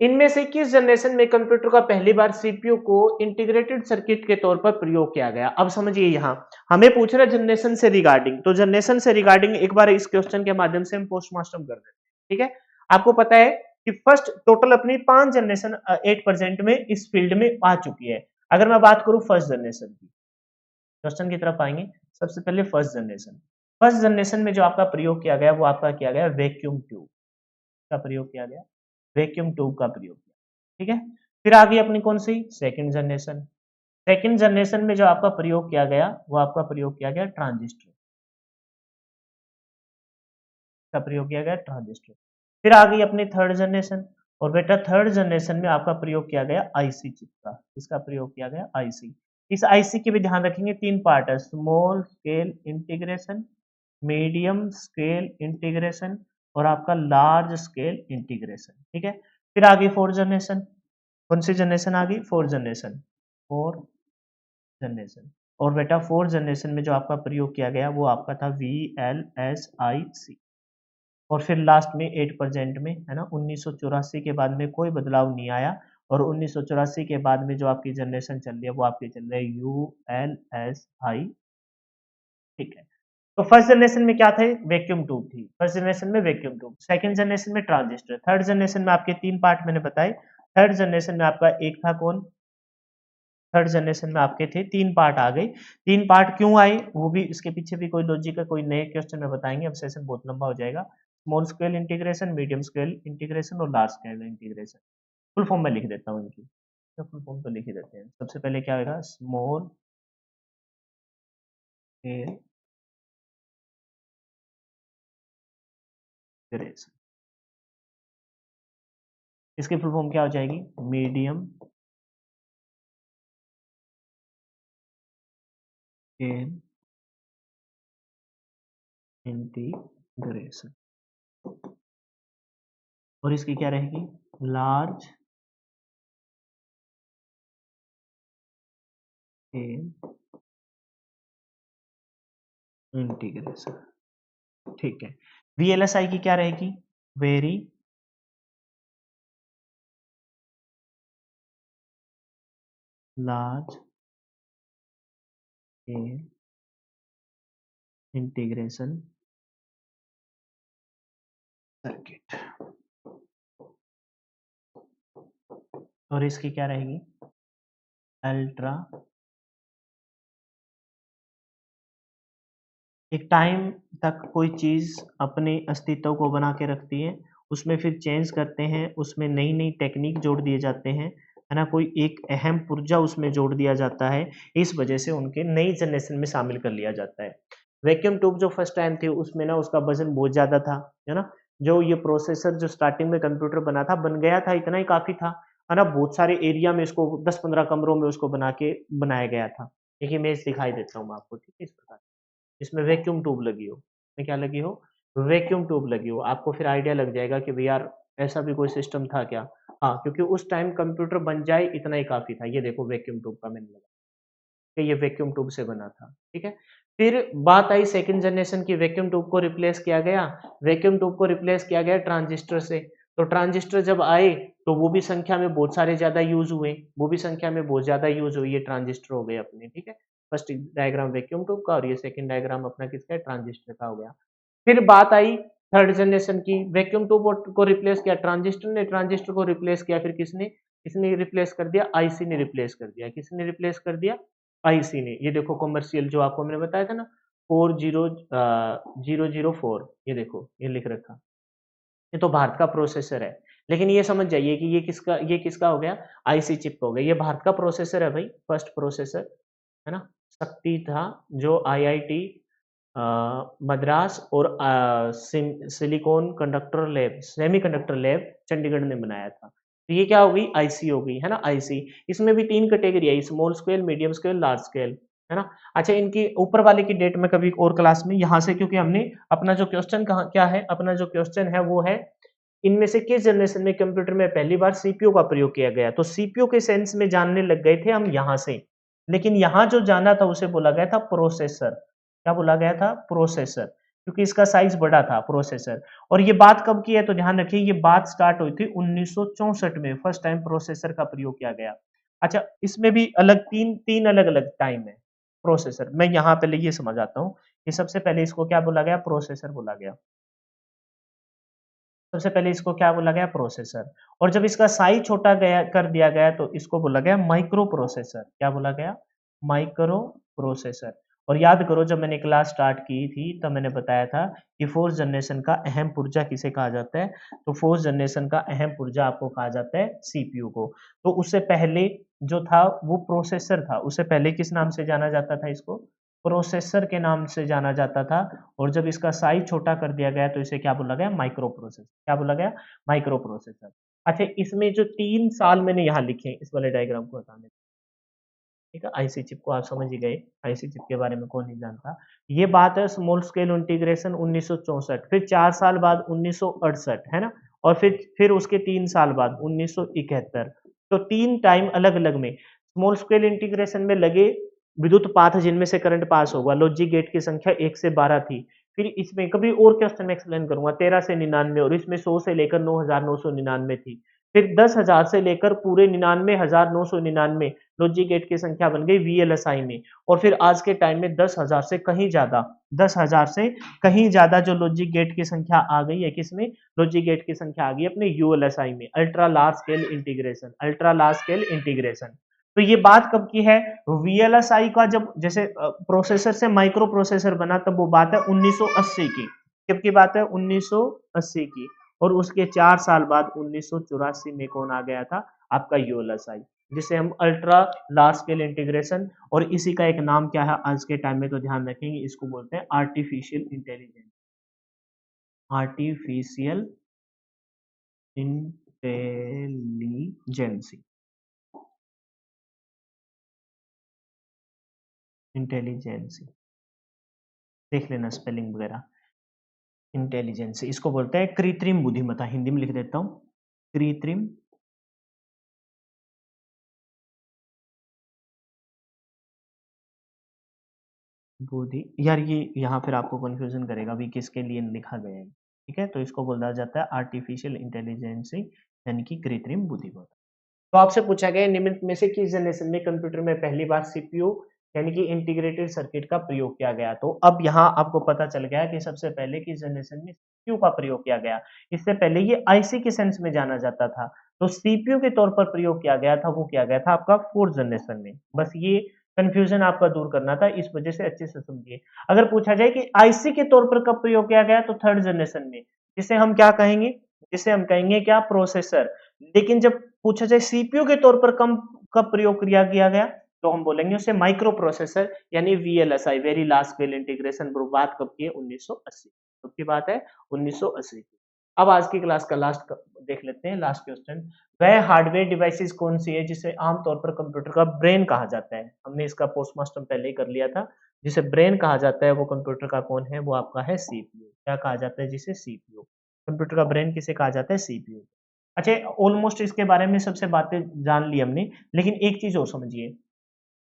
इनमें से किस जनरेशन में कंप्यूटर का पहली बार सीपीयू को इंटीग्रेटेड सर्किट के तौर पर प्रयोग किया गया? अब समझिए, यहाँ हमें पूछ रहा है जनरेशन से रिगार्डिंग, तो जनरेशन से रिगार्डिंग एक बार इस क्वेश्चन के माध्यम से हम पोस्टमार्टम कर देते हैं। ठीक है, आपको पता है कि फर्स्ट टोटल अपनी 5 जनरेशन 8% में इस फील्ड में आ चुकी है। अगर मैं बात करूं फर्स्ट जनरेशन की, क्वेश्चन की तरफ आएंगे। सबसे पहले फर्स्ट जनरेशन, फर्स्ट जनरेशन में जो आपका प्रयोग किया गया वो आपका किया गया वैक्यूम ट्यूब का प्रयोग किया गया, वैक्यूम ट्यूब का प्रयोग किया। ठीक है, फिर आ गई अपनी कौन सी? Second generation. सेकंड जनरेशन में जो आपका प्रयोग किया गया वो आपका प्रयोग किया गया ट्रांजिस्टर का प्रयोग किया गया, ट्रांजिस्टर। फिर आ गई अपनी थर्ड जनरेशन, और बेटा थर्ड जनरेशन में आपका प्रयोग किया गया आईसी चिप का। इसका प्रयोग किया गया आईसी। इस आईसी के भी ध्यान रखेंगे, 3 पार्ट है, small scale integration, medium scale integration और आपका लार्ज स्केल इंटीग्रेशन। ठीक है, फिर आ गई फोर्थ जनरेशन। कौन सी जनरेशन आ गई? Fourth generation, fourth generation. और बेटा फोर्थ जनरेशन में जो आपका प्रयोग किया गया वो आपका था VLSI। और फिर लास्ट में 8% में, है ना, 1984 के बाद में कोई बदलाव नहीं आया, और 1984 के बाद में जो आपकी जनरेशन चल रही है वो आपकी चल रही है ULSI। ठीक है, तो फर्स्ट जनरेशन में क्या थे? वैक्यूम ट्यूब थी, फर्स्ट जनरेशन में वैक्यूम ट्यूब, सेकंड जनरेशन में ट्रांजिस्टर, थर्ड जनरेशन में आपके 3 पार्ट मैंने बताए। थर्ड जनरेशन में आपका एक था कौन? थर्ड जनरेशन में आपके थे 3 पार्ट आ गए। 3 पार्ट क्यों आए वो भी, इसके पीछे भी कोई लॉजिक है, कोई नए क्वेश्चन में बताएंगे, अब सेशन बहुत लंबा हो जाएगा। Small scale integration, medium scale integration और large scale integration. Full form में लिख देता हूँ इनकी, तो फुल फॉर्म तो लिख ही देते हैं। सबसे पहले क्या होगा? स्मॉल स्केल इंटीग्रेशन, इसकी फुल फॉर्म क्या हो जाएगी? मीडियम स्केल इंटीग्रेशन, और इसकी क्या रहेगी? Large scale integration. ठीक है, VLSI की क्या रहेगी? Very large scale integration circuit. और इसकी क्या रहेगी? अल्ट्रा, एक टाइम तक कोई चीज अपने अस्तित्व को बना के रखती है, उसमें फिर चेंज करते हैं, उसमें नई नई टेक्निक जोड़ दिए जाते हैं, है ना, कोई एक अहम पुर्जा उसमें जोड़ दिया जाता है, इस वजह से उनके नई जनरेशन में शामिल कर लिया जाता है। वैक्यूम ट्यूब जो फर्स्ट टाइम थी उसमें ना उसका वजन बहुत ज्यादा था, है ना, जो ये प्रोसेसर जो स्टार्टिंग में कंप्यूटर बना था, बन गया था, इतना ही काफी था, है ना, बहुत सारे एरिया में इसको 10-15 कमरों में उसको बना के बनाया गया था। एक इमेज दिखाई देता हूँ मैं आपको, ठीक है, इस प्रकार इसमें वैक्यूम ट्यूब लगी हो, में क्या लगी हो? वैक्यूम ट्यूब लगी हो, आपको फिर आइडिया लग जाएगा कि भई यार ऐसा भी कोई सिस्टम था क्या? हाँ, क्योंकि उस टाइम कंप्यूटर बन जाए इतना ही काफ़ी था। ये देखो वैक्यूम ट्यूब का मैंने लगा कि ये वैक्यूम ट्यूब से बना था, ठीक है? फिर बात आई सेकंड जनरेशन की, वैक्यूम ट्यूब को रिप्लेस किया गया, वैक्यूम ट्यूब को रिप्लेस किया गया ट्रांजिस्टर से। तो ट्रांजिस्टर जब आए तो वो भी संख्या में बहुत सारे ज़्यादा यूज़ हुए, वो भी संख्या में बहुत ज़्यादा यूज़ हुई, ये ट्रांजिस्टर हो गए अपने, ठीक है? फर्स्ट डायग्राम वैक्यूम ट्यूब का और ये सेकंड डायग्राम अपना किसका है? ट्रांजिस्टर का हो गया। फिर बात आई थर्ड जनरेशन की, वैक्यूम ट्यूब को रिप्लेस किया ट्रांजिस्टर ने, ट्रांजिस्टर को रिप्लेस किया फिर किसने? किसने रिप्लेस कर दिया? आईसी ने रिप्लेस कर दिया। किसने रिप्लेस कर दिया? आईसी ने। ये देखो कमर्शियल जो आपको मैंने बताया था ना, 40004, ये देखो ये लिख रखा, ये तो भारत का प्रोसेसर है। लेकिन ये समझ जाइए कि ये किसका हो गया? आईसी चिप हो गया। ये भारत का प्रोसेसर है भाई, फर्स्ट प्रोसेसर, है ना? शक्ति था जो आईआईटी अ, मद्रास और silicon conductor lab semiconductor lab Chandigarh ने बनाया था। तो ये क्या हो गई? आईसी हो गई, है ना? आईसी। इसमें भी 3 कैटेगरी आई, small scale, medium scale, large scale, है ना? अच्छा, इनकी ऊपर वाले की डेट में कभी और क्लास में यहाँ से, क्योंकि हमने अपना जो क्वेश्चन कहाँ क्या है? अपना जो क्वेश्चन है वो है इनमें से किस जनरेशन में कंप्यूटर में पहली बार सीपीयू का प्रयोग किया गया? तो सीपीयू के सेंस में जानने लग गए थे हम यहाँ से। लेकिन यहाँ जो जाना था उसे बोला गया था प्रोसेसर। क्या बोला गया था? प्रोसेसर, क्योंकि इसका साइज बड़ा था प्रोसेसर। और ये बात कब की है? तो ध्यान रखिए, ये बात स्टार्ट हुई थी 1964 में, फर्स्ट टाइम प्रोसेसर का प्रयोग किया गया। अच्छा, इसमें भी अलग तीन अलग-अलग टाइम है प्रोसेसर। मैं यहाँ पहले ये समझ आता हूँ कि सबसे पहले इसको क्या बोला गया? प्रोसेसर बोला गया। सबसे पहले इसको क्या बोला गया? प्रोसेसर। और जब इसका साइज छोटा गया कर दिया गया तो इसको बोला गया माइक्रो प्रोसेसर। क्या बोला गया? Micro processor. और याद करो, जब मैंने क्लास स्टार्ट की थी तब मैंने बताया था कि फोर्थ जनरेशन का अहम पुर्जा किसे कहा जाता है? तो फोर्थ जनरेशन का अहम पुर्जा आपको कहा जाता है सीपीयू को। तो उससे पहले जो था वो प्रोसेसर था, उससे पहले किस नाम से जाना जाता था इसको? प्रोसेसर के नाम से जाना जाता था। और जब इसका साइज छोटा कर दिया गया तो इसे क्या बोला गया? Micro processor. क्या बोला गया? Micro processor. अच्छा, इसमें जो 3 साल मैंने यहाँ लिखे हैं इस वाले डायग्राम को हटाने, ठीक है? आईसी चिप को आप समझ ही गए, आईसी चिप के बारे में कौन नहीं जानता। ये बात है स्मॉल स्केल इंटीग्रेशन 1964, फिर 4 साल बाद 1968, है ना? और फिर उसके 3 साल बाद 1971। तो 3 टाइम अलग-अलग में स्मॉल स्केल इंटीग्रेशन में लगे विद्युत पाथ जिनमें से करंट पास होगा, लॉजिक गेट की संख्या 1 से 12 थी। फिर इसमें कभी और क्वेश्चन में एक्सप्लेन करूँगा, 13 से 99, और इसमें 100 से लेकर 9999 थी। फिर 10,000 से लेकर पूरे 99,999 लॉजिक गेट की संख्या बन गई वीएलएसआई में। और फिर आज के टाइम में 10,000 से कहीं ज़्यादा, 10,000 से कहीं ज़्यादा जो लॉजिक गेट की संख्या आ गई है किसमें? लॉजिक गेट की संख्या आ गई अपने यूएलएसआई में, ultra large scale integration, ultra large scale integration. तो ये बात कब की है? वीएलएसआई का जब जैसे प्रोसेसर से माइक्रो प्रोसेसर बना तब वो बात है 1980 की। कब की बात है? 1980 की। और उसके 4 साल बाद 1984 में कौन आ गया था? आपका यूएलएसआई, जिसे हम अल्ट्रा लार्ज स्केल इंटीग्रेशन, और इसी का एक नाम क्या है आज के टाइम में? तो ध्यान रखेंगे, इसको बोलते हैं artificial intelligence. Artificial intelligence, intelligence देख लेना स्पेलिंग वगैरह। इंटेलिजेंस इसको बोलते हैं कृत्रिम बुद्धिमत्ता, हिंदी में लिख देता हूँ, कृत्रिम बुद्धि। यार ये यहाँ फिर आपको कंफ्यूजन करेगा अभी किसके लिए लिखा गया है, ठीक है? तो इसको बोला जाता है आर्टिफिशियल इंटेलिजेंसी, यानी कि कृत्रिम बुद्धिमत्ता। तो आपसे पूछा गया निम्न में से किस जनरेशन में कंप्यूटर में पहली बार सीपीयू यानी कि इंटीग्रेटेड सर्किट का प्रयोग किया गया? तो अब यहाँ आपको पता चल गया कि सबसे पहले किस जनरेशन में सीपीयू का प्रयोग किया गया। इससे पहले ये आईसी के सेंस में जाना जाता था, तो सीपीयू के तौर पर प्रयोग किया गया था, वो किया गया था आपका फोर्थ जनरेशन में। बस ये कंफ्यूजन आपका दूर करना था, इस वजह से अच्छे से समझिए। अगर पूछा जाए कि आईसी के तौर पर कब प्रयोग किया गया, तो थर्ड जनरेशन में, जिसे हम क्या कहेंगे? जिसे हम कहेंगे क्या? प्रोसेसर। लेकिन जब पूछा जाए सीपीयू के तौर पर कब प्रयोग किया किया गया, तो हम बोलेंगे उसे माइक्रो प्रोसेसर यानी VLSI, very large scale integration. बात कब की है? 1980। कब की बात है? 1980 की। अब आज की क्लास का लास्ट देख लेते हैं, लास्ट क्वेश्चन। वह हार्डवेयर डिवाइसेस कौन सी है जिसे आमतौर पर कंप्यूटर का ब्रेन कहा जाता है? हमने इसका पोस्टमास्टम पहले ही कर लिया था। जिसे ब्रेन कहा जाता है वो कंप्यूटर का कौन है? वो आपका है सीपीयू। क्या कहा जाता है जिसे? सीपीयू। कंप्यूटर का ब्रेन किसे कहा जाता है? सीपीयू। अच्छा, ऑलमोस्ट इसके बारे में सबसे बातें जान ली हमने, लेकिन एक चीज और समझिए।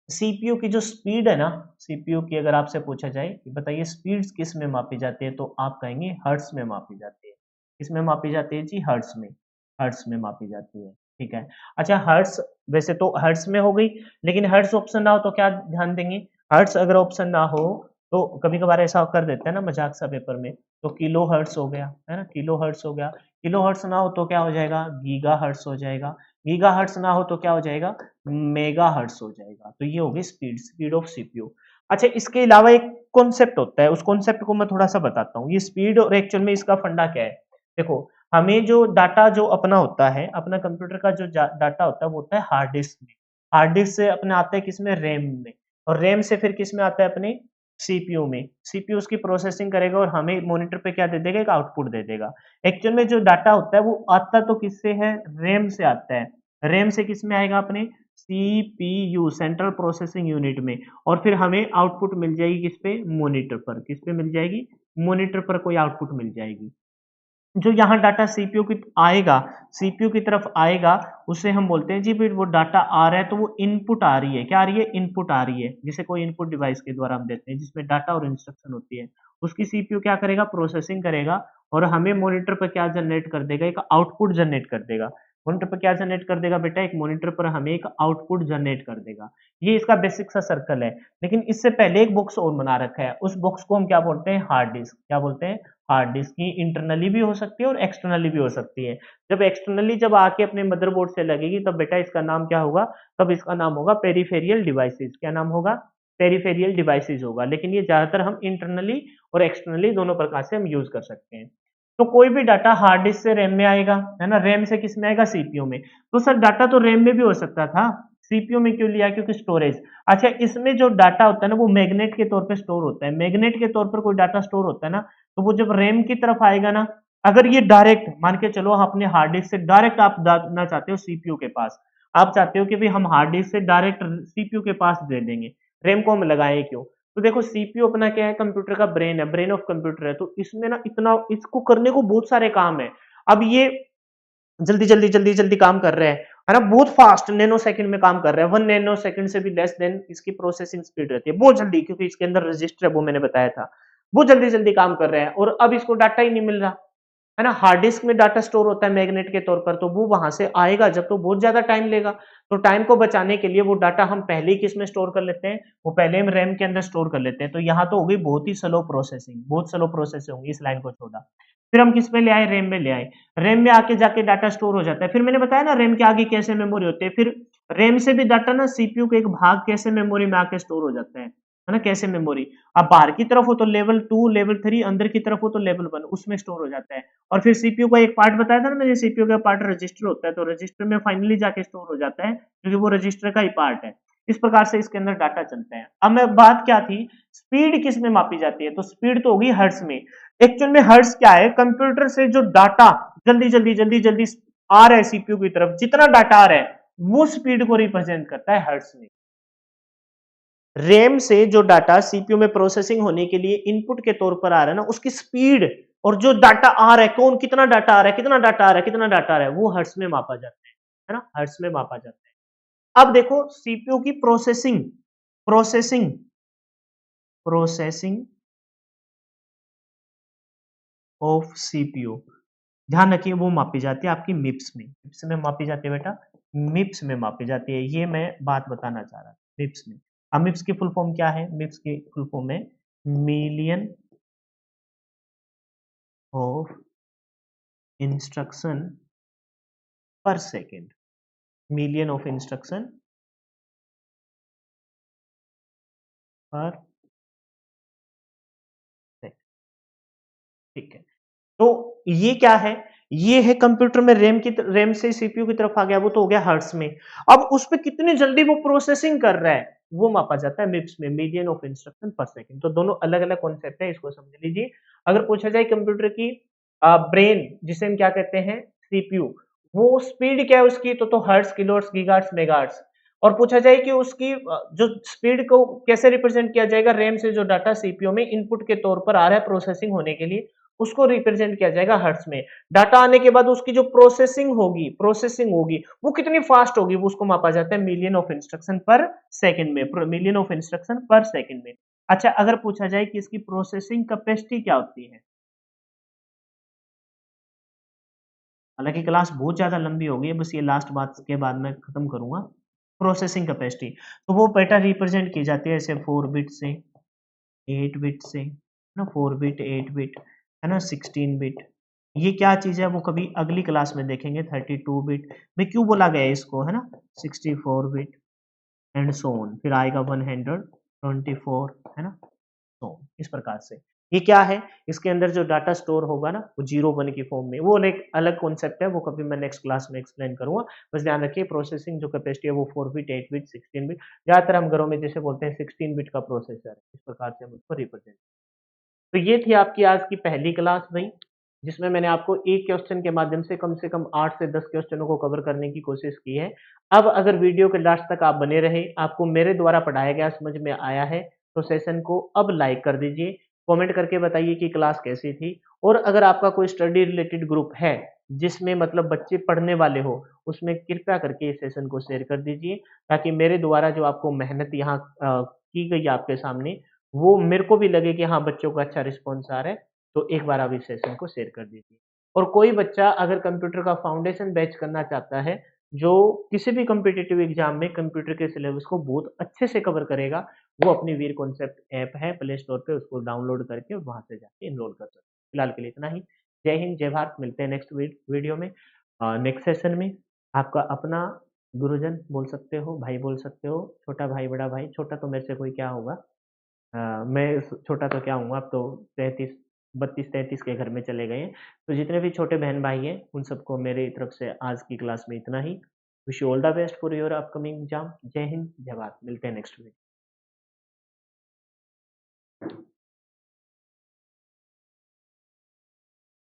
सीपीयू की जो स्पीड है ना, सीपीयू की अगर आपसे पूछा जाए कि बताइए स्पीड किस में मापी जाती है, तो आप कहेंगे हर्ट्ज में मापी जाती है। किस में मापी जाती है जी? हर्ट्ज में। हर्ट्ज में मापी जाती है, ठीक है। अच्छा, हर्ट्ज वैसे तो हर्ट्ज में हो गई, लेकिन हर्ट्ज ऑप्शन ना हो तो क्या ध्यान देंगे? हर्ट्ज अगर ऑप्शन ना हो तो कभी कभार ऐसा कर देते हैं ना मजाक सा पेपर में, तो किलो हर्ट्ज हो गया, है ना? किलो हर्ट्ज हो गया। किलो हर्ट्ज ना हो तो क्या हो जाएगा? गीगा हर्ट्ज हो जाएगा। गीगा हर्ट्ज ना हो तो क्या हो जाएगा? मेगाहर्ट्ज़ हो जाएगा। तो ये हो गई स्पीड, स्पीड ऑफ सीपीयू। अच्छा, इसके अलावा एक कॉन्सेप्ट होता है, उस कॉन्सेप्ट को मैं थोड़ा-सा बताता हूँ। ये स्पीड और एक्चुअल में इसका फंडा क्या है? देखो, हमें जो डाटा जो अपना होता है, अपना कंप्यूटर का जो डाटा होता है वो होता है हार्ड डिस्क में। हार्ड डिस्क से अपने आता है किसमें, रैम में, और रैम से फिर किसमें आता है, अपने सीपीयू में। सीपीयू उसकी प्रोसेसिंग करेगा और हमें मॉनिटर पे क्या दे देगा, एक आउटपुट दे देगा। एक्चुअल में जो डाटा होता है वो आता तो किससे है, रैम से आता है। रैम से किसमें आएगा, अपने सीपीयू, सेंट्रल प्रोसेसिंग यूनिट में, और फिर हमें आउटपुट मिल जाएगी किस पे, मॉनिटर पर। किस पे मिल जाएगी, मॉनिटर पर कोई आउटपुट मिल जाएगी। जो यहाँ डाटा सीपीयू की आएगा, सीपीयू की तरफ आएगा, उसे हम बोलते हैं जी भाई वो डाटा आ रहा है, तो वो इनपुट आ रही है। क्या आ रही है, इनपुट आ रही है, जिसे कोई इनपुट डिवाइस के द्वारा हम देते हैं, जिसमें डाटा और इंस्ट्रक्शन होती है। उसकी सीपीयू क्या करेगा, प्रोसेसिंग करेगा, और हमें मॉनिटर पर क्या जनरेट कर देगा, एक आउटपुट जनरेट कर देगा। मॉनिटर पर क्या जनरेट कर देगा बेटा, एक मॉनिटर पर हमें एक आउटपुट जनरेट कर देगा। ये इसका बेसिक सा सर्कल है। लेकिन इससे पहले एक बॉक्स और बना रखा है, उस बॉक्स को हम क्या बोलते हैं, हार्ड डिस्क। क्या बोलते हैं, हार्ड डिस्क। की इंटरनली भी हो सकती है और एक्सटर्नली भी हो सकती है। जब एक्सटर्नली जब आके अपने मदरबोर्ड से लगेगी, तब बेटा इसका नाम क्या होगा, तब इसका नाम होगा पेरिफेरियल डिवाइसेस। क्या नाम होगा, पेरिफेरियल डिवाइसेस होगा। लेकिन ये ज्यादातर हम इंटरनली और एक्सटर्नली दोनों प्रकार से हम यूज कर सकते हैं। तो कोई भी डाटा हार्ड डिस्क से रैम में आएगा, है ना, रैम से किस में आएगा, सीपीयू में। तो सर डाटा तो रैम में भी हो सकता था, सीपीयू में क्यों लिया, क्योंकि स्टोरेज। अच्छा, इसमें जो डाटा होता है ना, वो मैग्नेट के तौर पे स्टोर होता है। मैग्नेट के तौर पर कोई डाटा स्टोर होता है ना, तो वो जब रैम की तरफ आएगा ना, अगर ये डायरेक्ट मान के चलो, अपने हार्ड डिस्क से डायरेक्ट आप डालना चाहते हो सीपीयू के पास, आप चाहते हो कि भाई हम हार्ड डिस्क से डायरेक्ट सीपीयू के पास दे देंगे, रैम को हम लगाए क्यों। तो देखो सीपीयू अपना क्या है, कंप्यूटर का ब्रेन है, ब्रेन ऑफ कंप्यूटर है। तो इसमें ना इतना इसको करने को बहुत सारे काम है। अब ये जल्दी जल्दी जल्दी जल्दी काम कर रहे हैं, है ना, बहुत फास्ट नैनो सेकंड में काम कर रहे हैं। 1 नैनो सेकंड से भी लेस देन इसकी प्रोसेसिंग स्पीड रहती है, बहुत जल्दी, क्योंकि इसके अंदर रजिस्टर है, वो मैंने बताया था। बहुत जल्दी जल्दी काम कर रहे हैं, और अब इसको डाटा ही नहीं मिल रहा, है ना। हार्ड डिस्क में डाटा स्टोर होता है मैग्नेट के तौर पर, तो वो वहां से आएगा जब, तो बहुत ज्यादा टाइम लेगा। तो टाइम को बचाने के लिए वो डाटा हम पहले ही किस में स्टोर कर लेते हैं, वो पहले हम रैम के अंदर स्टोर कर लेते हैं। तो यहाँ तो हो गई बहुत ही स्लो प्रोसेसिंग, बहुत स्लो प्रोसेसिंग होगी, इस लाइन को छोड़ा। फिर हम किस में ले आए, रैम में ले आए। रैम में आके जाके डाटा स्टोर हो जाता है। फिर मैंने बताया ना रैम के आगे कैसे मेमोरी होती है। फिर रैम से भी डाटा ना सीपीयू के एक भाग कैसे मेमोरी में आके स्टोर हो जाता है ना, कैसे मेमोरी। अब बाहर की तरफ हो तो लेवल 2 लेवल 3, अंदर की तरफ हो तो लेवल 1, उसमें स्टोर हो जाता है। और फिर सीपीयू का एक पार्ट बताया था ना मैंने, सीपीयू का पार्ट रजिस्टर होता है, तो रजिस्टर में फाइनली जाके स्टोर हो जाता है, क्योंकि वो रजिस्टर का ही पार्ट है। इस प्रकार से इसके अंदर डाटा चलता है। अब मैं बात क्या थी, स्पीड किस में मापी जाती है, तो स्पीड तो होगी हर्ट्ज में। एक्चुअल में हर्ट्ज क्या है, कंप्यूटर से जो डाटा जल्दी जल्दी जल्दी जल्दी आ रहा है सीपीयू की तरफ, जितना डाटा आ रहा है वो स्पीड को रिप्रेजेंट करता है हर्ट्ज में। रैम से जो डाटा सीपीयू में प्रोसेसिंग होने के लिए इनपुट के तौर पर आ रहा है ना, उसकी स्पीड, और जो डाटा आ रहा है, कौन कितना डाटा आ रहा है, कितना डाटा आ रहा है, कितना डाटा आ रहा है, वो हर्ट्ज में मापा जाता है ना, हर्ट्ज में मापा जाता है। अब देखो सीपीयू की processing, processing processing of CPU, ध्यान रखिए वो मापी जाती है आपकी मिप्स में। मिप्स में मापी जाती है बेटा, मिप्स में मापी जाती है। ये मैं बात बताना चाह रहा था, मिप्स में। अब मिप्स की फुल फॉर्म क्या है, मिप्स की फुल फॉर्म है मिलियन ऑफ इंस्ट्रक्शन पर सेकेंड। मिलियन ऑफ इंस्ट्रक्शन पर सेकेंड, ठीक है। तो ये क्या है, ये है कंप्यूटर में रैम से सीपीयू की तरफ आ गया, वो तो हो गया हर्ट्ज में। अब उस पे कितनी जल्दी वो प्रोसेसिंग कर रहा है, वो मापा जाता है मिप्स में, मिलियन ऑफ इंस्ट्रक्शन पर सेकंड। तो दोनों अलग अलग कॉन्सेप्ट है, इसको समझ लीजिए। अगर पूछा जाए कंप्यूटर की ब्रेन, जिसे हम क्या कहते हैं, सीपीयू, वो स्पीड क्या है उसकी, तो हर्ट्ज, किलोहर्ट्ज, गीगाहर्ट्ज, मेगाहर्ट्ज। और पूछा जाए कि उसकी जो स्पीड को कैसे रिप्रेजेंट किया जाएगा, रैम से जो डाटा सीपीयू में इनपुट के तौर पर आ रहा है प्रोसेसिंग होने के लिए, उसको रिप्रेजेंट किया जाएगा हर्ट्ज में। डाटा आने के बाद उसकी जो प्रोसेसिंग होगी वो कितनी फास्ट होगी, वो उसको मापा जाता है मिलियन ऑफ इंस्ट्रक्शन पर सेकंड में, मिलियन ऑफ इंस्ट्रक्शन पर सेकंड में। अच्छा, अगर पूछा जाए कि इसकी प्रोसेसिंग कैपेसिटी क्या होती है, हालांकि क्लास बहुत ज्यादा लंबी हो गई है, बस ये लास्ट बात के बाद मैं खत्म करूंगा। प्रोसेसिंग कैपेसिटी, तो वो बेटा रिप्रेजेंट की जाती है ऐसे 4 बिट से, 8 बिट से, ना 4 बिट, 8 बिट, है ना, 16 बिट। ये क्या चीज है वो कभी अगली क्लास में देखेंगे। 32 बिट में क्यों बोला गया है इसको, है ना, 64 बिट एंड सो ऑन, फिर आएगा 124, है ना, सो ऑन, इस प्रकार से। ये क्या है? इसके अंदर जो डाटा स्टोर होगा ना, वो 0 1 की फॉर्म में, वो एक अलग कॉन्सेप्ट है, वो कभी मैं नेक्स्ट क्लास में एक्सप्लेन करूँगा। बस ध्यान रखिए प्रोसेसिंग जो कैपेसिटी है वो 4 बिट, 8 बिट, 16 बिट, ज़्यादातर हम घरों में जिसे बोलते हैं 16 बिट का प्रोसेसर है, इस प्रकार से हम उसको रिप्रेज़ेंट। तो ये थी आपकी आज की पहली क्लास भई, जिसमें मैंने आपको एक क्वेश्चन के माध्यम से कम 8 से 10 क्वेश्चनों को कवर करने की कोशिश की है। अब अगर वीडियो के लास्ट तक आप बने रहे, आपको मेरे द्वारा पढ़ाया गया समझ में आया है, तो सेशन को अब लाइक कर दीजिए, कमेंट करके बताइए कि क्लास कैसी थी और अगर आपका कोई स्टडी रिलेटेड ग्रुप है, जिसमें मतलब बच्चे पढ़ने वाले हो, उसमें कृपया करके इस सेशन को शेयर कर दीजिए, ताकि मेरे द्वारा जो आपको मेहनत यहाँ की गई है आपके सामने, वो मेरे को भी लगे कि हाँ, बच्चों को अच्छा रिस्पॉन्स आ रहा है, तो एक बार आप इस सेशन को शेयर कर दीजिए। और कोई बच्चा अगर कंप्यूटर का फाउंडेशन बैच करना चाहता है, जो किसी भी कॉम्पिटिटिव एग्ज़ाम में कंप्यूटर के सिलेबस को बहुत अच्छे से कवर करेगा, वो अपनी वीर कॉन्सेप्ट ऐप है प्ले स्टोर पे उसको डाउनलोड करके वहाँ से जाके एनरोल कर सकते हैं। फिलहाल के लिए इतना ही। जय हिंद, जय भारत, मिलते हैं नेक्स्ट वीडियो में नेक्स्ट सेशन में। आपका अपना गुरुजन बोल सकते हो, भाई बोल सकते हो, छोटा भाई, बड़ा भाई, छोटा तो मेरे से कोई क्या होगा। मैं छोटा तो क्या हूँ, अब तो 33 32-33 के घर में चले गए हैं। तो जितने भी छोटे बहन-भाई हैं, उन सबको मेरी तरफ से आज की क्लास में इतना ही। Wish you all the best for your upcoming exam. जय हिंद, जय भारत। मिलते हैं नेक्स्ट वीक।